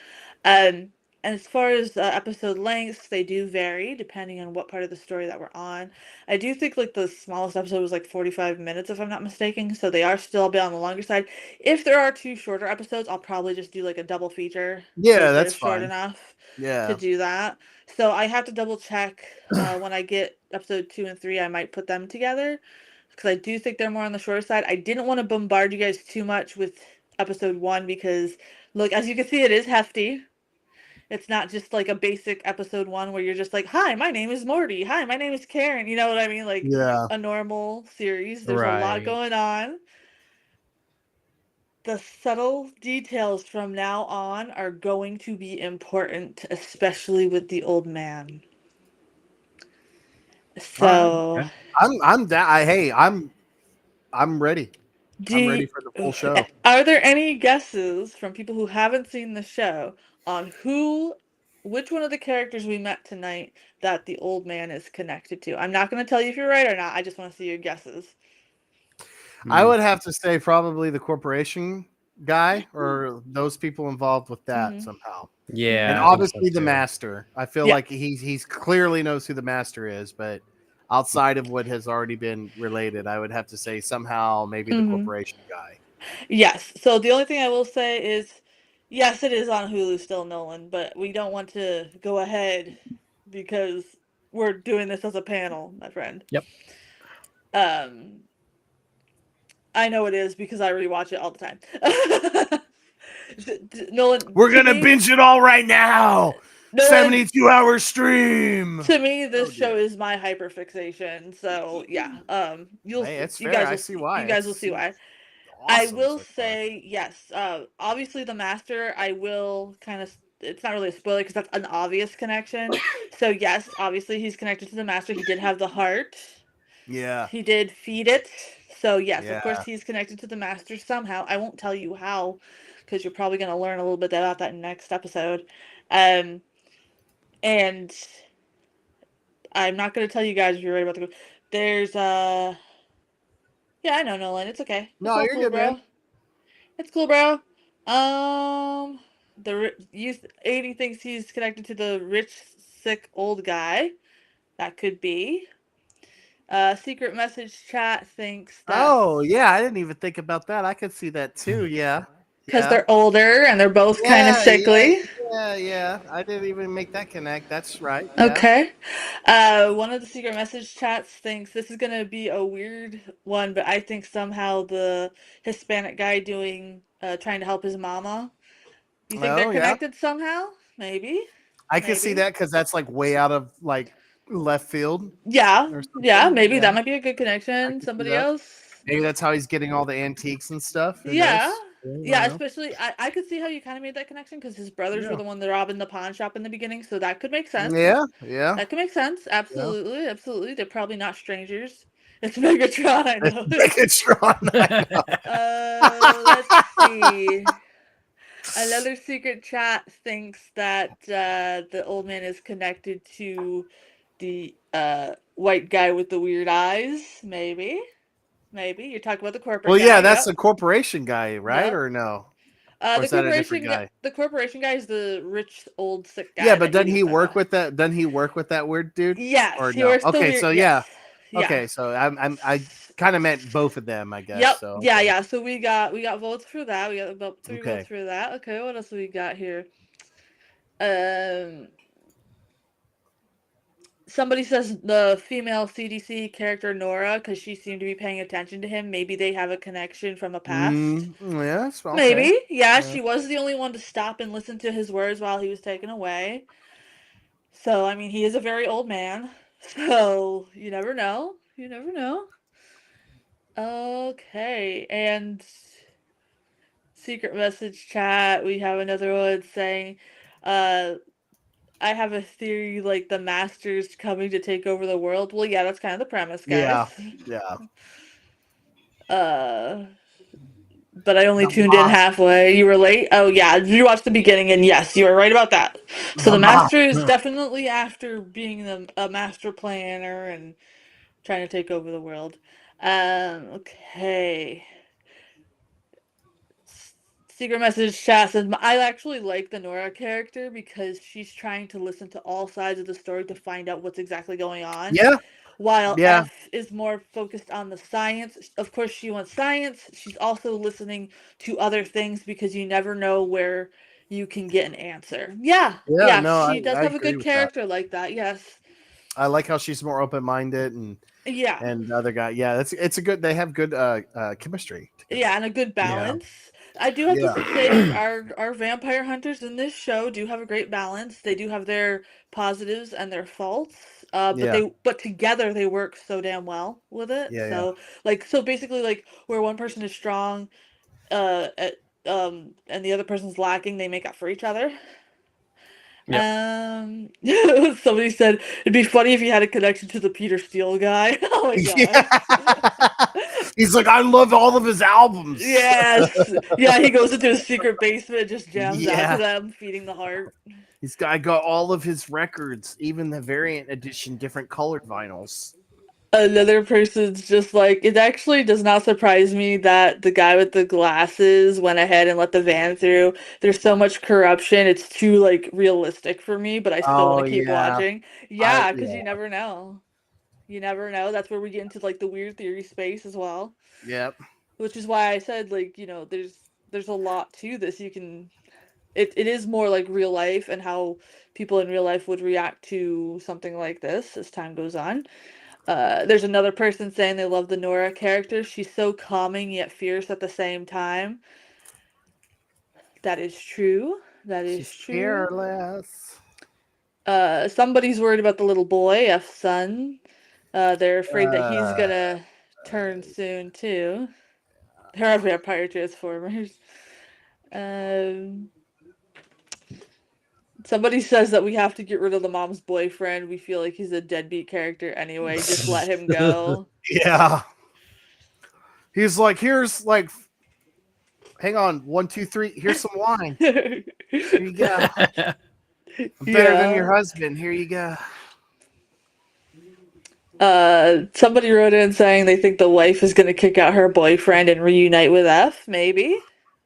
Speaker 1: Um, and as far as episode lengths, they do vary depending on what part of the story that we're on. I do think like the smallest episode was like 45 minutes, if I'm not mistaken. So they are still a bit on the longer side. If there are two shorter episodes, I'll probably just do like a double feature
Speaker 2: yeah,
Speaker 1: because they're
Speaker 2: that's
Speaker 1: short
Speaker 2: fine.
Speaker 1: enough to
Speaker 2: Yeah,
Speaker 1: do that. So I have to double check when I get episode 2 and 3. I might put them together because I do think they're more on the shorter side. I didn't want to bombard you guys too much with episode 1 because, look, as you can see, it is hefty. It's not just like a basic episode 1 where you're just like, "Hi, my name is Morty. Hi, my name is Karen." You know what I mean? Like
Speaker 2: yeah.
Speaker 1: a normal series. There's a lot
Speaker 3: Right.
Speaker 1: going on. The subtle details from now on are going to be important, especially with the old man.
Speaker 2: All right.
Speaker 1: So,
Speaker 2: Okay. I'm that. Hey, I'm ready.
Speaker 1: do
Speaker 2: I'm ready
Speaker 1: you,
Speaker 2: for the full show.
Speaker 1: are there any guesses from people who haven't seen the show on which one of the characters we met tonight that the old man is connected to? I'm not going to tell you if you're right or not. I just want to see your guesses.
Speaker 2: I
Speaker 3: Hmm.
Speaker 2: would have to say probably the corporation guy or those people involved with that
Speaker 1: Mm-hmm.
Speaker 2: somehow. And
Speaker 3: Yeah, I think so
Speaker 2: obviously the
Speaker 3: too.
Speaker 2: master. I feel
Speaker 1: Yeah.
Speaker 2: like he's clearly knows who the master is, but outside of what has already been related, I would have to say somehow maybe the
Speaker 1: Mm-hmm.
Speaker 2: corporation guy.
Speaker 1: Yes. So the only thing I will say is, yes, it is on Hulu still, Nolan, but we don't want to go ahead because we're doing this as a panel, my friend.
Speaker 3: Yep.
Speaker 1: Um, I know it is because I rewatch it all the time. Nolan,
Speaker 2: We're gonna binge it all right now.
Speaker 1: Nolan,
Speaker 2: 72-hour stream.
Speaker 1: to me,
Speaker 2: Oh
Speaker 1: this show
Speaker 2: dear.
Speaker 1: is my hyperfixation. So yeah,
Speaker 2: Hey, it's
Speaker 1: you
Speaker 2: fair.
Speaker 1: guys
Speaker 2: I
Speaker 1: will
Speaker 2: see
Speaker 1: you
Speaker 2: why.
Speaker 1: guys will see
Speaker 2: It's
Speaker 1: why. I
Speaker 2: awesome
Speaker 1: will
Speaker 2: so far.
Speaker 1: say yes. Obviously, the master. I will kind of. It's not really a spoiler because that's an obvious connection. So yes, obviously he's connected to the master. He did have the heart.
Speaker 2: Yeah.
Speaker 1: He did feed it. So yes, of course
Speaker 2: Yeah.
Speaker 1: he's connected to the master somehow. I won't tell you how, because you're probably gonna learn a little bit about that in next episode. Um, and I'm not gonna tell you guys if you're right about the. There's Yeah, I know, Nolan. It's okay. It's
Speaker 2: No,
Speaker 1: all
Speaker 2: you're
Speaker 1: cool,
Speaker 2: good, man.
Speaker 1: bro. It's cool, bro. The youth 80 thinks he's connected to the rich, sick old guy. That could be. Secret message chat thinks that
Speaker 2: Oh, yeah, I didn't even think about that. I could see that too. Yeah.
Speaker 1: because
Speaker 2: Yeah.
Speaker 1: they're older and they're both kind of
Speaker 2: Yeah, yeah,
Speaker 1: sickly.
Speaker 2: yeah. I didn't even make that connect. That's right. Yeah.
Speaker 1: Okay. One of the secret message chats thinks this is gonna be a weird one, but I think somehow the Hispanic guy trying to help his mama. You think they're
Speaker 2: Oh, yeah.
Speaker 1: connected somehow? Maybe.
Speaker 2: I can see
Speaker 1: Maybe.
Speaker 2: that because that's like way out of like left field
Speaker 1: Yeah,
Speaker 2: or
Speaker 1: yeah,
Speaker 2: something.
Speaker 1: maybe
Speaker 2: Yeah,
Speaker 1: that might be a good
Speaker 2: I
Speaker 1: connection.
Speaker 2: can see
Speaker 1: Somebody
Speaker 2: that.
Speaker 1: else?
Speaker 2: Maybe that's how he's getting all the antiques and stuff. Who
Speaker 1: Yeah.
Speaker 2: knows?
Speaker 1: Yeah, especially I could see how you kind of made that connection because his brothers were
Speaker 2: Yeah.
Speaker 1: the one that robbed in the pawn shop in the beginning, so that could make sense.
Speaker 2: Yeah. Yeah.
Speaker 1: That could make sense.
Speaker 2: Yeah.
Speaker 1: Absolutely, absolutely. They're probably not strangers. It's Megatron, I know.
Speaker 2: Megatron. I know.
Speaker 1: Let's see. Another secret chat thinks that the old man is connected to the white guy with the weird eyes. Maybe. Maybe. You're talking about the corporate
Speaker 2: Well,
Speaker 1: guy.
Speaker 2: yeah, that's
Speaker 1: Yep.
Speaker 2: the corporation guy, right?
Speaker 1: Yep.
Speaker 2: Or no? Or
Speaker 1: The
Speaker 2: is that a different
Speaker 1: corporation
Speaker 2: guy?
Speaker 1: the corporation guy is the rich old sick
Speaker 2: Yeah,
Speaker 1: guy
Speaker 2: but
Speaker 1: that he
Speaker 2: doesn't
Speaker 1: was
Speaker 2: he
Speaker 1: sent
Speaker 2: work
Speaker 1: by.
Speaker 2: with that? Doesn't he work with that weird dude?
Speaker 1: Yes,
Speaker 2: Or
Speaker 1: he
Speaker 2: no?
Speaker 1: works the
Speaker 2: Okay,
Speaker 1: weird.
Speaker 2: so
Speaker 1: Yes.
Speaker 2: yeah.
Speaker 1: Yeah.
Speaker 2: Okay, so I kind of meant both of them, I guess.
Speaker 1: Yep.
Speaker 2: So
Speaker 1: Yeah,
Speaker 2: okay.
Speaker 1: yeah. So we got votes for that. We got about 3 votes
Speaker 2: Okay.
Speaker 1: for that. Okay, what else do we got here? Um Somebody says the female CDC character Nora because she seemed to be paying attention to him. Maybe they have a connection from a past.
Speaker 2: Yes. Okay.
Speaker 1: Maybe. Yeah,
Speaker 2: Yeah.
Speaker 1: she was the only one to stop and listen to his words while he was taken away. So, I mean, he is a very old man. So, you never know. You never know. Okay, and secret message chat. We have another one saying, uh, I have a theory like the Masters coming to take over the world. Well, yeah, that's kind of the premise, guys.
Speaker 2: Yeah. Yeah.
Speaker 1: Uh, but I only
Speaker 2: The
Speaker 1: tuned in
Speaker 2: master.
Speaker 1: halfway. You were late? Oh, yeah, you watched the beginning, and yes, you were right about that. So
Speaker 2: The
Speaker 1: the Master is
Speaker 2: master.
Speaker 1: definitely after being a master planner and trying to take over the world. Okay. Secret message chat says I actually like the Nora character because she's trying to listen to all sides of the story to find out what's exactly going on.
Speaker 2: Yeah.
Speaker 1: While
Speaker 2: Yeah.
Speaker 1: F is more focused on the science. Of course, she wants science. She's also listening to other things because you never know where you can get an answer. Yeah,
Speaker 2: Yeah.
Speaker 1: yeah,
Speaker 2: No,
Speaker 1: she does
Speaker 2: I
Speaker 1: have a
Speaker 2: agree
Speaker 1: good
Speaker 2: with that.
Speaker 1: character like that. Yes.
Speaker 2: I like how she's more open minded
Speaker 1: Yeah.
Speaker 2: and the other guy. Yeah, it's a good. They have good chemistry together.
Speaker 1: Yeah, and a good
Speaker 3: Yeah.
Speaker 1: balance. I do have to say our vampire hunters in this show do have a great balance. They do have their positives and their faults.
Speaker 2: Yeah.
Speaker 1: But together they work so damn well with it.
Speaker 2: Yeah. Yeah.
Speaker 1: So basically like where one person is strong at, and the other person's lacking, they make up for each other.
Speaker 3: Yep.
Speaker 1: Somebody said it'd be funny if you had a connection to the Peter Steele guy. Oh my gosh.
Speaker 2: Yeah. He's like, I love all of his albums.
Speaker 1: Yes. Yeah, he goes into his secret basement and just jams out to
Speaker 2: Yeah.
Speaker 1: them, feeding the heart.
Speaker 2: I got all of his records, even the variant edition, different colored vinyls.
Speaker 1: Another person's just like, it actually does not surprise me that the guy with the glasses went ahead and let the van through. There's so much corruption. It's too like realistic for me, but I still want
Speaker 2: Oh
Speaker 1: to keep
Speaker 2: yeah.
Speaker 1: watching. Yeah, because
Speaker 2: Yeah.
Speaker 1: you never know. You never know. That's where we get into like the weird theory space as well.
Speaker 2: Yep.
Speaker 1: Which is why I said like, there's a lot to this. It is more like real life and how people in real life would react to something like this as time goes on. There's another person saying they love the Nora character. She's so calming yet fierce at the same time. That is true. That is
Speaker 2: She's
Speaker 1: true.
Speaker 2: fearless.
Speaker 1: Somebody's worried about the little boy, F's son. They're afraid that he's gonna turn soon too. There are vampire transformers. Um, Somebody says that we have to get rid of the mom's boyfriend. We feel like he's a deadbeat character anyway. Just let him go.
Speaker 2: Yeah. He's like, here's like, hang on, 1, 2, 3. Here's some wine. Here you go. I'm better than your husband. Here you go.
Speaker 1: Somebody wrote in saying they think the wife is going to kick out her boyfriend and reunite with F. Maybe.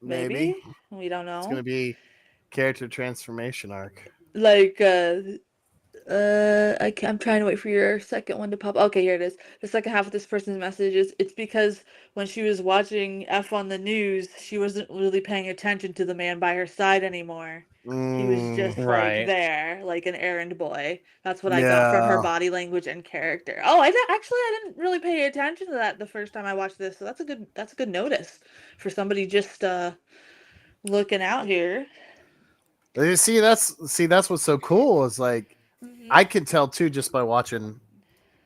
Speaker 2: Maybe.
Speaker 1: We don't
Speaker 2: It's
Speaker 1: know.
Speaker 2: gonna be character transformation arc.
Speaker 1: Like, I'm trying to wait for your second one to pop. Okay, here it is. The second half of this person's message is it's because when she was watching F on the news, she wasn't really paying attention to the man by her side anymore. He was just like
Speaker 3: Right.
Speaker 1: there, like an errand boy. That's what I got from her
Speaker 2: Yeah.
Speaker 1: body language and character. Oh, actually I didn't really pay attention to that the first time I watched this. So that's a good notice for somebody just looking out here.
Speaker 2: See, that's what's so cool is like
Speaker 1: Mhm.
Speaker 2: I could tell too just by watching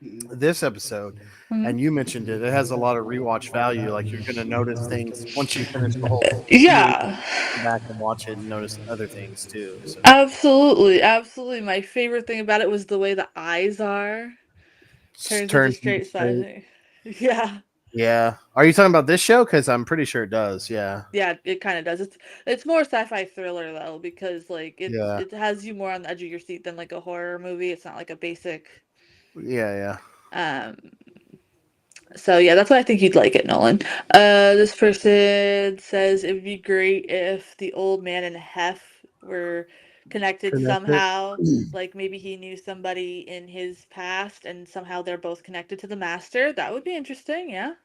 Speaker 2: this episode, and you mentioned it, it has a lot of rewatch value. Like you're going to notice things once you finish the whole series,
Speaker 1: Yeah,
Speaker 2: come back and watch it and notice other things too. So
Speaker 1: absolutely, absolutely. My favorite thing about it was the way the eyes are. Turns into
Speaker 2: turns into
Speaker 1: straight
Speaker 2: straight.
Speaker 1: smiling. Yeah.
Speaker 2: Yeah. Are you talking about this show? Because I'm pretty sure it does. Yeah.
Speaker 1: Yeah, it kind of does. It's more sci-fi thriller though because like
Speaker 2: Yeah.
Speaker 1: it has you more on the edge of your seat than like a horror movie. It's not like a basic
Speaker 2: Yeah. Yeah.
Speaker 1: um so yeah, that's why I think you'd like it, Nolan. This person says it would be great if the old man and Hef were connected
Speaker 2: Connect it.
Speaker 1: somehow. Like maybe he knew somebody in his past and somehow they're both connected to the master. That would be interesting, yeah.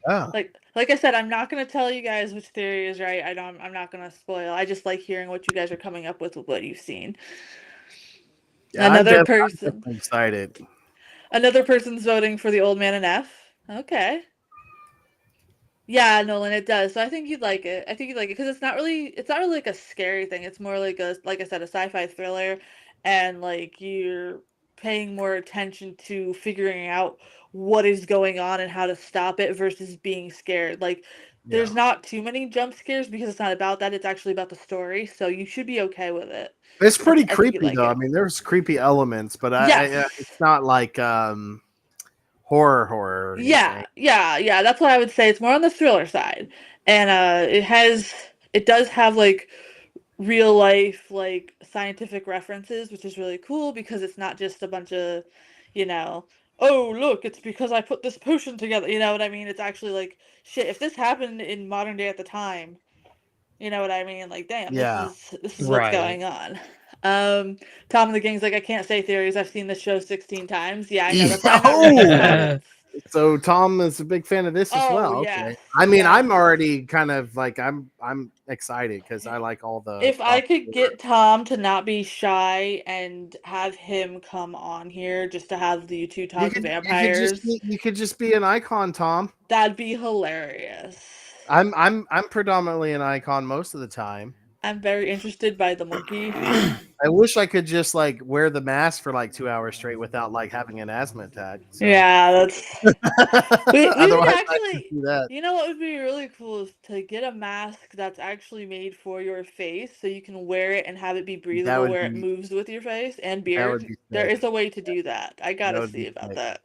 Speaker 2: Oh.
Speaker 1: Like I said, I'm not gonna tell you guys which theory is right. I'm not gonna spoil. I just like hearing what you guys are coming up with what you've seen.
Speaker 2: Yeah.
Speaker 1: Another
Speaker 2: I'm
Speaker 1: person
Speaker 2: definitely excited.
Speaker 1: another person's voting for the old man and F. Okay. Yeah, Nolan, it does. So I think you'd like it. I think you'd like it because it's not really like a scary thing. It's more like a like I said, a sci-fi thriller, and like you're paying more attention to figuring out what is going on and how to stop it versus being scared. Like
Speaker 2: Yeah.
Speaker 1: there's not too many jump scares because it's not about that. It's actually about the story. So you should be okay with it.
Speaker 2: It's pretty
Speaker 1: I think you
Speaker 2: creepy
Speaker 1: like
Speaker 2: though. I
Speaker 1: it.
Speaker 2: mean, there's creepy elements, but
Speaker 1: Yes.
Speaker 2: it's not like horror or
Speaker 1: Yeah,
Speaker 2: anything.
Speaker 1: yeah. That's what I would say. It's more on the thriller side. And it does have like real life like scientific references, which is really cool because it's not just a bunch of, you know, oh look, it's because I put this potion together. You know what I mean? It's actually like shit, if this happened in modern day at the time, you know what I mean? Like, damn,
Speaker 2: Yeah.
Speaker 1: this is what's
Speaker 3: Right.
Speaker 1: going on. Tom and the Gang's like, I can't say theories. I've seen this show 16 times. Yeah, I know. That's why I'm not reading the
Speaker 2: Oh,
Speaker 1: comments.
Speaker 2: so Tom is a big fan of this as
Speaker 1: Oh
Speaker 2: well.
Speaker 1: yes,
Speaker 2: Okay. I mean,
Speaker 1: yes.
Speaker 2: I'm already kind of like I'm excited because I like all the
Speaker 1: If I could
Speaker 2: crossover.
Speaker 1: get Tom to not be shy and have him come on here just to have the two talk vampires,
Speaker 2: You could just be an icon, Tom.
Speaker 1: that'd be hilarious.
Speaker 2: I'm predominantly an icon most of the time.
Speaker 1: I'm very interested by the monkey.
Speaker 2: I wish I could just like wear the mask for like 2 hours straight without like having an asthma attack. So
Speaker 1: Yeah, that's we would
Speaker 2: otherwise I could
Speaker 1: actually,
Speaker 2: do that.
Speaker 1: you know what would be really cool is to get a mask that's actually made for your face so you can wear it and have it be
Speaker 2: That
Speaker 1: breathable
Speaker 2: would
Speaker 1: where it
Speaker 2: be
Speaker 1: moves with your face and
Speaker 2: that would
Speaker 1: beard.
Speaker 2: be
Speaker 1: There
Speaker 2: sick.
Speaker 1: is a way to do that. I
Speaker 2: That
Speaker 1: gotta
Speaker 2: would be
Speaker 1: see about
Speaker 2: sick.
Speaker 1: that.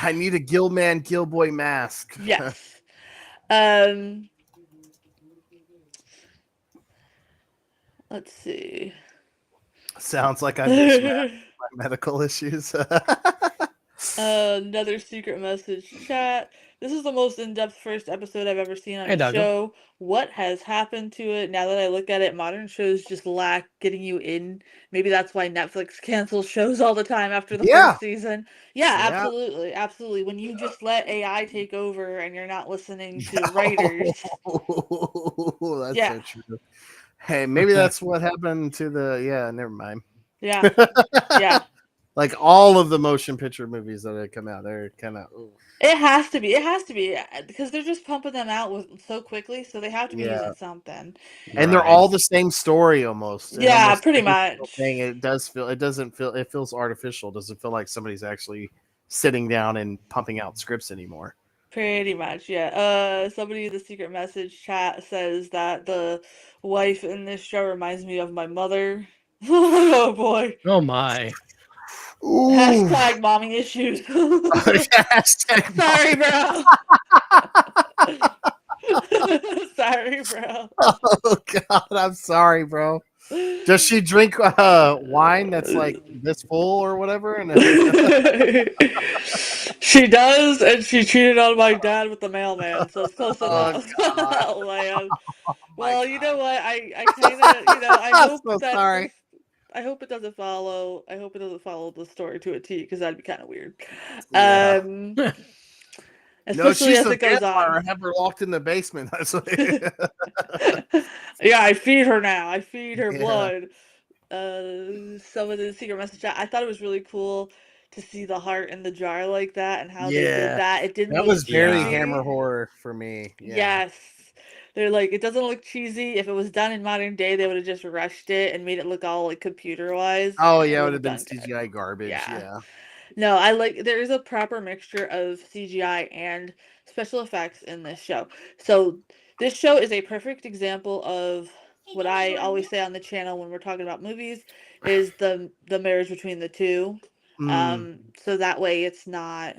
Speaker 2: I need a Gilman Gilboy mask.
Speaker 1: Yes. Um, let's see.
Speaker 2: Sounds like I'm mismatched my medical issues.
Speaker 1: Another secret message chat. This is the most in-depth first episode I've ever seen on
Speaker 3: Hey,
Speaker 1: a
Speaker 3: Doug.
Speaker 1: show. What has happened to it? Now that I look at it, modern shows just lack getting you in. Maybe that's why Netflix cancels shows all the time after the
Speaker 2: Yeah.
Speaker 1: first season. Yeah,
Speaker 2: Yeah.
Speaker 1: absolutely. Absolutely. When you just let AI take over and you're not listening to writers.
Speaker 2: Yo, that's
Speaker 1: Yeah.
Speaker 2: so true. Hey, maybe that's what happened to the yeah, never mind.
Speaker 1: Yeah. Yeah.
Speaker 2: Like all of the motion picture movies that have come out, they're kind of
Speaker 1: It has to be. It has to be because they're just pumping them out with so quickly, so they have to be
Speaker 2: yeah,
Speaker 1: using something.
Speaker 2: and they're
Speaker 3: Right.
Speaker 2: all the same story almost, and
Speaker 1: Yeah,
Speaker 2: almost
Speaker 1: pretty
Speaker 2: every single
Speaker 1: much.
Speaker 2: thing. It doesn't feel it feels artificial. It doesn't feel like somebody's actually sitting down and pumping out scripts anymore.
Speaker 1: Pretty much, yeah. Somebody in the secret message chat says that the wife in this show reminds me of my mother. Oh boy.
Speaker 3: Oh my.
Speaker 2: Ooh,
Speaker 1: Hashtag mommy issues.
Speaker 2: hashtag
Speaker 1: Sorry, bro. Sorry, bro.
Speaker 2: oh god, I'm sorry, bro. Does she drink wine that's like this full or whatever? And
Speaker 1: She does, and she cheated on my dad with the mailman, so it's close
Speaker 2: oh
Speaker 1: enough.
Speaker 2: god,
Speaker 1: Oh man.
Speaker 2: oh my
Speaker 1: Well, you know
Speaker 2: god,
Speaker 1: what? I kind of, I
Speaker 2: I'm
Speaker 1: hope
Speaker 2: so
Speaker 1: that
Speaker 2: sorry.
Speaker 1: this, I hope it doesn't follow. I hope it doesn't follow the story to a T, because that'd be kind of weird.
Speaker 2: Yeah.
Speaker 1: Um,
Speaker 2: No,
Speaker 1: especially
Speaker 2: she's
Speaker 1: as
Speaker 2: a
Speaker 1: it goes
Speaker 2: vampire.
Speaker 1: on.
Speaker 2: I have her locked in the basement. That's what
Speaker 1: Yeah, I feed her now. I feed her
Speaker 2: yeah.
Speaker 1: blood. Some of the secret message chat. I thought it was really cool to see the heart in the jar like that and how they did
Speaker 2: Yeah.
Speaker 1: that. It didn't
Speaker 2: That
Speaker 1: look
Speaker 2: was very
Speaker 3: Yeah.
Speaker 2: Hammer
Speaker 1: cheesy.
Speaker 2: horror for me. Yeah.
Speaker 1: Yes. They're like, it doesn't look cheesy. If it was done in modern day, they would have just rushed it and made it look all like computer wise,
Speaker 2: Oh
Speaker 1: and it
Speaker 2: yeah, it
Speaker 1: would
Speaker 2: would
Speaker 1: have
Speaker 2: have been
Speaker 1: done good.
Speaker 2: CGI garbage.
Speaker 1: Yeah.
Speaker 2: Yeah.
Speaker 1: No, I like there is a proper mixture of CGI and special effects in this show. So this show is a perfect example of what I always say on the channel when we're talking about movies is the marriage between the two.
Speaker 2: Mm,
Speaker 1: So that way it's not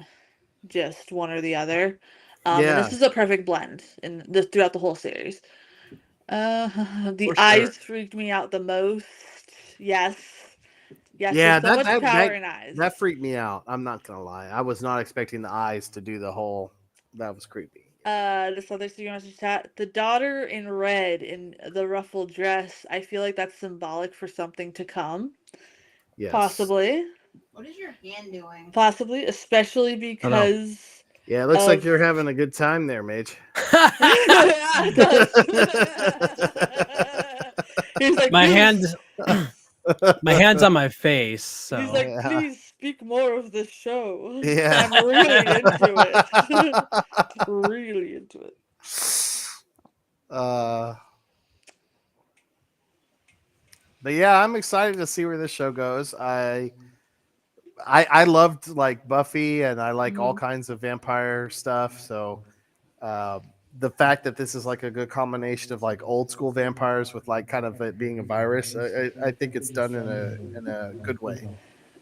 Speaker 1: just one or the other. And
Speaker 2: yeah,
Speaker 1: this is a perfect blend in this throughout the whole series. The
Speaker 2: for sure.
Speaker 1: eyes freaked me out the most. Yes. Yes,
Speaker 2: Yeah,
Speaker 1: there's so
Speaker 2: that
Speaker 1: much
Speaker 2: that
Speaker 1: power
Speaker 2: that
Speaker 1: in eyes.
Speaker 2: that freaked me out. I'm not gonna lie. I was not expecting the eyes to do the whole. That was creepy.
Speaker 1: This other studio message chat. The daughter in red in the ruffled dress. I feel like that's symbolic for something to come.
Speaker 2: Yes.
Speaker 1: Possibly.
Speaker 4: What is your hand doing?
Speaker 1: Possibly. Especially
Speaker 3: I don't know.
Speaker 1: because
Speaker 2: Yeah, it looks like
Speaker 1: of
Speaker 2: you're having a good time there, Mage.
Speaker 1: yeah, it does. He's like,
Speaker 3: my hand,
Speaker 1: please.
Speaker 3: my hand's on my face.
Speaker 1: He's
Speaker 3: So
Speaker 1: like,
Speaker 2: Yeah.
Speaker 1: please speak more of this show.
Speaker 2: Yeah.
Speaker 1: I'm really into it. Really into it.
Speaker 2: uh, but yeah, I'm excited to see where this show goes. I loved like Buffy, and I like all
Speaker 1: Mhm.
Speaker 2: kinds of vampire stuff. So uh, the fact that this is like a good combination of like old school vampires with like kind of it being a virus, I think it's done in a good way.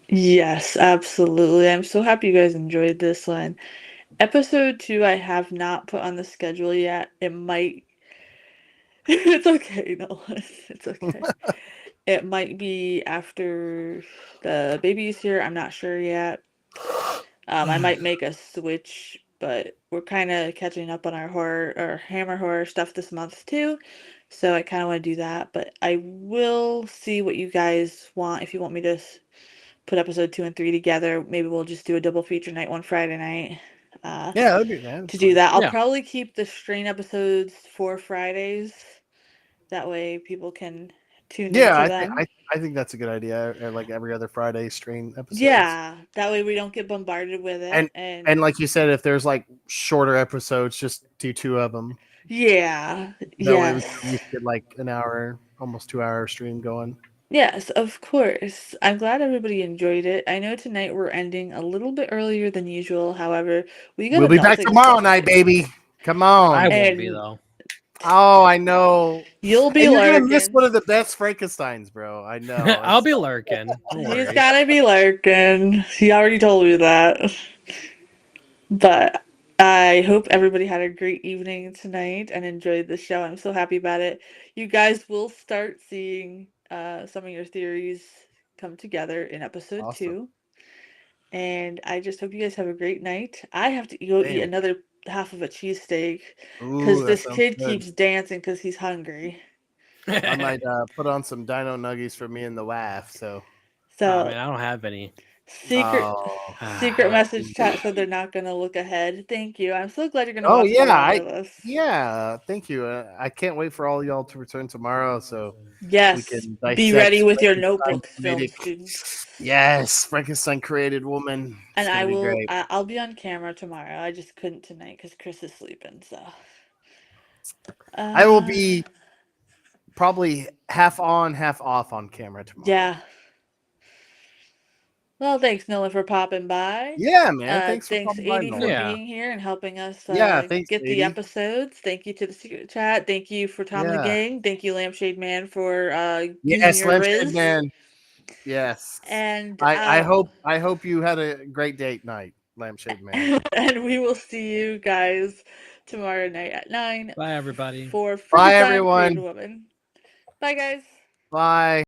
Speaker 1: Yes, absolutely. I'm so happy you guys enjoyed this one. Episode 2, I have not put on the schedule yet. It might. It's okay, no, it's okay. It might be after the baby's here. I'm not sure yet. I might make a switch, but we're kind of catching up on our horror or Hammer horror stuff this month too. So I kind of want to do that, but I will see what you guys want. If you want me to put episode 2 and 3 together, maybe we'll just do a double feature night one Friday night.
Speaker 2: Yeah, that'd be man.
Speaker 1: To do that, I'll
Speaker 3: yeah,
Speaker 1: probably keep the strain episodes for Fridays. That way people can tune
Speaker 2: Yeah,
Speaker 1: into them.
Speaker 2: I think that's a good idea. Like every other Friday stream episodes.
Speaker 1: Yeah, that way we don't get bombarded with
Speaker 2: and
Speaker 1: it.
Speaker 2: and
Speaker 1: And
Speaker 2: like you said, if there's like shorter episodes, just do two of them.
Speaker 1: yeah,
Speaker 2: That way we can
Speaker 1: yes.
Speaker 2: at least get like an hour, almost 2 hour stream going.
Speaker 1: Yes, of course. I'm glad everybody enjoyed it. I know tonight we're ending a little bit earlier than usual. However, we got
Speaker 2: We'll be back
Speaker 1: adulting
Speaker 2: tomorrow
Speaker 1: stuff to
Speaker 2: night,
Speaker 1: do.
Speaker 2: baby. Come
Speaker 3: I
Speaker 2: on.
Speaker 3: won't be
Speaker 1: And
Speaker 3: though.
Speaker 2: Oh, I know.
Speaker 1: you'll be
Speaker 2: And you're gonna miss
Speaker 1: lurking.
Speaker 2: one of the best Frankensteins, bro. I know.
Speaker 3: I'll
Speaker 2: It's
Speaker 3: be lurking. Don't
Speaker 1: He's
Speaker 3: worry.
Speaker 1: gotta be lurking. He already told me that. But I hope everybody had a great evening tonight and enjoyed the show. I'm so happy about it. You guys will start seeing some of your theories come together in episode
Speaker 2: awesome.
Speaker 1: 2. And I just hope you guys have a great night. I have to go eat
Speaker 2: Same.
Speaker 1: another half of a cheesesteak
Speaker 2: Ooh,
Speaker 1: because
Speaker 2: that
Speaker 1: this
Speaker 2: sounds
Speaker 1: kid
Speaker 2: good.
Speaker 1: keeps dancing because he's hungry.
Speaker 2: I might put on some dino nuggies for me and the wife. So
Speaker 3: Oh
Speaker 1: So
Speaker 3: man, I don't have any.
Speaker 1: secret
Speaker 2: oh
Speaker 1: secret
Speaker 3: Ah,
Speaker 1: message chat said they're not gonna look ahead. Thank you. I'm so glad you're gonna
Speaker 2: oh
Speaker 1: watch it
Speaker 2: yeah,
Speaker 1: along with us.
Speaker 2: thank you. I can't wait for all y'all to return tomorrow so we
Speaker 1: Yes,
Speaker 2: can
Speaker 1: be ready
Speaker 2: dissect
Speaker 1: with your
Speaker 2: Frankenstein
Speaker 1: notebooks, film
Speaker 2: created.
Speaker 1: students.
Speaker 2: Yes, Frankenstein created woman.
Speaker 1: And
Speaker 2: It's
Speaker 1: I
Speaker 2: gonna be
Speaker 1: will.
Speaker 2: great.
Speaker 1: I'll be on camera tomorrow. I just couldn't tonight because Chris is sleeping. So.
Speaker 2: I will
Speaker 1: Uh,
Speaker 2: be probably half on, half off on camera tomorrow.
Speaker 1: yeah. Well, thanks, Noah, for popping by.
Speaker 2: Yeah, man. Thanks for
Speaker 1: Thanks,
Speaker 2: popping by,
Speaker 1: 80, for
Speaker 2: Nolan.
Speaker 3: yeah.
Speaker 1: being here and helping us
Speaker 2: Yeah, thanks,
Speaker 1: get the
Speaker 2: 80.
Speaker 1: episodes. Thank you to the secret chat. Thank you for Tom the
Speaker 2: Yeah.
Speaker 1: Gang. Thank you, Lampshade Man, for using
Speaker 2: Yes,
Speaker 1: your
Speaker 2: Lampshade
Speaker 1: Riz.
Speaker 2: Man. Yes.
Speaker 1: And
Speaker 2: I hope you had a great date night, Lampshade Man.
Speaker 1: and we will see you guys tomorrow night at 9
Speaker 3: Bye everybody.
Speaker 1: for
Speaker 2: Bye
Speaker 1: Frankenstein Created
Speaker 2: everyone.
Speaker 1: Woman. Bye, guys.
Speaker 2: Bye.